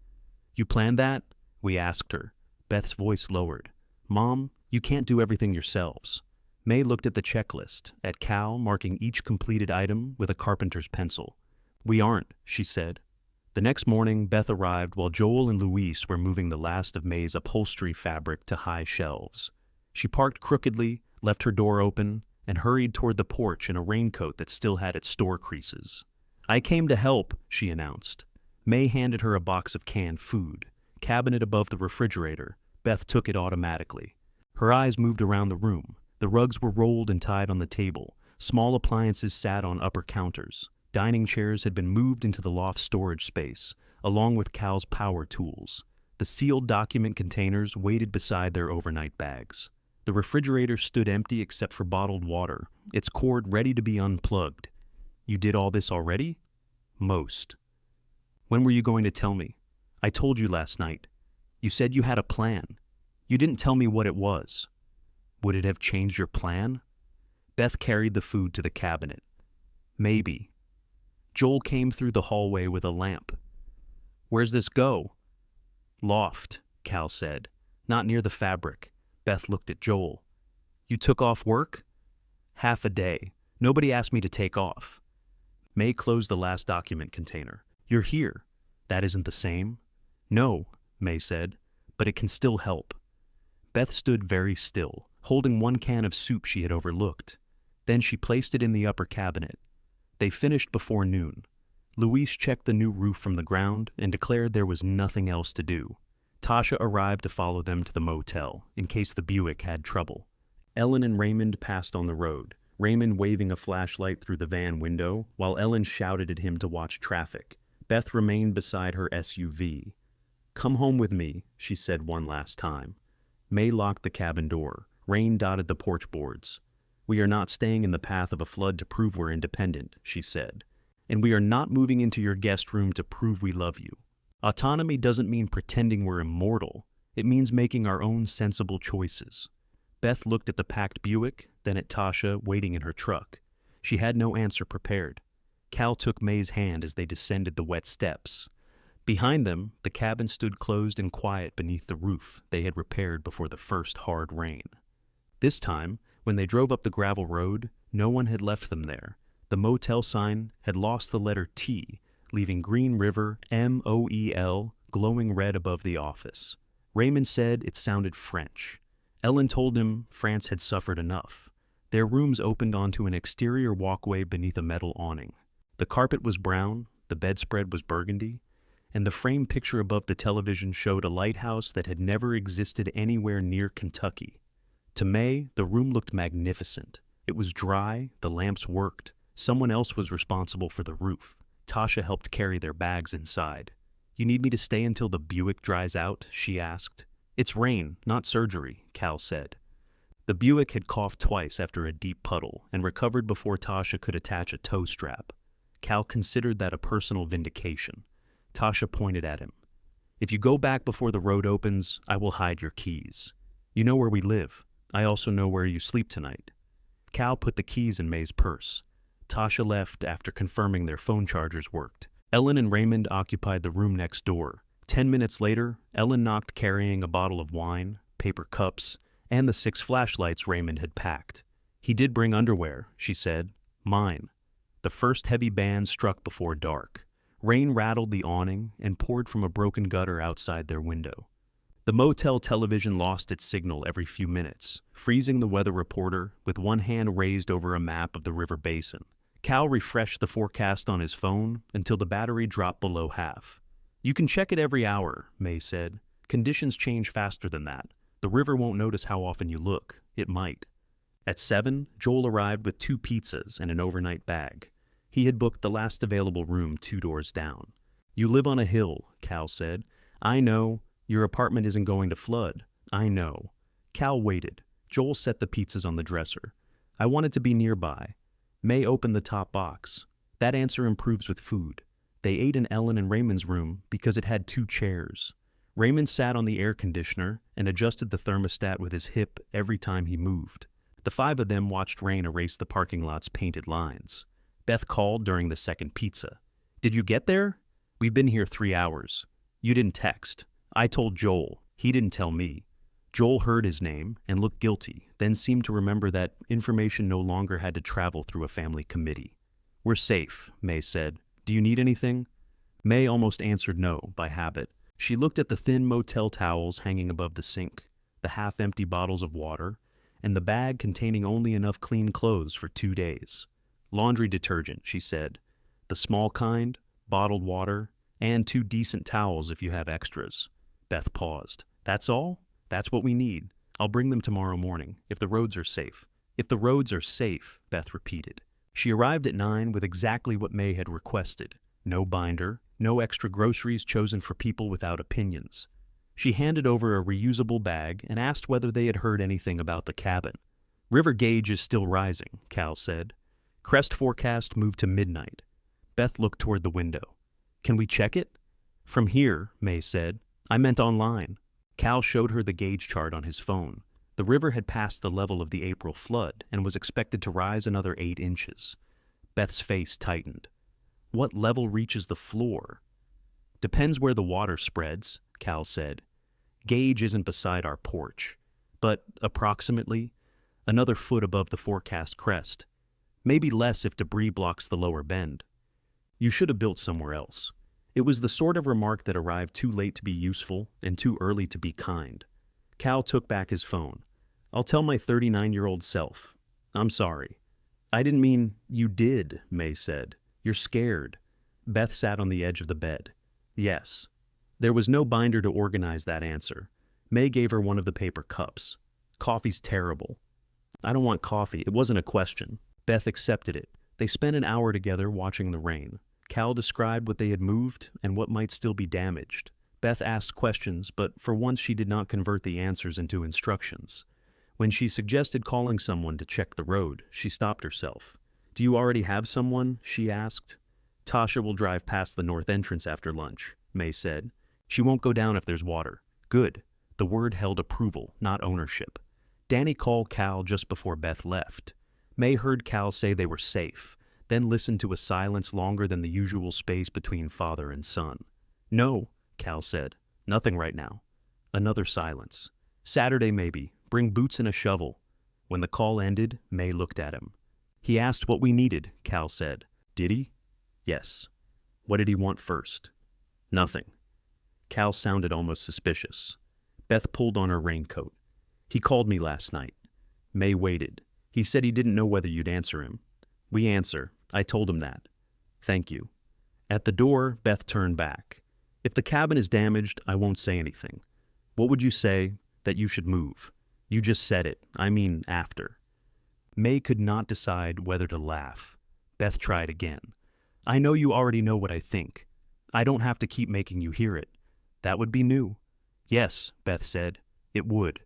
S1: You planned that? We asked her. Beth's voice lowered. Mom, you can't do everything yourselves. May looked at the checklist, at Cal marking each completed item with a carpenter's pencil. We aren't, she said. The next morning, Beth arrived while Joel and Luis were moving the last of May's upholstery fabric to high shelves. She parked crookedly, left her door open, and hurried toward the porch in a raincoat that still had its store creases. I came to help, she announced. May handed her a box of canned food. Cabinet above the refrigerator. Beth took it automatically. Her eyes moved around the room. The rugs were rolled and tied on the table. Small appliances sat on upper counters. Dining chairs had been moved into the loft storage space, along with Cal's power tools. The sealed document containers waited beside their overnight bags. The refrigerator stood empty except for bottled water, its cord ready to be unplugged. You did all this already? Most. When were you going to tell me? I told you last night. You said you had a plan. You didn't tell me what it was. Would it have changed your plan? Beth carried the food to the cabinet. Maybe. Joel came through the hallway with a lamp. Where's this go? Loft, Cal said. Not near the fabric. Beth looked at Joel. You took off work? Half a day. Nobody asked me to take off. May closed the last document container. You're here. That isn't the same? No, May said, but it can still help. Beth stood very still, holding one can of soup she had overlooked. Then she placed it in the upper cabinet. They finished before noon. Luis checked the new roof from the ground and declared there was nothing else to do. Tasha arrived to follow them to the motel, in case the Buick had trouble. Ellen and Raymond passed on the road, Raymond waving a flashlight through the van window, while Ellen shouted at him to watch traffic. Beth remained beside her SUV. Come home with me, she said one last time. May locked the cabin door. Rain dotted the porch boards. We are not staying in the path of a flood to prove we're independent, she said. And we are not moving into your guest room to prove we love you. Autonomy doesn't mean pretending we're immortal. It means making our own sensible choices. Beth looked at the packed Buick, then at Tasha waiting in her truck. She had no answer prepared. Cal took May's hand as they descended the wet steps. Behind them, the cabin stood closed and quiet beneath the roof they had repaired before the first hard rain. This time, when they drove up the gravel road, no one had left them there. The motel sign had lost the letter T, leaving Green River, MOEL, glowing red above the office. Raymond said it sounded French. Ellen told him France had suffered enough. Their rooms opened onto an exterior walkway beneath a metal awning. The carpet was brown, the bedspread was burgundy, and the framed picture above the television showed a lighthouse that had never existed anywhere near Kentucky. To May, the room looked magnificent. It was dry, the lamps worked. Someone else was responsible for the roof. Tasha helped carry their bags inside. "You need me to stay until the Buick dries out?" she asked. "It's rain, not surgery," Cal said. The Buick had coughed twice after a deep puddle and recovered before Tasha could attach a tow strap. Cal considered that a personal vindication. Tasha pointed at him. "If you go back before the road opens, I will hide your keys. You know where we live. I also know where you sleep tonight." Cal put the keys in May's purse. Tasha left after confirming their phone chargers worked. Ellen and Raymond occupied the room next door. 10 minutes later, Ellen knocked carrying a bottle of wine, paper cups, and the 6 flashlights Raymond had packed. "He did bring underwear," she said. "Mine." The first heavy band struck before dark. Rain rattled the awning and poured from a broken gutter outside their window. The motel television lost its signal every few minutes, freezing the weather reporter with one hand raised over a map of the river basin. Cal refreshed the forecast on his phone until the battery dropped below half. "You can check it every hour," May said. "Conditions change faster than that. The river won't notice how often you look. It might." At 7, Joel arrived with 2 pizzas and an overnight bag. He had booked the last available room 2 doors down. "You live on a hill," Cal said. "I know. Your apartment isn't going to flood. I know." Cal waited. Joel set the pizzas on the dresser. "I wanted to be nearby." May opened the top box. "That answer improves with food." They ate in Ellen and Raymond's room because it had 2 chairs. Raymond sat on the air conditioner and adjusted the thermostat with his hip every time he moved. The 5 of them watched rain erase the parking lot's painted lines. Beth called during the second pizza. "Did you get there? We've been here 3 hours. You didn't text. I told Joel. He didn't tell me." Joel heard his name and looked guilty, then seemed to remember that information no longer had to travel through a family committee. "We're safe," May said. "Do you need anything?" May almost answered no, by habit. She looked at the thin motel towels hanging above the sink, the half-empty bottles of water, and the bag containing only enough clean clothes for 2 days. "Laundry detergent," she said. "The small kind, bottled water, and 2 decent towels if you have extras." Beth paused. "That's all? That's what we need. I'll bring them tomorrow morning, if the roads are safe." "If the roads are safe," Beth repeated. She arrived at 9 with exactly what May had requested. No binder, no extra groceries chosen for people without opinions. She handed over a reusable bag and asked whether they had heard anything about the cabin. "River gauge is still rising," Cal said. "Crest forecast moved to midnight." Beth looked toward the window. "Can we check it?" "From here," May said. "I meant online." Cal showed her the gauge chart on his phone. The river had passed the level of the April flood and was expected to rise another 8 inches. Beth's face tightened. "What level reaches the floor?" "Depends where the water spreads," Cal said. "Gauge isn't beside our porch, but approximately another foot above the forecast crest. Maybe less if debris blocks the lower bend." "You should have built somewhere else." It was the sort of remark that arrived too late to be useful and too early to be kind. Cal took back his phone. "I'll tell my 39-year-old self. I'm sorry." "I didn't mean you did," May said. "You're scared." Beth sat on the edge of the bed. "Yes." There was no binder to organize that answer. May gave her one of the paper cups. "Coffee's terrible." "I don't want coffee." It wasn't a question. Beth accepted it. They spent an hour together watching the rain. Cal described what they had moved and what might still be damaged. Beth asked questions, but for once she did not convert the answers into instructions. When she suggested calling someone to check the road, she stopped herself. "Do you already have someone?" she asked. "Tasha will drive past the north entrance after lunch," May said. "She won't go down if there's water." "Good." The word held approval, not ownership. Danny called Cal just before Beth left. May heard Cal say they were safe, then listened to a silence longer than the usual space between father and son. "No," Cal said. "Nothing right now." Another silence. "Saturday maybe. Bring boots and a shovel." When the call ended, May looked at him. He asked what we needed, Cal said. Did he? Yes. What did he want first? Nothing. Cal sounded almost suspicious. Beth pulled on her raincoat. He called me last night. May waited. He said he didn't know whether you'd answer him. We answer. I told him that. Thank you. At the door, Beth turned back. If the cabin is damaged, I won't say anything. What would you say? That you should move. You just said it. I mean, after. May could not decide whether to laugh. Beth tried again. I know you already know what I think. I don't have to keep making you hear it. That would be new. Yes, Beth said. It would.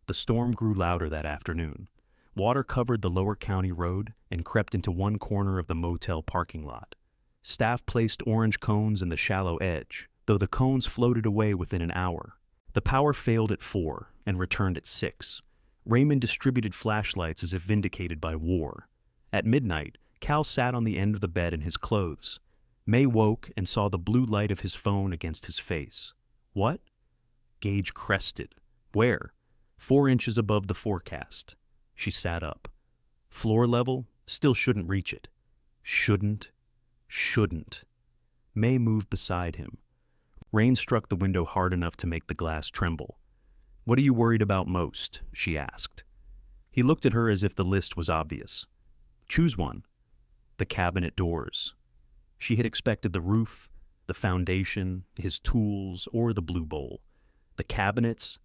S1: The storm grew louder that afternoon. Water covered the lower county road and crept into one corner of the motel parking lot. Staff placed orange cones in the shallow edge, though the cones floated away within an hour. The power failed at 4 and returned at 6. Raymond distributed flashlights as if vindicated by war. At midnight, Cal sat on the end of the bed in his clothes. May woke and saw the blue light of his phone against his face. What? Gauge crested. Where? 4 inches above the forecast. She sat up. Floor level? Still shouldn't reach it. Shouldn't. May moved beside him. Rain struck the window hard enough to make the glass tremble. What are you worried about most? She asked. He looked at her as if the list was obvious. Choose one. The cabinet doors. She had expected the roof, the foundation, his tools, or the blue bowl. The cabinets?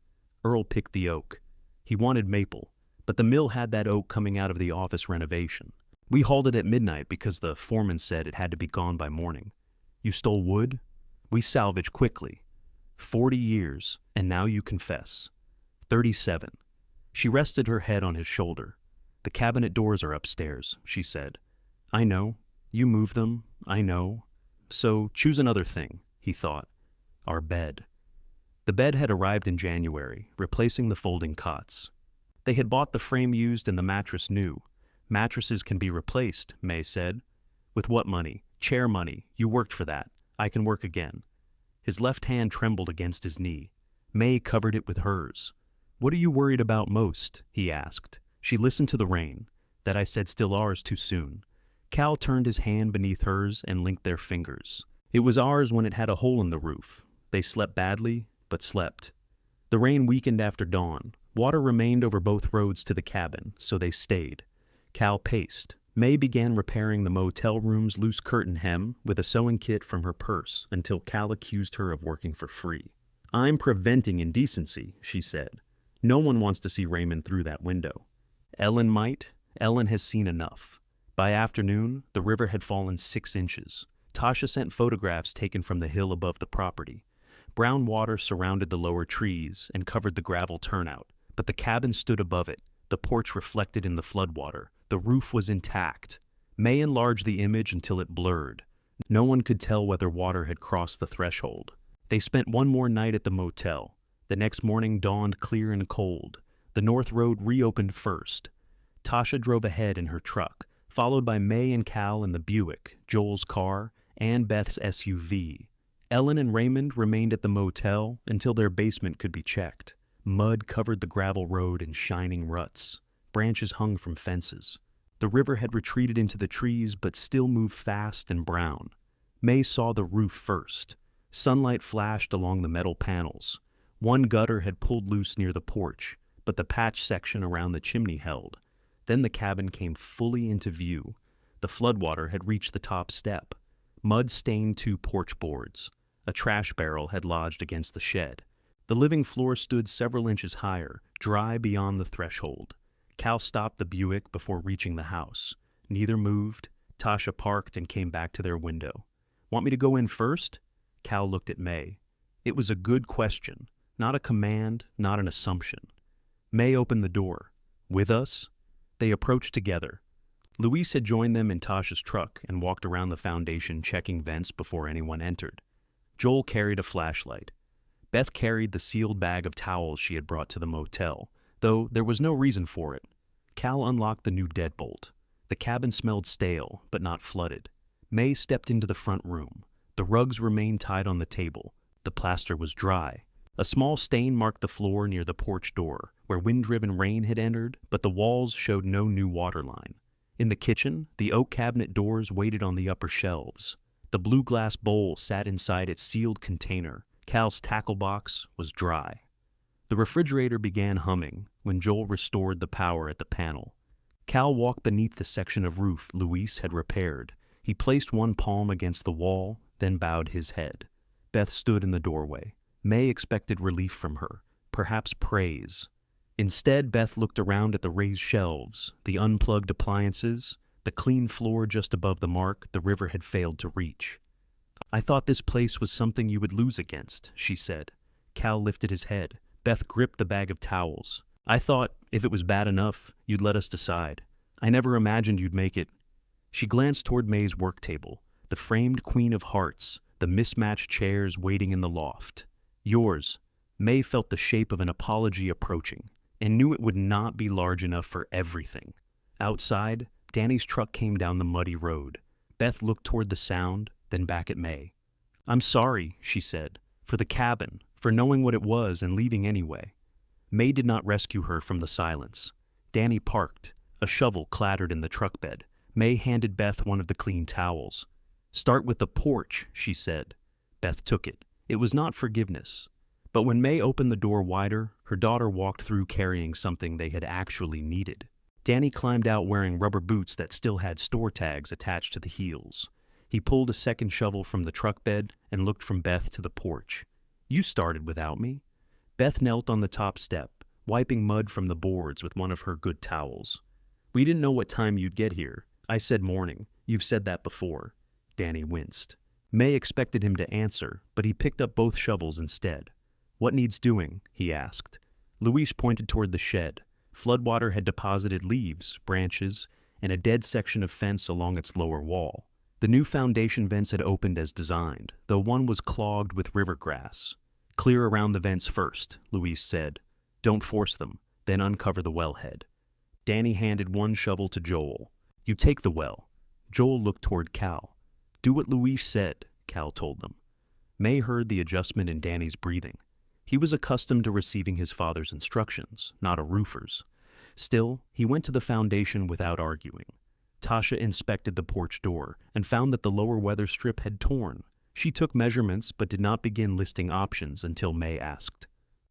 S1: Earl picked the oak. He wanted maple, but the mill had that oak coming out of the office renovation. We hauled it at midnight because the foreman said it had to be gone by morning. You stole wood? We salvage quickly. 40 years, and now you confess. 37. She rested her head on his shoulder. The cabinet doors are upstairs, she said. I know. You moved them. I know. So choose another thing, he thought. Our bed. The bed had arrived in January, replacing the folding cots. They had bought the frame used and the mattress new. Mattresses can be replaced, May said. With what money? Chair money. You worked for that. I can work again. His left hand trembled against his knee. May covered it with hers. What are you worried about most? He asked. She listened to the rain. That I said still ours too soon. Cal turned his hand beneath hers and linked their fingers. It was ours when it had a hole in the roof. They slept badly, but slept. The rain weakened after dawn. Water remained over both roads to the cabin, so they stayed. Cal paced. May began repairing the motel room's loose curtain hem with a sewing kit from her purse until Cal accused her of working for free. I'm preventing indecency, she said. No one wants to see Raymond through that window. Ellen might. Ellen has seen enough. By afternoon, the river had fallen 6 inches. Tasha sent photographs taken from the hill above the property. Brown water surrounded the lower trees and covered the gravel turnout, but the cabin stood above it, the porch reflected in the floodwater. The roof was intact. May enlarged the image until it blurred. No one could tell whether water had crossed the threshold. They spent one more night at the motel. The next morning dawned clear and cold. The north road reopened first. Tasha drove ahead in her truck, followed by May and Cal in the Buick, Joel's car, and Beth's SUV. Ellen and Raymond remained at the motel until their basement could be checked. Mud covered the gravel road in shining ruts. Branches hung from fences. The river had retreated into the trees but still moved fast and brown. May saw the roof first. Sunlight flashed along the metal panels. One gutter had pulled loose near the porch, but the patch section around the chimney held. Then the cabin came fully into view. The floodwater had reached the top step. Mud stained 2 porch boards. A trash barrel had lodged against the shed. The living floor stood several inches higher, dry beyond the threshold. Cal stopped the Buick before reaching the house. Neither moved. Tasha parked and came back to their window. Want me to go in first? Cal looked at May. It was a good question, not a command, not an assumption. May opened the door. With us? They approached together. Luis had joined them in Tasha's truck and walked around the foundation checking vents before anyone entered. Joel carried a flashlight. Beth carried the sealed bag of towels she had brought to the motel, though there was no reason for it. Cal unlocked the new deadbolt. The cabin smelled stale, but not flooded. May stepped into the front room. The rugs remained tied on the table. The plaster was dry. A small stain marked the floor near the porch door, where wind-driven rain had entered, but the walls showed no new waterline. In the kitchen, the oak cabinet doors waited on the upper shelves. The blue glass bowl sat inside its sealed container. Cal's tackle box was dry. The refrigerator began humming when Joel restored the power at the panel. Cal walked beneath the section of roof Luis had repaired. He placed one palm against the wall, then bowed his head. Beth stood in the doorway. May expected relief from her, perhaps praise. Instead, Beth looked around at the raised shelves, the unplugged appliances, the clean floor just above the mark the river had failed to reach. "I thought this place was something you would lose against," she said. Cal lifted his head. Beth gripped the bag of towels. "I thought, if it was bad enough, you'd let us decide. I never imagined you'd make it." She glanced toward May's work table, the framed Queen of Hearts, the mismatched chairs waiting in the loft. "Yours." May felt the shape of an apology approaching, and knew it would not be large enough for everything. Outside, Danny's truck came down the muddy road. Beth looked toward the sound, then back at May. "I'm sorry," she said, "for the cabin, for knowing what it was and leaving anyway." May did not rescue her from the silence. Danny parked. A shovel clattered in the truck bed. May handed Beth one of the clean towels. "Start with the porch," she said. Beth took it. It was not forgiveness. But when May opened the door wider, her daughter walked through carrying something they had actually needed. Danny climbed out wearing rubber boots that still had store tags attached to the heels. He pulled a second shovel from the truck bed and looked from Beth to the porch. "You started without me." Beth knelt on the top step, wiping mud from the boards with one of her good towels. "We didn't know what time you'd get here. I said morning. You've said that before." Danny winced. May expected him to answer, but he picked up both shovels instead. "What needs doing?" he asked. Luis pointed toward the shed. Floodwater had deposited leaves, branches, and a dead section of fence along its lower wall. The new foundation vents had opened as designed, though one was clogged with river grass. "Clear around the vents first," Luis said. "Don't force them, then uncover the wellhead." Danny handed one shovel to Joel. "You take the well." Joel looked toward Cal. "Do what Luis said," Cal told them. May heard the adjustment in Danny's breathing. He was accustomed to receiving his father's instructions, not a roofer's. Still, he went to the foundation without arguing. Tasha inspected the porch door and found that the lower weather strip had torn. She took measurements but did not begin listing options until May asked.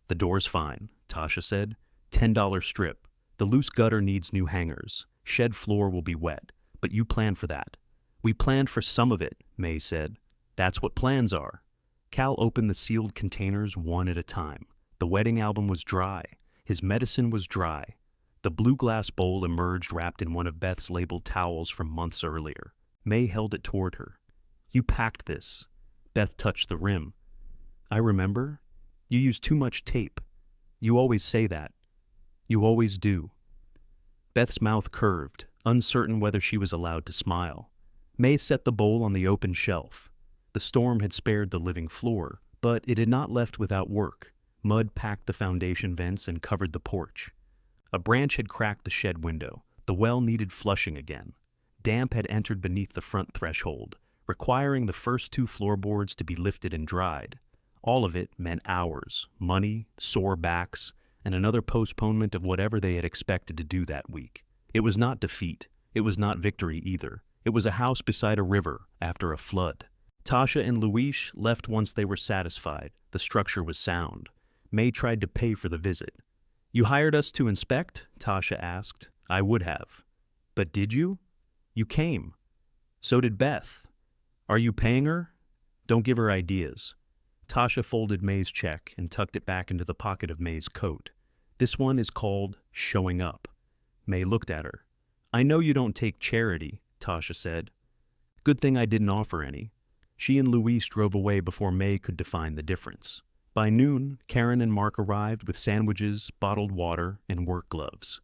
S1: "The door's fine," Tasha said. $10 strip. The loose gutter needs new hangers. Shed floor will be wet, but you plan for that." "We planned for some of it," May said. "That's what plans are." Cal opened the sealed containers one at a time. The wedding album was dry. His medicine was dry. The blue glass bowl emerged wrapped in one of Beth's labeled towels from months earlier. May held it toward her. "You packed this." Beth touched the rim. "I remember. You used too much tape. You always say that. You always do." Beth's mouth curved, uncertain whether she was allowed to smile. May set the bowl on the open shelf. The storm had spared the living floor, but it had not left without work. Mud packed the foundation vents and covered the porch. A branch had cracked the shed window. The well needed flushing again. Damp had entered beneath the front threshold, requiring the first 2 floorboards to be lifted and dried. All of it meant hours, money, sore backs, and another postponement of whatever they had expected to do that week. It was not defeat. It was not victory either. It was a house beside a river after a flood. Tasha and Luis left once they were satisfied. The structure was sound. May tried to pay for the visit. "You hired us to inspect?" Tasha asked. "I would have." "But did you?" "You came. So did Beth." "Are you paying her?" "Don't give her ideas." Tasha folded May's check and tucked it back into the pocket of May's coat. "This one is called showing up." May looked at her. "I know you don't take charity," Tasha said. "Good thing I didn't offer any." She and Luis drove away before May could define the difference. By noon, Karen and Mark arrived with sandwiches, bottled water, and work gloves.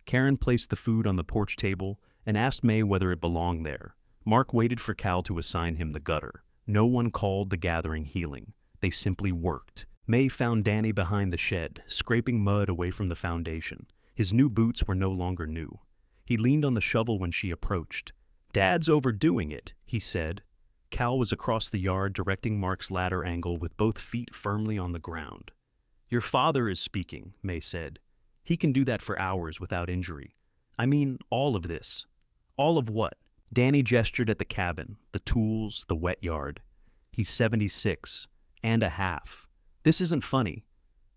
S1: Karen placed the food on the porch table and asked May whether it belonged there. Mark waited for Cal to assign him the gutter. No one called the gathering healing. They simply worked. May found Danny behind the shed, scraping mud away from the foundation. His new boots were no longer new. He leaned on the shovel when she approached. "Dad's overdoing it," he said. Cal was across the yard directing Mark's ladder angle with both feet firmly on the ground. "Your father is speaking," May said. "He can do that for hours without injury. I mean, all of this. All of what? Danny gestured at the cabin, the tools, the wet yard. He's 76 and a half. This isn't funny.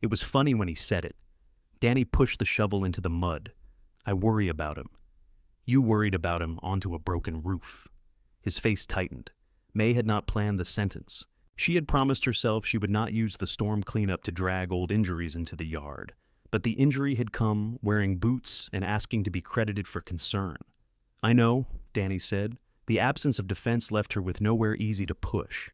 S1: It was funny when he said it. Danny pushed the shovel into the mud. I worry about him. You worried about him onto a broken roof. His face tightened. May had not planned the sentence. She had promised herself she would not use the storm cleanup to drag old injuries into the yard. But the injury had come wearing boots and asking to be credited for concern. I know, Danny said. The absence of defense left her with nowhere easy to push.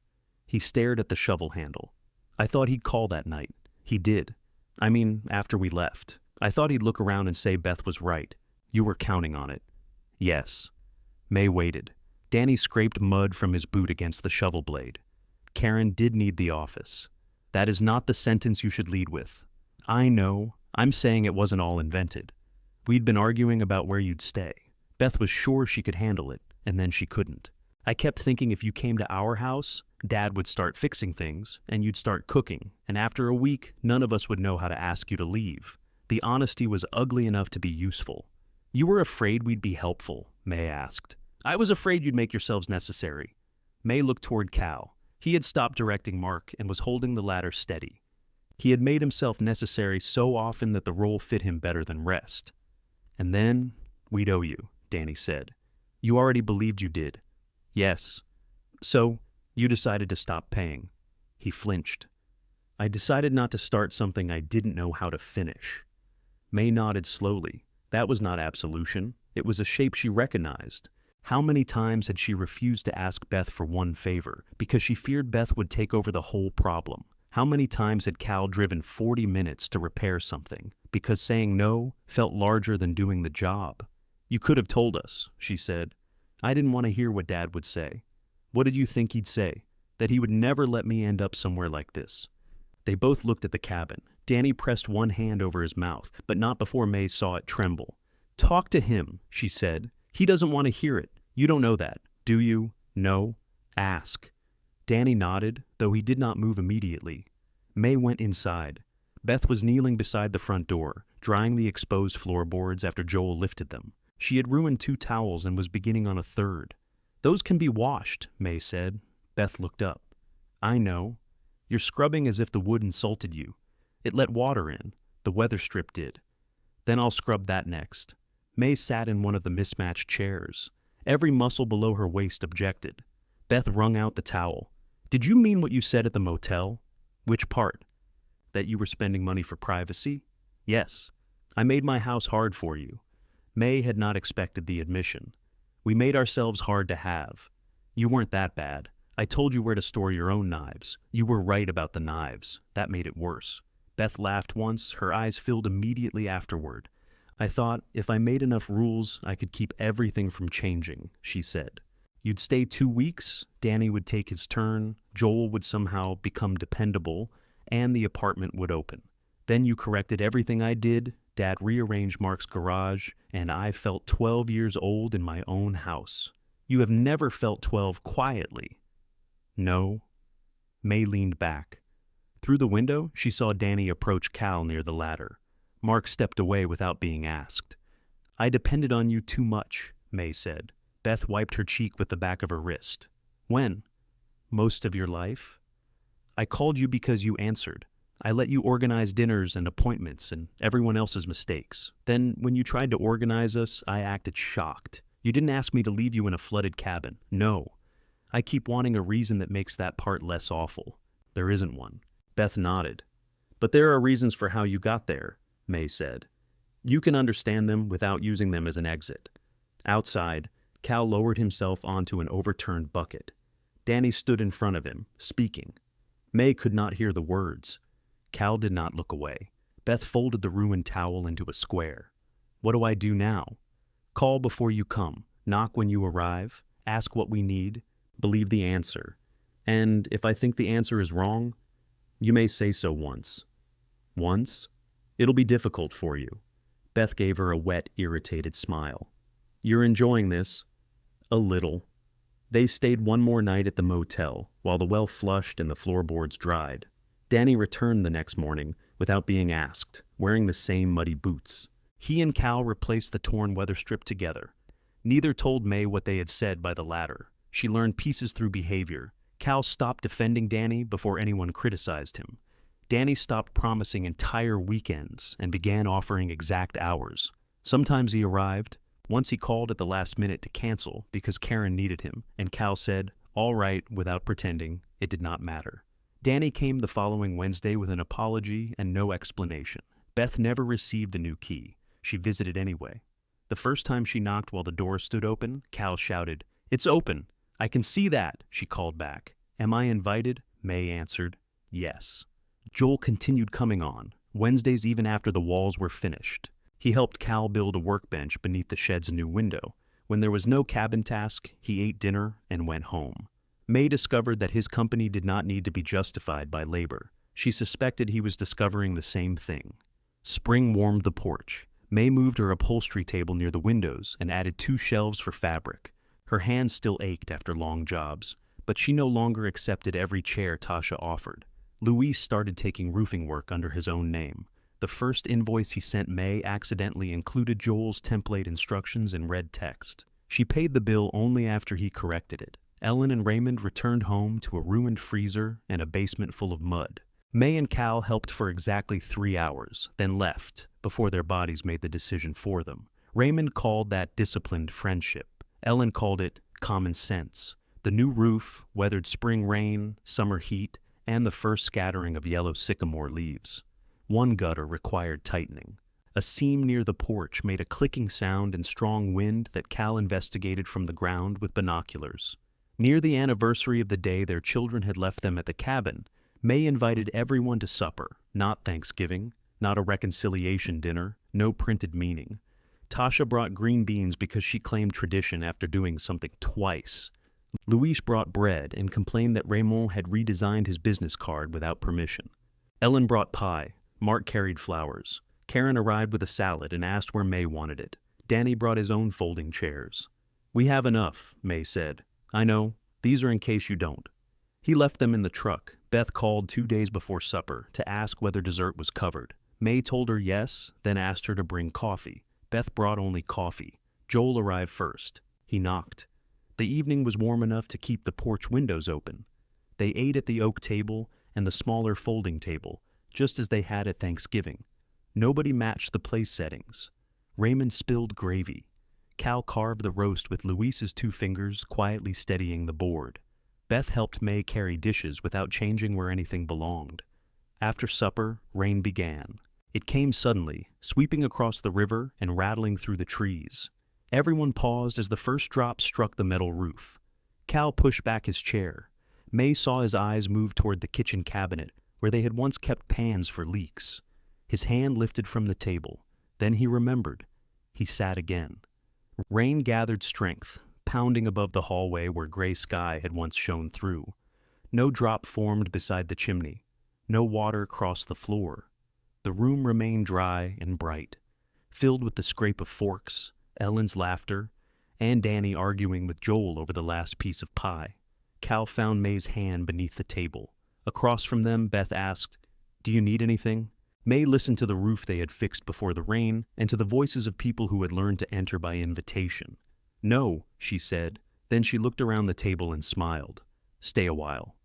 S1: He stared at the shovel handle. I thought he'd call that night. He did. I mean, after we left. I thought he'd look around and say Beth was right. You were counting on it. Yes. May waited. Danny scraped mud from his boot against the shovel blade. Karen did need the office. That is not the sentence you should lead with. I know. I'm saying it wasn't all invented. We'd been arguing about where you'd stay. Beth was sure she could handle it, and then she couldn't. I kept thinking if you came to our house, Dad would start fixing things, and you'd start cooking, and after a week, none of us would know how to ask you to leave. The honesty was ugly enough to be useful. You were afraid we'd be helpful, May asked. I was afraid you'd make yourselves necessary. May looked toward Cal. He had stopped directing Mark and was holding the ladder steady. He had made himself necessary so often that the role fit him better than rest. And then, we'd owe you, Danny said. You already believed you did. Yes. So, you decided to stop paying. He flinched. I decided not to start something I didn't know how to finish. May nodded slowly. That was not absolution. It was a shape she recognized. How many times had she refused to ask Beth for one favor because she feared Beth would take over the whole problem? How many times had Cal driven 40 minutes to repair something because saying no felt larger than doing the job? You could have told us, she said. I didn't want to hear what Dad would say. What did you think he'd say? That he would never let me end up somewhere like this. They both looked at the cabin. Danny pressed one hand over his mouth, but not before May saw it tremble. Talk to him, she said. He doesn't want to hear it. You don't know that, do you? No? Ask. Danny nodded, though he did not move immediately. May went inside. Beth was kneeling beside the front door, drying the exposed floorboards after Joel lifted them. She had ruined 2 towels and was beginning on a third. Those can be washed, May said. Beth looked up. I know. You're scrubbing as if the wood insulted you. It let water in. The weather strip did. Then I'll scrub that next. May sat in one of the mismatched chairs. Every muscle below her waist objected. Beth wrung out the towel. Did you mean what you said at the motel? Which part? That you were spending money for privacy? Yes. I made my house hard for you. May had not expected the admission. We made ourselves hard to have. You weren't that bad. I told you where to store your own knives. You were right about the knives. That made it worse. Beth laughed once, her eyes filled immediately afterward. I thought, if I made enough rules, I could keep everything from changing, she said. You'd stay 2 weeks, Danny would take his turn, Joel would somehow become dependable, and the apartment would open. Then you corrected everything I did, Dad rearranged Mark's garage, and I felt 12 years old in my own house. You have never felt 12 quietly. No. May leaned back. Through the window, she saw Danny approach Cal near the ladder. Mark stepped away without being asked. I depended on you too much, May said. Beth wiped her cheek with the back of her wrist. When? Most of your life? I called you because you answered. I let you organize dinners and appointments and everyone else's mistakes. Then, when you tried to organize us, I acted shocked. You didn't ask me to leave you in a flooded cabin. No. I keep wanting a reason that makes that part less awful. There isn't one. Beth nodded. But there are reasons for how you got there, May said. You can understand them without using them as an exit. Outside, Cal lowered himself onto an overturned bucket. Danny stood in front of him, speaking. May could not hear the words. Cal did not look away. Beth folded the ruined towel into a square. What do I do now? Call before you come. Knock when you arrive. Ask what we need. Believe the answer. And if I think the answer is wrong, you may say so once. Once? It'll be difficult for you. Beth gave her a wet, irritated smile. You're enjoying this? A little. They stayed one more night at the motel, while the well flushed and the floorboards dried. Danny returned the next morning, without being asked, wearing the same muddy boots. He and Cal replaced the torn weather strip together. Neither told May what they had said by the latter. She learned pieces through behavior. Cal stopped defending Danny before anyone criticized him. Danny stopped promising entire weekends and began offering exact hours. Sometimes he arrived. Once he called at the last minute to cancel because Karen needed him, and Cal said, "All right," without pretending. It did not matter. Danny came the following Wednesday with an apology and no explanation. Beth never received a new key. She visited anyway. The first time she knocked while the door stood open, Cal shouted, "It's open! I can see that!" She called back. "Am I invited?" May answered, "Yes." Joel continued coming on, Wednesdays even after the walls were finished. He helped Cal build a workbench beneath the shed's new window. When there was no cabin task, he ate dinner and went home. May discovered that his company did not need to be justified by labor. She suspected he was discovering the same thing. Spring warmed the porch. May moved her upholstery table near the windows and added 2 shelves for fabric. Her hands still ached after long jobs, but she no longer accepted every chair Tasha offered. Luis started taking roofing work under his own name. The first invoice he sent May accidentally included Joel's template instructions in red text. She paid the bill only after he corrected it. Ellen and Raymond returned home to a ruined freezer and a basement full of mud. May and Cal helped for exactly 3 hours, then left, before their bodies made the decision for them. Raymond called that disciplined friendship. Ellen called it common sense. The new roof, weathered spring rain, summer heat, and the first scattering of yellow sycamore leaves. One gutter required tightening. A seam near the porch made a clicking sound and strong wind that Cal investigated from the ground with binoculars. Near the anniversary of the day their children had left them at the cabin, May invited everyone to supper, not Thanksgiving, not a reconciliation dinner, no printed meaning. Tasha brought green beans because she claimed tradition after doing something twice. Luis brought bread and complained that Raymond had redesigned his business card without permission. Ellen brought pie. Mark carried flowers. Karen arrived with a salad and asked where May wanted it. Danny brought his own folding chairs. "We have enough," May said. "I know. These are in case you don't." He left them in the truck. Beth called 2 days before supper to ask whether dessert was covered. May told her yes, then asked her to bring coffee. Beth brought only coffee. Joel arrived first. He knocked. The evening was warm enough to keep the porch windows open. They ate at the oak table and the smaller folding table, just as they had at Thanksgiving. Nobody matched the place settings. Raymond spilled gravy. Cal carved the roast with Luis's 2 fingers, quietly steadying the board. Beth helped May carry dishes without changing where anything belonged. After supper, rain began. It came suddenly, sweeping across the river and rattling through the trees. Everyone paused as the first drop struck the metal roof. Cal pushed back his chair. May saw his eyes move toward the kitchen cabinet, where they had once kept pans for leeks. His hand lifted from the table. Then he remembered. He sat again. Rain gathered strength, pounding above the hallway where gray sky had once shone through. No drop formed beside the chimney. No water crossed the floor. The room remained dry and bright, filled with the scrape of forks, Ellen's laughter, and Danny arguing with Joel over the last piece of pie. Cal found May's hand beneath the table. Across from them, Beth asked, "Do you need anything?" May listened to the roof they had fixed before the rain and to the voices of people who had learned to enter by invitation. "No," she said. Then she looked around the table and smiled. "Stay a while."